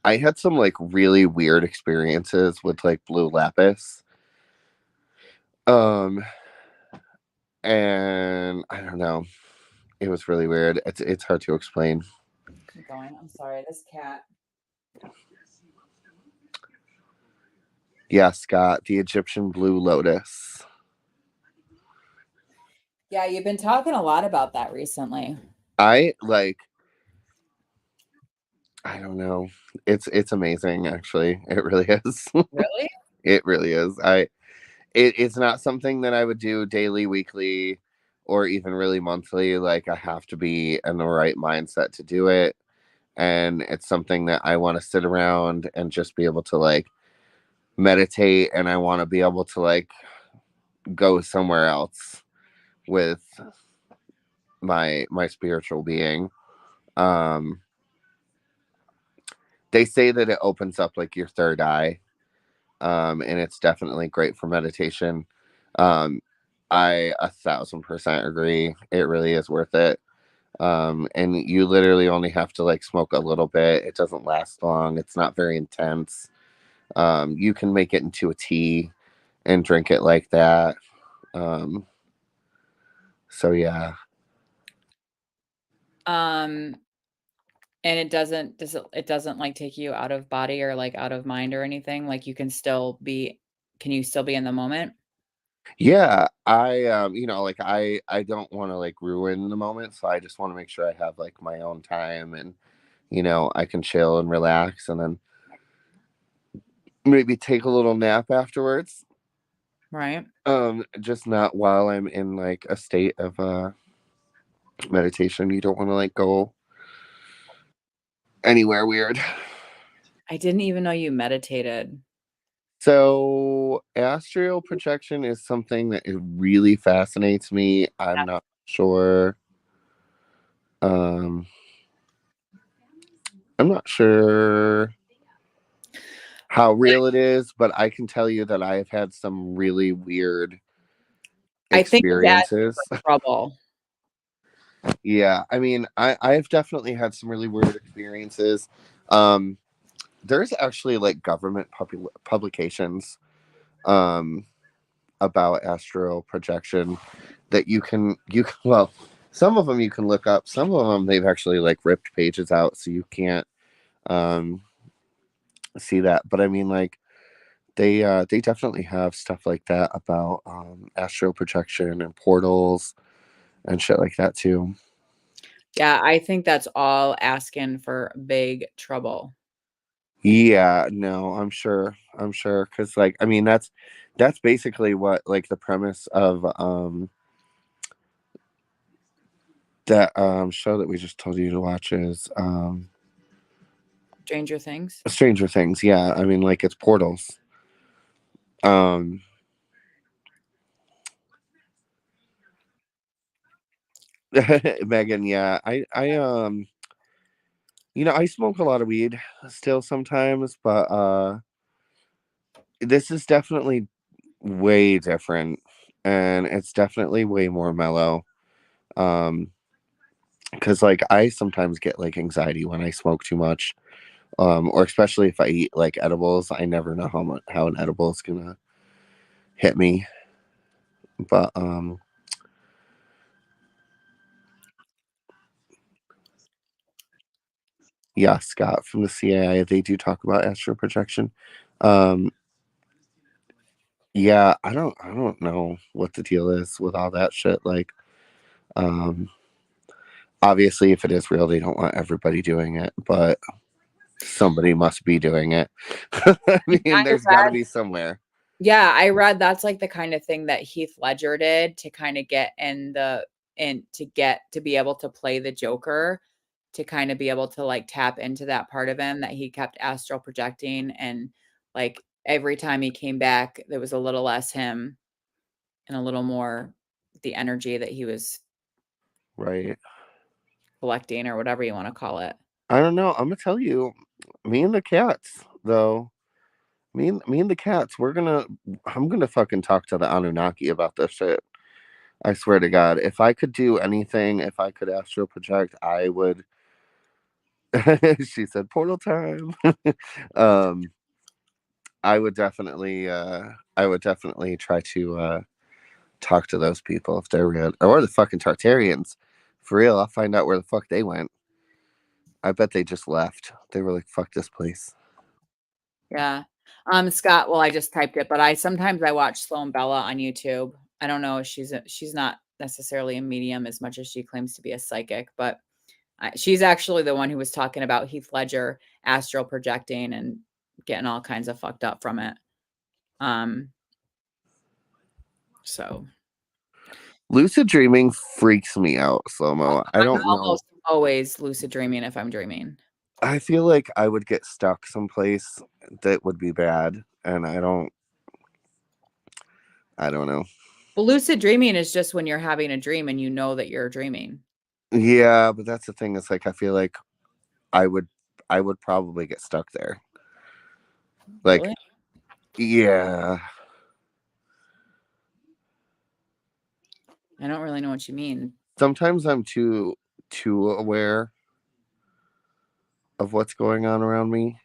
I had some like really weird experiences with like blue lapis. Um and I don't know. It was really weird. It's hard to explain. keep going. I'm sorry. This cat. Yeah, Scott, the Egyptian blue lotus. Yeah, you've been talking a lot about that recently. I like I don't know. It's amazing actually. It really is. Really? It really is. It's not something that I would do daily, weekly, or even really monthly. Like I have to be in the right mindset to do it. And it's something that I want to sit around and just be able to like meditate, and I want to be able to like go somewhere else with my spiritual being. Um they say that it opens up like your third eye. And it's definitely great for meditation. Um, I 1,000% agree. It really is worth it. And you literally only have to like smoke a little bit. It doesn't last long. It's not very intense. You can make it into a tea and drink it like that. Um, so yeah, Um, and it doesn't like take you out of body or like out of mind or anything. Like can you still be in the moment? yeah. Like I don't want to like ruin the moment, so I just want to make sure I have like my own time, and I can chill and relax, and then maybe take a little nap afterwards. Right. Just not while I'm in like a state of meditation. You don't want to like go anywhere weird. I didn't even know you meditated. So astral projection is something that it really fascinates me. I'm not sure. Um, I'm not sure how real it is, but I can tell you that I have had some really weird I think that's experiences. trouble. Yeah, I mean, I've definitely had some really weird experiences. There's actually like government publications about astral projection that well, some of them you can look up. Some of them they've actually like ripped pages out so you can't um see that. But I mean, like they definitely have stuff like that about astral projection and portals and shit like that too. Yeah, I think that's all asking for big trouble. Yeah, no, I'm sure, because like I mean that's basically what like the premise of that show that we just told you to watch is Stranger Things. Stranger Things. Yeah, I mean like it's portals. Um Megan, yeah, I I smoke a lot of weed still sometimes, but this is definitely way different and it's definitely way more mellow. Um because like I sometimes get like anxiety when I smoke too much. Or especially if I eat like edibles, I never know how an edible is gonna hit me. But yeah, Scott from the CIA, they do talk about astral projection. Um, yeah, I don't know what the deal is with all that shit. Like, um, obviously, if it is real, they don't want everybody doing it, but somebody must be doing it. I mean, I there's got to read, be somewhere. yeah, I read that's like the kind of thing that Heath Ledger did to kind of get in the and to get to be able to play the Joker, to kind of be able to like tap into that part of him that he kept astral projecting, and like every time he came back there was a little less him and a little more the energy that he was Right. collecting or whatever you want to call it. I don't know. I'm gonna tell you, me and the cats, though. Me and the cats, I'm gonna fucking talk to the Anunnaki about this shit. I swear to God, if I could do anything, if I could astral project, I would. She said portal time. um, I would definitely try to talk to those people if they're real, or the fucking Tartarians. For real, I'll find out where the fuck they went. I bet they just left. They were like, "Fuck this place." Yeah. Scott, well, I just typed it, but I watch Sloan Bella on YouTube. I don't know if she's not necessarily a medium as much as she claims to be a psychic, but she's actually the one who was talking about Heath Ledger astral projecting and getting all kinds of fucked up from it. Um, so Lucid dreaming freaks me out, slow mo. I I'm don't know. almost always lucid dreaming if I'm dreaming. I feel like I would get stuck someplace that would be bad, and I don't know. Well, lucid dreaming is just when you're having a dream and you know that you're dreaming. Yeah, but that's the thing. It's like I feel like I would I would probably get stuck there. Like, Really? yeah. I don't really know what you mean. Sometimes I'm too aware of what's going on around me.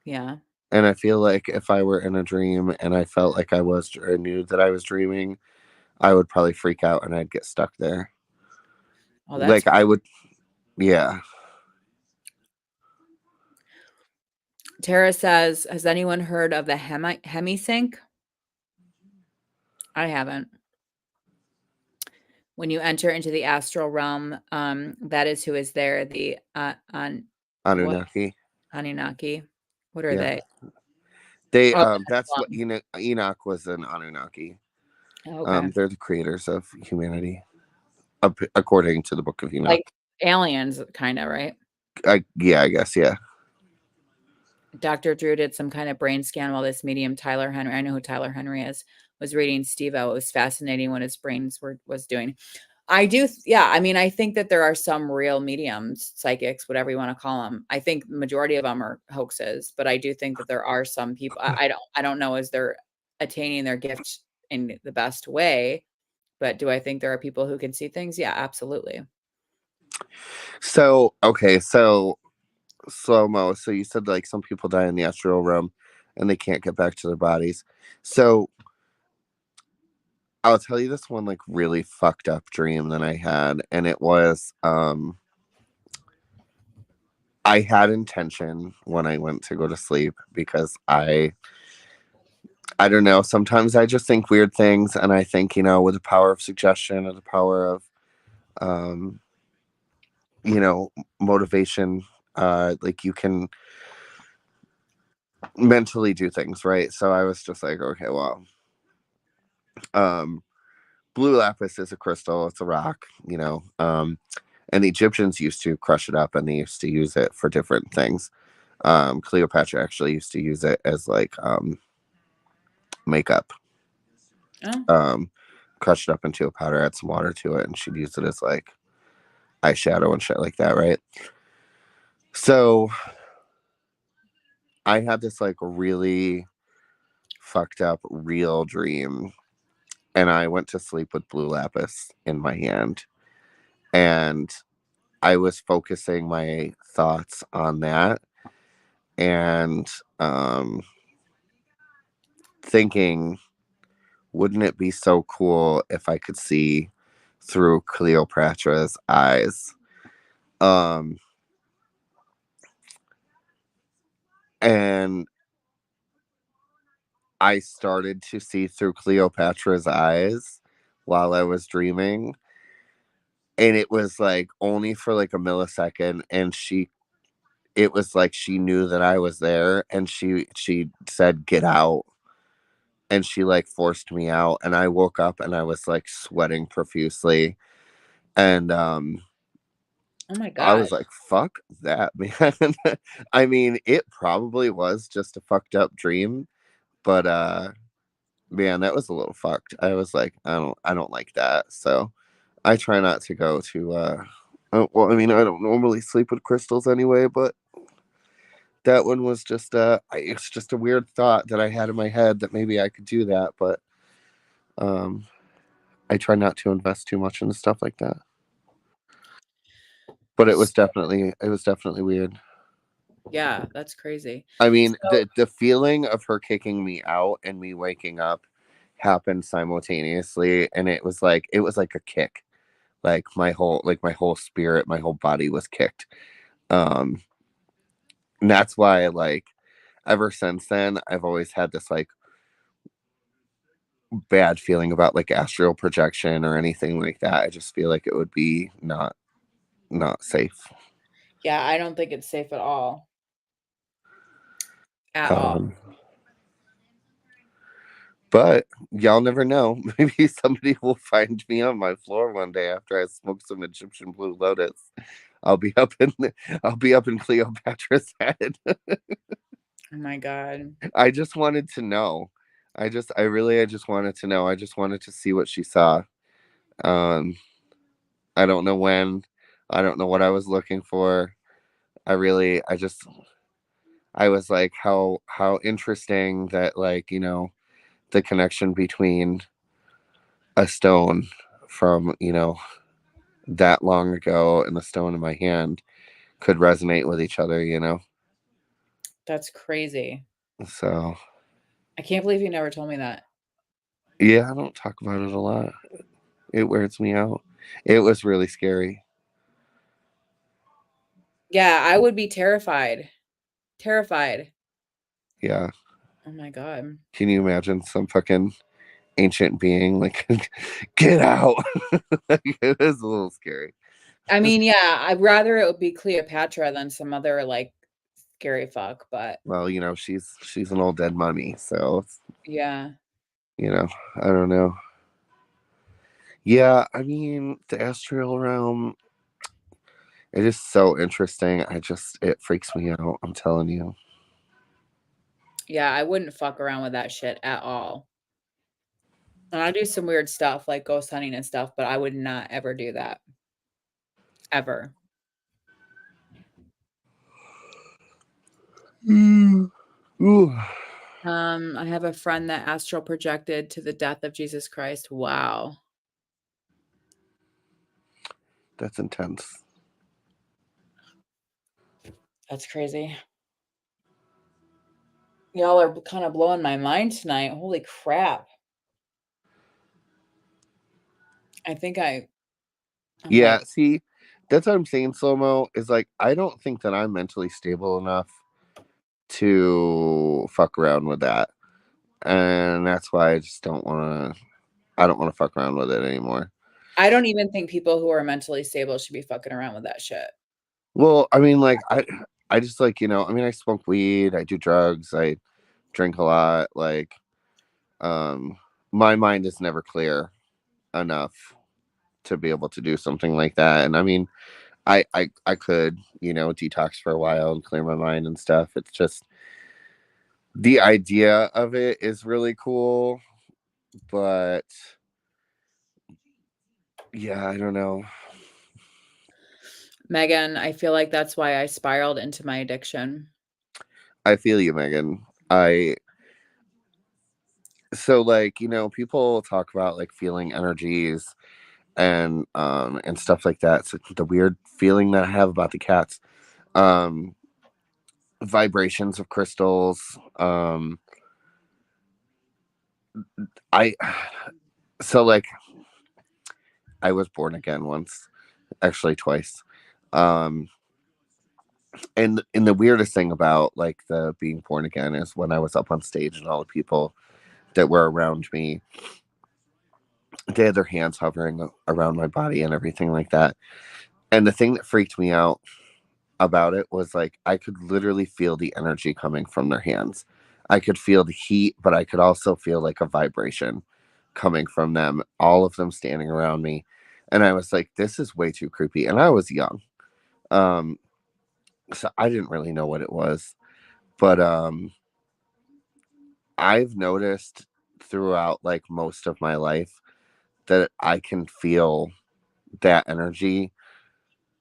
Yeah. And I feel like if I were in a dream and I felt like I was or knew that I was dreaming, I would probably freak out and I'd get stuck there. Oh, that's Like I would, yeah. Tara says, has anyone heard of the hemisync? I haven't. When you enter into the astral realm, that is who is there. The on what Anunnaki. Anunnaki? What are Yeah. they? They Oh, that's what Enoch was an Anunnaki. okay. They're the creators of humanity, according to the Book of Enoch. Like aliens, kind of, right? Yeah, I guess, yeah. Dr. Drew did some kind of brain scan while this medium, Tyler Henry, I know who Tyler Henry is, was reading Steve-O. It was fascinating what his brains was doing. I do, yeah. I mean, I think that there are some real mediums, psychics, whatever you want to call them. I think the majority of them are hoaxes, but I do think that there are some people. I don't know as they're attaining their gift in the best way, But do I think there are people who can see things? Yeah, absolutely. So, okay, so slow-mo. So you said like some people die in the astral realm and they can't get back to their bodies. So I'll tell you this one like really fucked up dream that I had, and it was I had intention when I went to go to sleep because I don't know, sometimes I just think weird things, and I think, you know, with the power of suggestion and the power of um you know, motivation, like you can mentally do things, right? So I was just like, okay, well, um blue lapis is a crystal, it's a rock, you know. And the Egyptians used to crush it up and they used to use it for different things. Cleopatra actually used to use it as like makeup. Oh, Crushed it up into a powder, add some water to it, and she'd use it as like eyeshadow and shit like that, right? So I had this like really fucked up real dream, and I went to sleep with blue lapis in my hand, and I was focusing my thoughts on that, and thinking, wouldn't it be so cool if I could see through Cleopatra's eyes? Um, and I started to see through Cleopatra's eyes while I was dreaming. And it was like only for like a millisecond. And it was like she knew that I was there, and she said, "Get out." And she like forced me out. And I woke up and I was like sweating profusely. And oh my I God. was like, fuck that, man. I mean, it probably was just a fucked up dream, but man, that was a little fucked. I was like, I don't like that. So I try not to go to well, I mean, I don't normally sleep with crystals anyway, but that one was just it's just a weird thought that I had in my head that maybe I could do that, but um I try not to invest too much into stuff like that. But it was definitely weird. Yeah, that's crazy. I mean, So, the feeling of her kicking me out and me waking up happened simultaneously, and it was like a kick. Like my whole spirit, my whole body was kicked. Um and that's why like ever since then I've always had this like bad feeling about like astral projection or anything like that. I just feel like it would be not safe. yeah, I don't think it's safe at all. At all. Um But y'all never know. Maybe somebody will find me on my floor one day after I smoke some Egyptian blue lotus. I'll be up in I'll be up in Cleopatra's head. Oh my God. I just wanted to know. I just wanted to know. I just wanted to see what she saw. Um I don't know when. I don't know what I was looking for. I was like, how interesting that, like, you know, the connection between a stone from, you know, that long ago and the stone in my hand could resonate with each other, you know? That's crazy. So, I can't believe you never told me that. yeah, I don't talk about it a lot. It weirds me out. It was really scary. Yeah, I would be terrified. Terrified. Yeah. Oh my God. Can you imagine some fucking ancient being like, get out? Like, it was a little scary. I mean, yeah, I'd rather it would be Cleopatra than some other like scary fuck, but Well, you know, she's an old dead mummy, so yeah. you know, I don't know. Yeah, I mean, the astral realm, it is so interesting. It freaks me out. I'm telling you. Yeah, I wouldn't fuck around with that shit at all. And I do some weird stuff like ghost hunting and stuff, but I would not ever do that. Ever. Ooh. I have a friend that astral projected to the death of Jesus Christ. Wow. That's intense. That's crazy. Y'all are kind of blowing my mind tonight. Holy crap. I think I'm Yeah, like, see, that's what I'm saying, Slow-Mo, is like, I don't think that I'm mentally stable enough to fuck around with that. And that's why I just don't want to, I don't want to fuck around with it anymore. I don't even think people who are mentally stable should be fucking around with that shit. Well, I mean, like, I just like, I mean, I smoke weed, I do drugs, I drink a lot. Like, my mind is never clear enough to be able to do something like that. And I mean, I could, detox for a while and clear my mind and stuff. It's just the idea of it is really cool, but yeah, I don't know. Megan, I feel like that's why I spiraled into my addiction. I feel you, Megan. So like, people talk about like feeling energies and stuff like that. So the weird feeling that I have about the cats. Vibrations of crystals. I so like I was born again once, actually twice. Um and the weirdest thing about like the being born again is when I was up on stage and all the people that were around me, they had their hands hovering around my body and everything like that. And the thing that freaked me out about it was like I could literally feel the energy coming from their hands. I could feel the heat, but I could also feel like a vibration coming from them, all of them standing around me. And I was like, this is way too creepy. And I was young. Um, so I didn't really know what it was. But I've noticed throughout like most of my life that I can feel that energy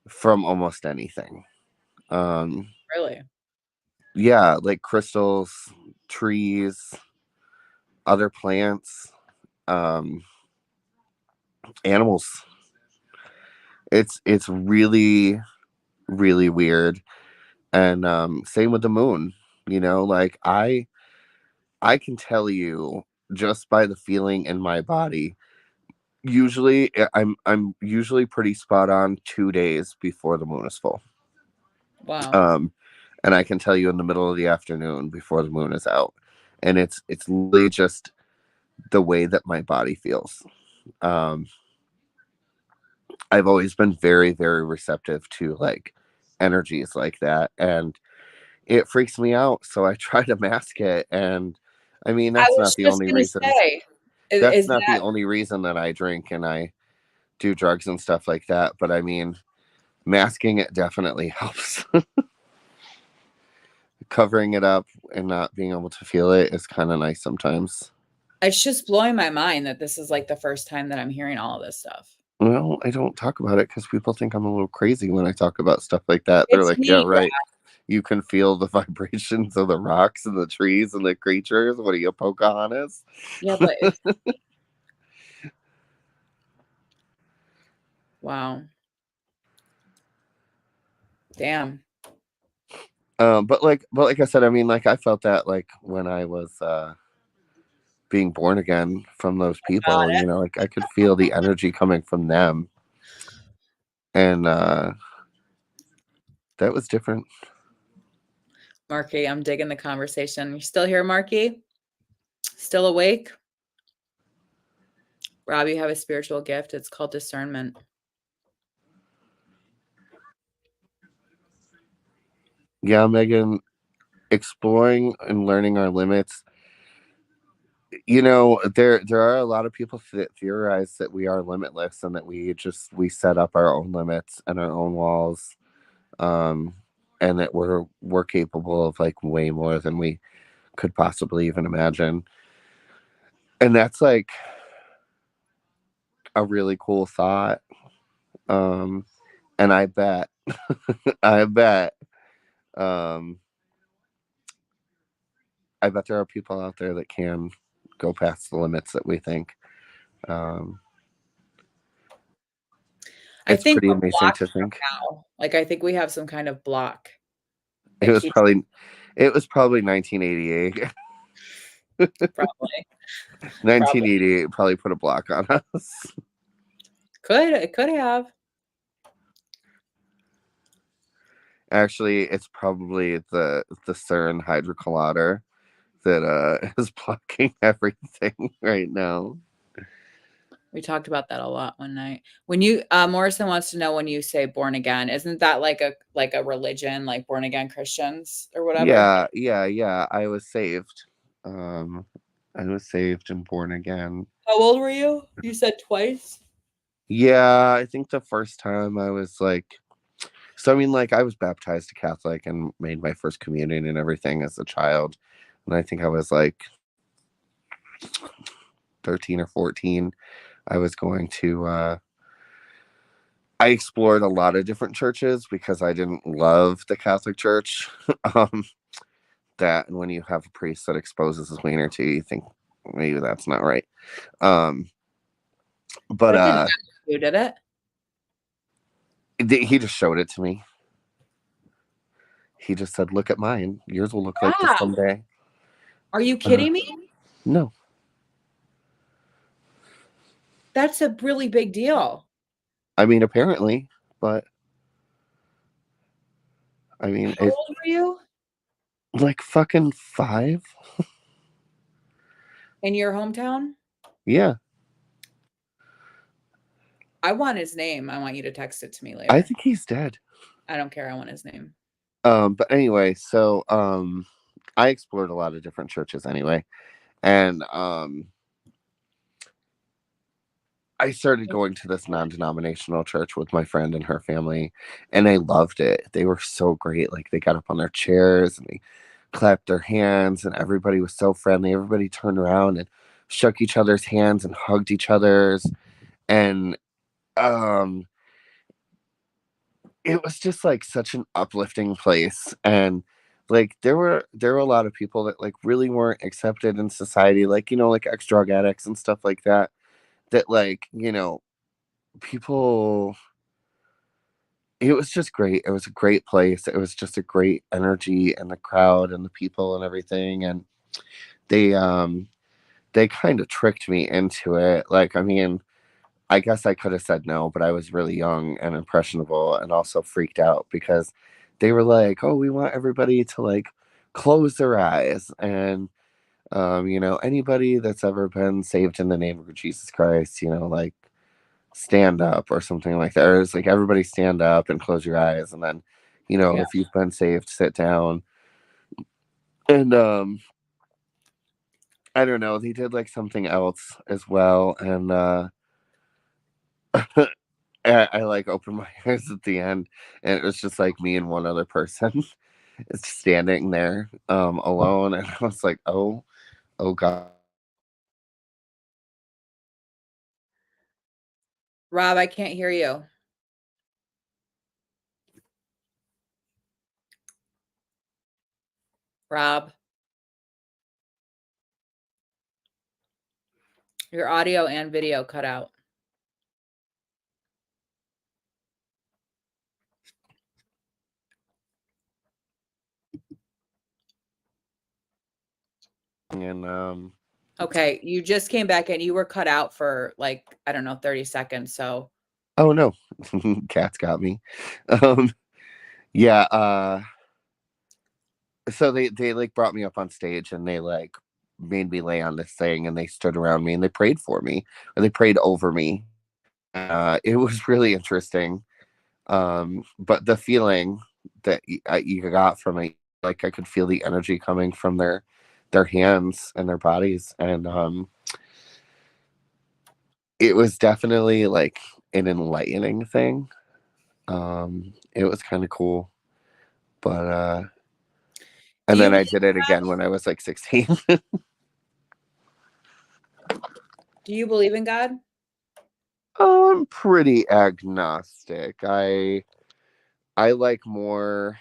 from almost anything. Really? Yeah, like crystals, trees, other plants, um, animals. It's really, really weird. And same with the moon. Like I can tell you just by the feeling in my body. Usually I'm usually pretty spot on 2 days before the moon is full. Wow. And I can tell you in the middle of the afternoon before the moon is out. And it's literally just the way that my body feels. Um, I've always been very, very receptive to like energies like that. And it freaks me out. So I try to mask it. And I mean, I that's was not the just only gonna reason. say, That's is not the that only reason that I drink and I do drugs and stuff like that. But I mean, masking it definitely helps. Covering it up and not being able to feel it is kind of nice sometimes. it's just blowing my mind that this is like the first time that I'm hearing all of this stuff. Well, I don't talk about it because people think I'm a little crazy when I talk about stuff like that. They're It's like, yeah, me, right. You can feel the vibrations of the rocks and the trees and the creatures. What are you, Pocahontas? yeah, but it's wow. Damn. But like I said, I mean, like I felt that like when I was being born again from those Got people, it. like I could feel the energy coming from them, and that was different. Marky, I'm digging the conversation. You still here, Marky? Still awake? Rob, you have a spiritual gift. It's called discernment. Yeah, Megan, exploring and learning our limits. There are a lot of people that theorize that we are limitless and that we set up our own limits and our own walls, um, and that we're capable of like way more than we could possibly even imagine. And that's like a really cool thought. Um, and I bet, I bet, um, I bet there are people out there that can go past the limits that we think. Um, I It's think pretty we're amazing blocked to from think. now. Like, I think we have some kind of block It that was keeps probably 1988. probably. 1988 probably put a block on us. It could have. Actually, it's probably the CERN hydrocollider that is blocking everything right now. We talked about that a lot one night. When you Morrison wants to know when you say born again, isn't that like a religion, like born again Christians or whatever? Yeah. I was saved. I was saved and born again. How old were you? You said twice. Yeah, I think the first time I was like, so I mean, like I was baptized Catholic and made my first communion and everything as a child, and I think I was like 13 or 14. I was going to. I explored a lot of different churches because I didn't love the Catholic Church. um, that and when you have a priest that exposes his wiener to you, you think maybe that's not right. But That didn't happen to you, did it? he just showed it to me. He just said, "Look at mine. Yours will look like this Wow. someday." Are you kidding me? No, That's a really big deal. I mean apparently, but I mean How old were you? like fucking 5. In your hometown? Yeah, I want his name. I want you to text it to me I later. think he's dead. I don't care. I want his name. But anyway, so I explored a lot of different churches anyway, and I started going to this non-denominational church with my friend and her family, and I loved it. They were so great. Like they got up on their chairs and they clapped their hands, and everybody was so friendly. Everybody turned around and shook each other's hands and hugged each other's, and um, it was just like such an uplifting place. And like there were a lot of people that like really weren't accepted in society, like like ex-drug addicts and stuff like that. That like people it was just great. It was a great place. It was just a great energy and the crowd and the people and everything. And they kind of tricked me into it. Like, I mean, I guess I could have said no, but I was really young and impressionable and also freaked out because they were like, "Oh, we want everybody to like close their eyes and anybody that's ever been saved in the name of Jesus Christ, like stand up or something like that. Or it's like everybody stand up and close your eyes, and then, Yeah. if you've been saved, sit down." And I don't know, they did like something else as well, and I like opened my eyes at the end, and it was just like me and one other person standing there alone, and I was like, oh god. Rob, I can't hear you. Rob, your audio and video cut out. And Okay, you just came back and you were cut out for like, I don't know, 30 seconds. So oh no, cats got me. um yeah so they like brought me up on stage, and they like made me lay on this thing, and they stood around me and they prayed for me, or they prayed over me. It was really interesting. But the feeling that you got from it, like I could feel the energy coming from their hands and their bodies, and it was definitely like an enlightening thing. It was kind of cool, but do and you then I believe did it again when I was like 16. do you believe in God? I'm pretty agnostic. I like more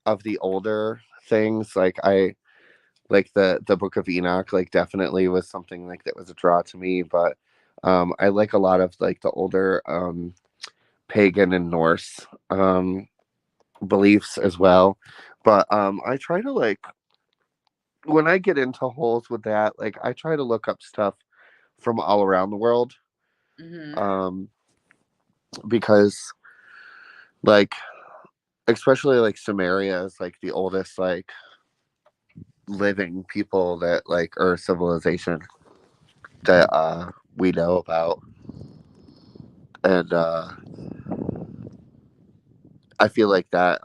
of the older things. Like I like the Book of Enoch. Like definitely was something like that was a draw to me. But I like a lot of like the older pagan and Norse beliefs as well. But I try to like when I get into holes with that, like I try to look up stuff from all around the world. Hmm. Um, because like especially like Sumeria is like the oldest like living people that like or civilization that we know about. And I feel like that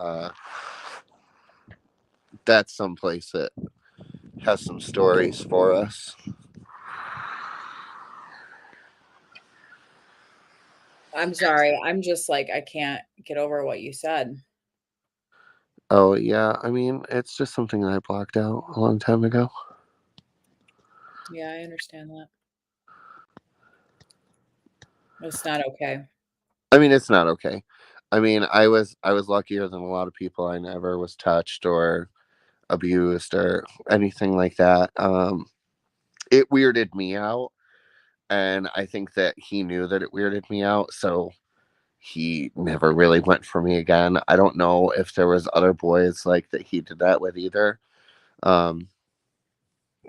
that's someplace that has some stories for us. I'm sorry. I'm just like, I can't get over what you said. Oh yeah, I mean it's just something that I blocked out a long time ago. Yeah, I understand that. It's not okay. I mean it's not okay. I mean I was luckier than a lot of people. I never was touched or abused or anything like that. It weirded me out, and I think that he knew that it weirded me out, so he never really went for me again. I don't know if there was other boys like that he did that with either. Um,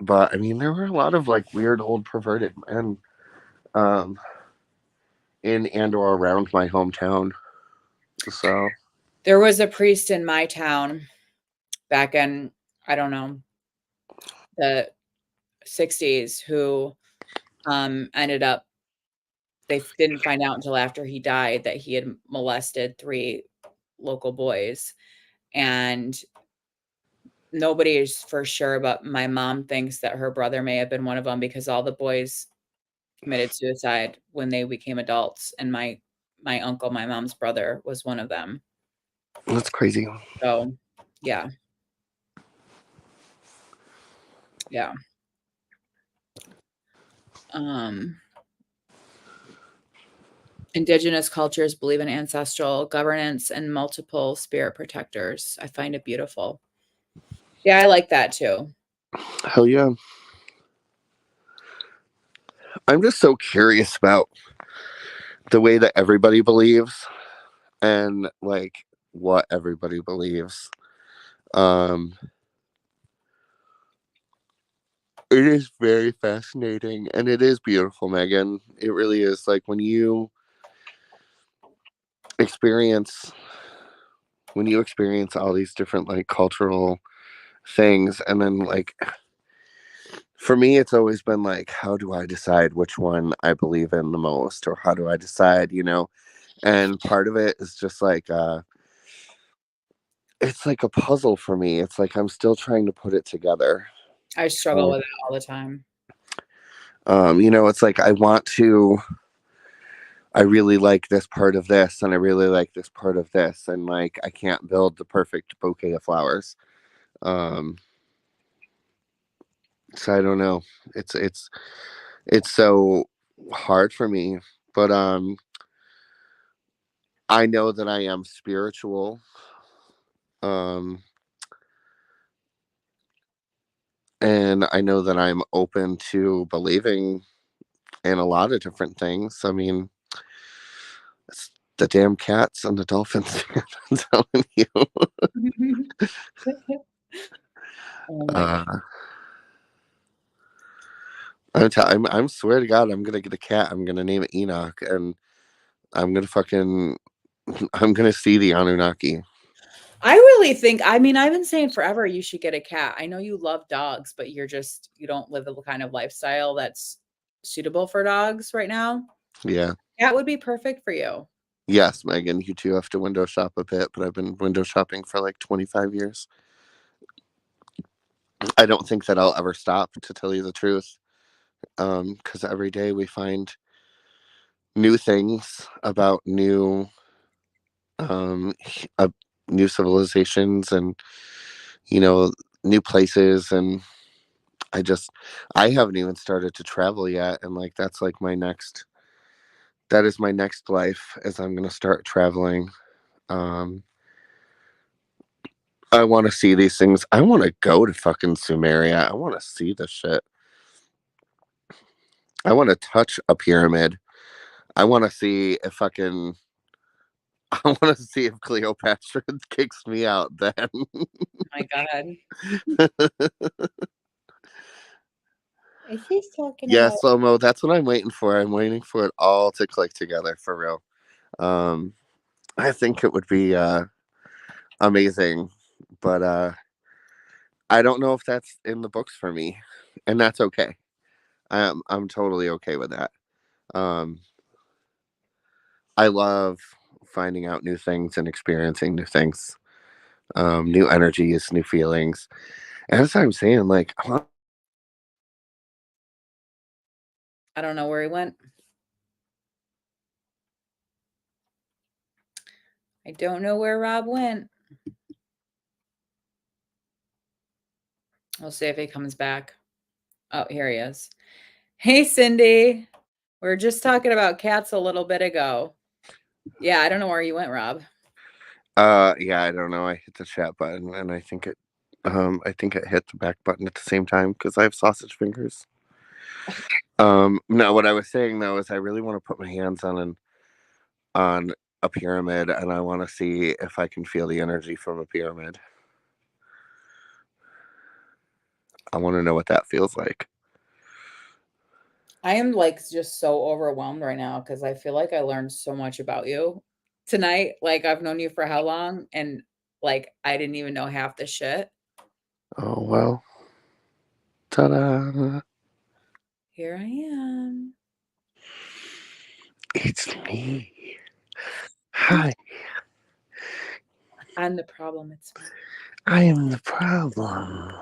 but I mean, there were a lot of like weird old perverted men um, in and or around my hometown. So There was a priest in my town back in, I don't know, the 60s who ended up, they didn't find out until after he died that he had molested 3 local boys. And nobody is for sure, but my mom thinks that her brother may have been one of them because all the boys committed suicide when they became adults, and my uncle, my mom's brother, was one of them. that's crazy. So, yeah. Yeah. Um, indigenous cultures believe in ancestral governance and multiple spirit protectors. I find it beautiful. Yeah, I like that too. Hell yeah. I'm just so curious about the way that everybody believes and like what everybody believes. Um, it is very fascinating and it is beautiful, Megan. It really is. Like experience when you experience all these different like cultural things, and then like for me it's always been like, how do I decide which one I believe in the most, or how do I decide, and part of it is just like it's like a puzzle for me. It's like I'm still trying to put it together. I struggle um, with it all the time. it's like I really like this part of this and I really like this part of this, and like I can't build the perfect bouquet of flowers. um so I don't know. It's so hard for me, but I know that I am spiritual. um and I know that I'm open to believing in a lot of different things. I mean, it's the damn cats and the dolphins. I'm telling you. Oh my god. uh I'm swear to God, I'm gonna get a cat. I'm gonna name it Enoch, and I'm gonna fucking I'm gonna see the Anunnaki. I really think, I mean, I've been saying forever you should get a cat. I know you love dogs, but you don't live the kind of lifestyle that's suitable for dogs right now. Yeah. Cat would be perfect for you. Yes, Megan, you too have to window shop a bit, but I've been window shopping for like 25 years. I don't think that I'll ever stop, to tell you the truth. Because every day we find new things about um, uh, new civilizations and, you know, new places. And I just, I haven't even started to travel yet. And like, that is my next life, as I'm going to start traveling. Um, I want to see these things. I want to go to fucking Sumeria. I want to see this shit. I want to touch a pyramid. I want to see if fucking. I want to see if Cleopatra kicks me out then. Oh my God. Is he talking Yeah, about? slow mo. That's what I'm waiting for. I'm waiting for it all to click together for real. I think it would be amazing, but I don't know if that's in the books for me, and that's okay. I'm totally okay with that. Um, I love finding out new things and experiencing new things, new energies, new feelings. And that's what I'm saying. Like, I don't know where he went. I don't know where Rob went. We'll see if he comes back. Oh, here he is. Hey, Cindy. We were just talking about cats a little bit ago. Yeah, I don't know where you went, Rob. yeah, I don't know. I hit the chat button, and I think it hit the back button at the same time because I have sausage fingers. No, what I was saying though is I really want to put my hands on a pyramid, and I want to see if I can feel the energy from a pyramid. I want to know what that feels like. I am like just so overwhelmed right now because I feel like I learned so much about you tonight. Like I've known you for how long? And like I didn't even know half the shit. Oh well. Ta-da! Here I am. It's me. Hi. I'm the problem. It's me. I am the problem.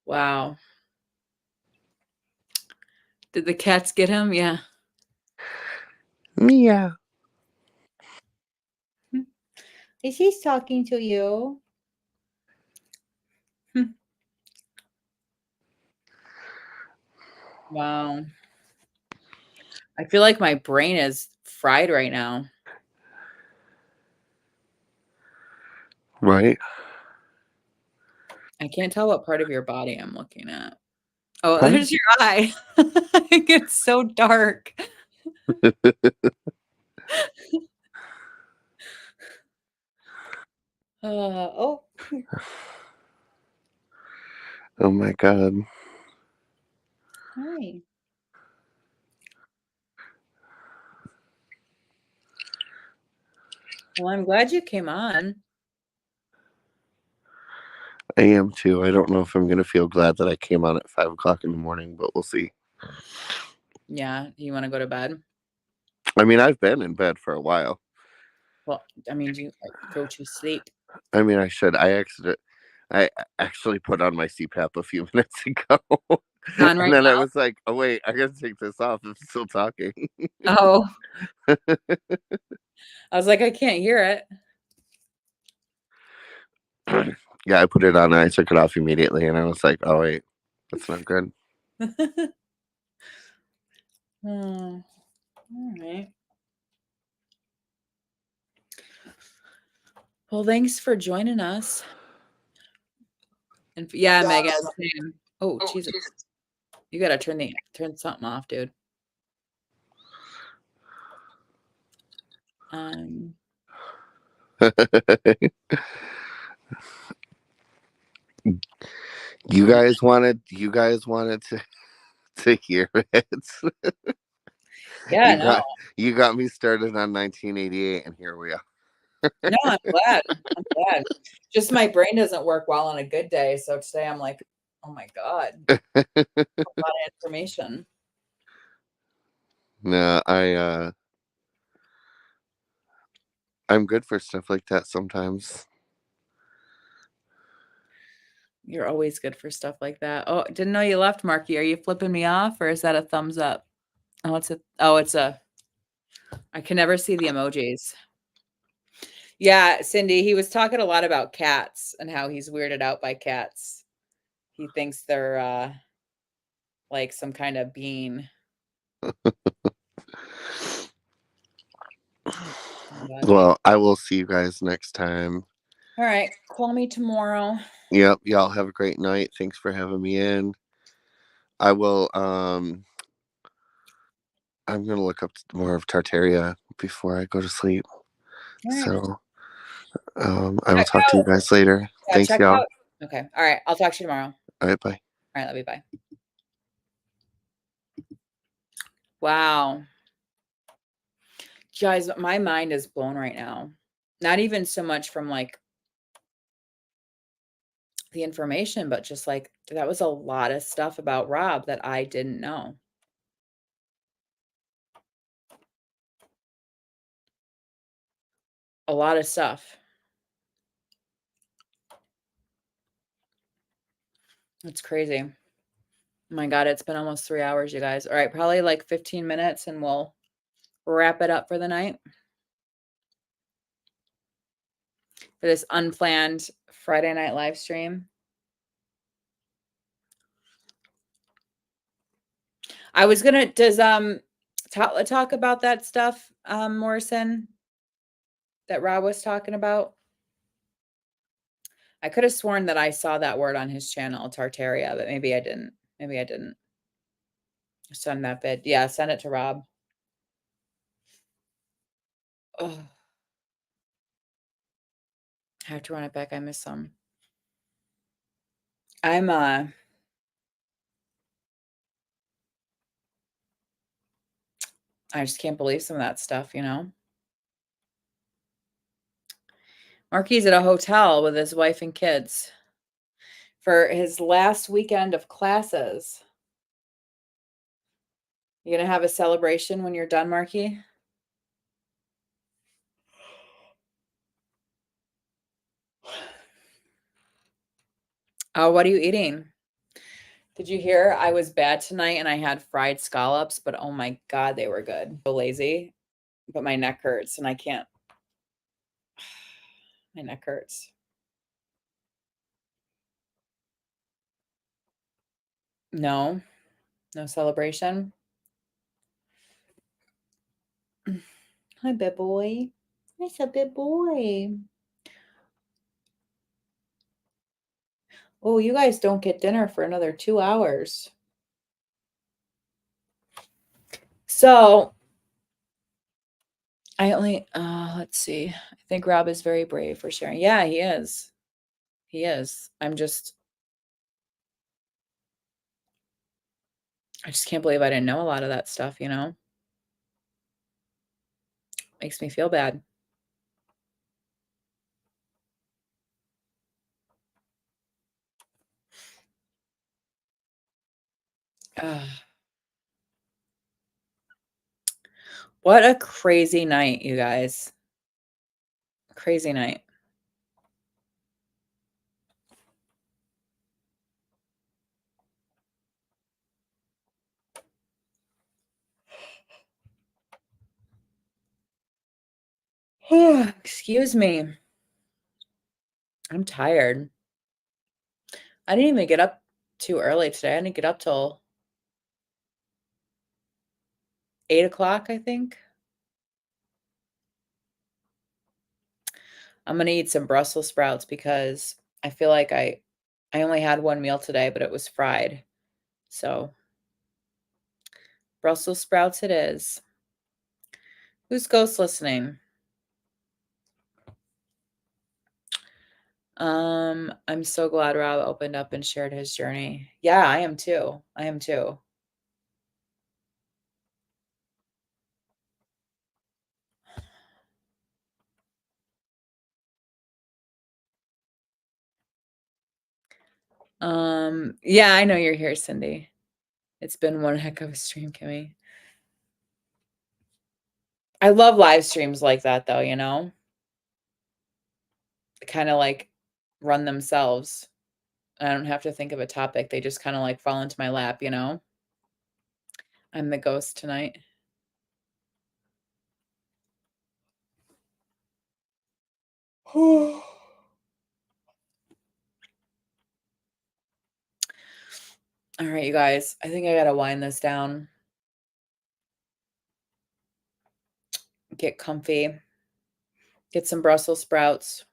Wow. Did the cats get him? Yeah. Mia. Is he talking to you? Wow. I feel like my brain is fried right now. Right? I can't tell what part of your body I'm looking at. Oh, Huh? there's your eye. It's so dark. Oh, Oh my god. hi. Well, I'm glad you came on. I am too. I don't know if I'm gonna feel glad that I came on at 5 o'clock in the morning, but we'll see. Yeah, you want to go to bed? I mean, I've been in bed for a while. Well, I mean, do you go to sleep? I mean, I should. I actually put on my CPAP a few minutes ago. It's on And right then I now. was like, oh wait, I gotta take this off. I'm still talking. Oh, I was like, I can't hear it. Yeah, I put it on and I took it off immediately, and I was like, oh wait, that's not good. All right. Well, thanks for joining us. And yeah, Megan, same. Oh, Jesus. You gotta turn something off, dude. You guys wanted to hear it. Yeah, no. You got me started on 1988, and here we are. No, I'm glad. I'm glad. Just my brain doesn't work well on a good day. So today I'm like, oh my God, a lot of information. No, I'm good for stuff like that sometimes. You're always good for stuff like that. Oh, didn't know you left, Marky. Are you flipping me off or is that a thumbs up? I can never see the emojis. Yeah, Cindy, he was talking a lot about cats and how he's weirded out by cats. He thinks they're like some kind of being. Well, I will see you guys next time. All right. Call me tomorrow. Yep. Y'all have a great night. Thanks for having me in. I will. I'm gonna look up more of Tartaria before I go to sleep. All right. So I will Check talk to you out. guys later. Yeah, Thanks, check y'all. out. Okay. All right. I'll talk to you tomorrow. All right, bye. All right. Love you. Bye. Wow. Guys, my mind is blown right now. Not even so much from like the information, but just like that was a lot of stuff about Rob that I didn't know. A lot of stuff. It's crazy. Oh my God, it's been almost 3 hours, you guys. All right, probably like 15 minutes and we'll wrap it up for the night. For this unplanned Friday night live stream. I was gonna, does Tatla talk about that stuff, Morrison, that Rob was talking about? I could have sworn that I saw that word on his channel, Tartaria, but maybe I didn't. Maybe I didn't. Send that vid. Yeah, send it to Rob. Oh. I have to run it back. I missed some. I just can't believe some of that stuff, you know? Marky's at a hotel with his wife and kids for his last weekend of classes. You gonna have a celebration when you're done, Marky? Oh, what are you eating? Did you hear I was bad tonight and I had fried scallops, but oh my God, they were good. So lazy, but my neck hurts and I can't. My neck hurts. No celebration. Hi, big boy. Nice a big boy. Oh, you guys don't get dinner for another 2 hours. So I only, let's see. I think Rob is very brave for sharing. Yeah, he is. He is. I just can't believe I didn't know a lot of that stuff, you know? Makes me feel bad. What a crazy night, you guys. Crazy night. Excuse me. I'm tired. I didn't even get up too early today. I didn't get up till 8 o'clock, I think. I'm gonna eat some Brussels sprouts because I feel like I only had one meal today, but it was fried. So Brussels sprouts it is. Who's ghost listening? I'm so glad Rob opened up and shared his journey. Yeah, I am too. I am too. Yeah, I know you're here, Cindy. It's been one heck of a stream, Kimmy. I love live streams like that though, you know? Kind of like run themselves. I don't have to think of a topic. They just kind of like fall into my lap, you know? I'm the ghost tonight. All right, you guys. I think I gotta wind this down. Get comfy. Get some Brussels sprouts.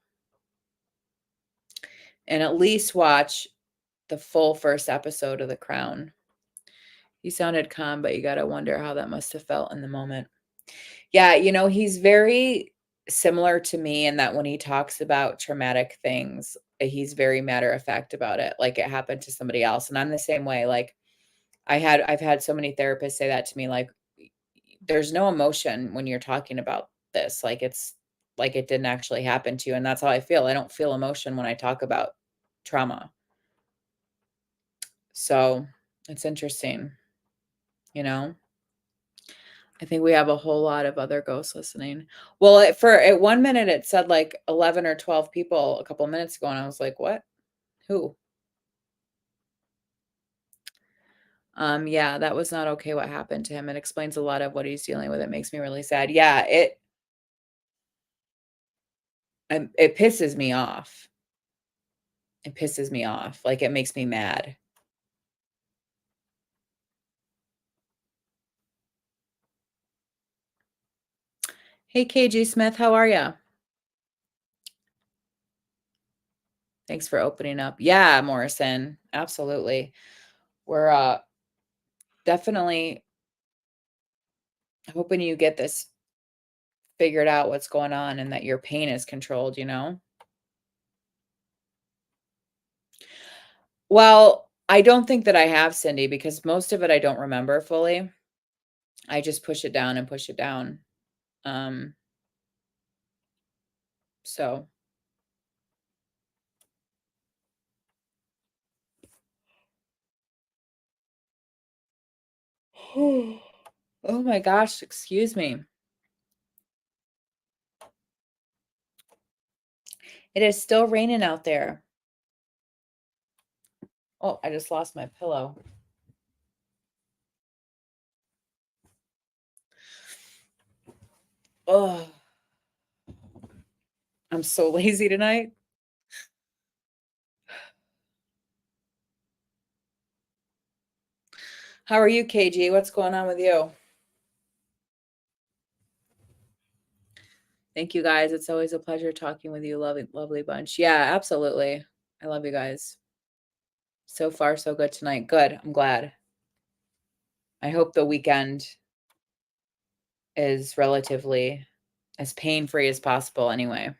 And at least watch the full first episode of The Crown. He sounded calm, but you gotta wonder how that must have felt in the moment. Yeah, he's very similar to me in that when he talks about traumatic things, he's very matter of fact about it, like it happened to somebody else, and I'm the same way, like, I've had so many therapists say that to me, like, there's no emotion when you're talking about this, like, it's like it didn't actually happen to you, and that's how I feel. I don't feel emotion when I talk about trauma. So, it's interesting, you know? I think we have a whole lot of other ghosts listening. Well, at 1 minute, it said, like, 11 or 12 people a couple minutes ago, and I was like, "What? Who?" Yeah, that was not okay what happened to him. It explains a lot of what he's dealing with. It makes me really sad. Yeah, it pisses me off. It pisses me off, like, it makes me mad. Hey, KG Smith, how are ya? Thanks for opening up. Yeah, Morrison, absolutely. We're, definitely hoping you get this figured out what's going on and that your pain is controlled, you know? Well, I don't think that I have, Cindy, because most of it I don't remember fully. I just push it down and push it down. Um, so oh my gosh, excuse me. It is still raining out there. Oh, I just lost my pillow. Oh, I'm so lazy tonight. How are you, KG? What's going on with you? Thank you, guys. It's always a pleasure talking with you. Lovely, lovely bunch. Yeah, absolutely. I love you guys. So far, so good tonight. Good. I'm glad. I hope the weekend is relatively as pain-free as possible anyway,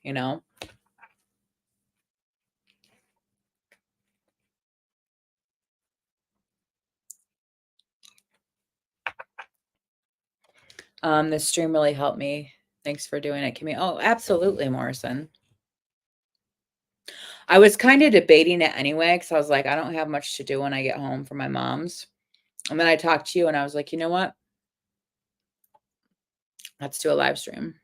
you know? This stream really helped me. Thanks for doing it, Kimmy. Oh, absolutely, Morrison. I was kind of debating it anyway because I was like, I don't have much to do when I get home from my mom's. And then I talked to you and I was like, you know what? Let's do a live stream.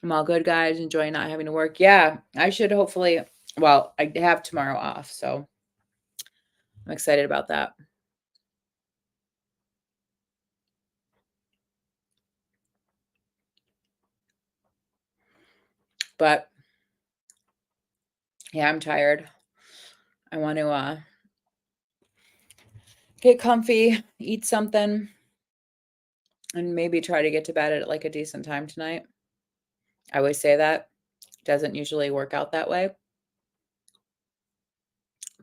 I'm all good, guys. Enjoying not having to work. Yeah, I should hopefully, well, I have tomorrow off, so I'm excited about that. But yeah, I'm tired. I want to get comfy, eat something, and maybe try to get to bed at like a decent time tonight. I always say that. Doesn't usually work out that way.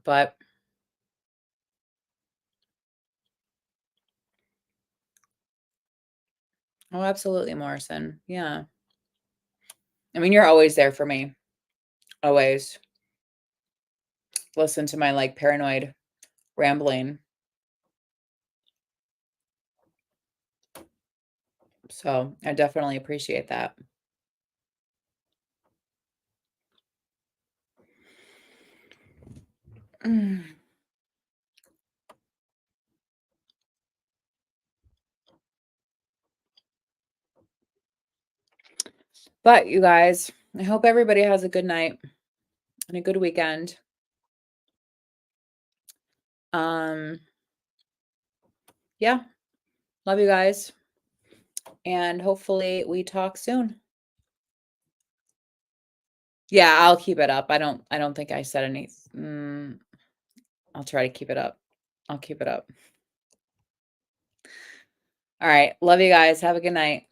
But oh, absolutely, Morrison. Yeah. I mean, you're always there for me. Always. Listen to my like paranoid rambling. So I definitely appreciate that. But you guys, I hope everybody has a good night and a good weekend. Yeah. Love you guys. And hopefully we talk soon. Yeah, I'll keep it up. I don't think I said any. I'll try to keep it up. I'll keep it up. All right. Love you guys. Have a good night.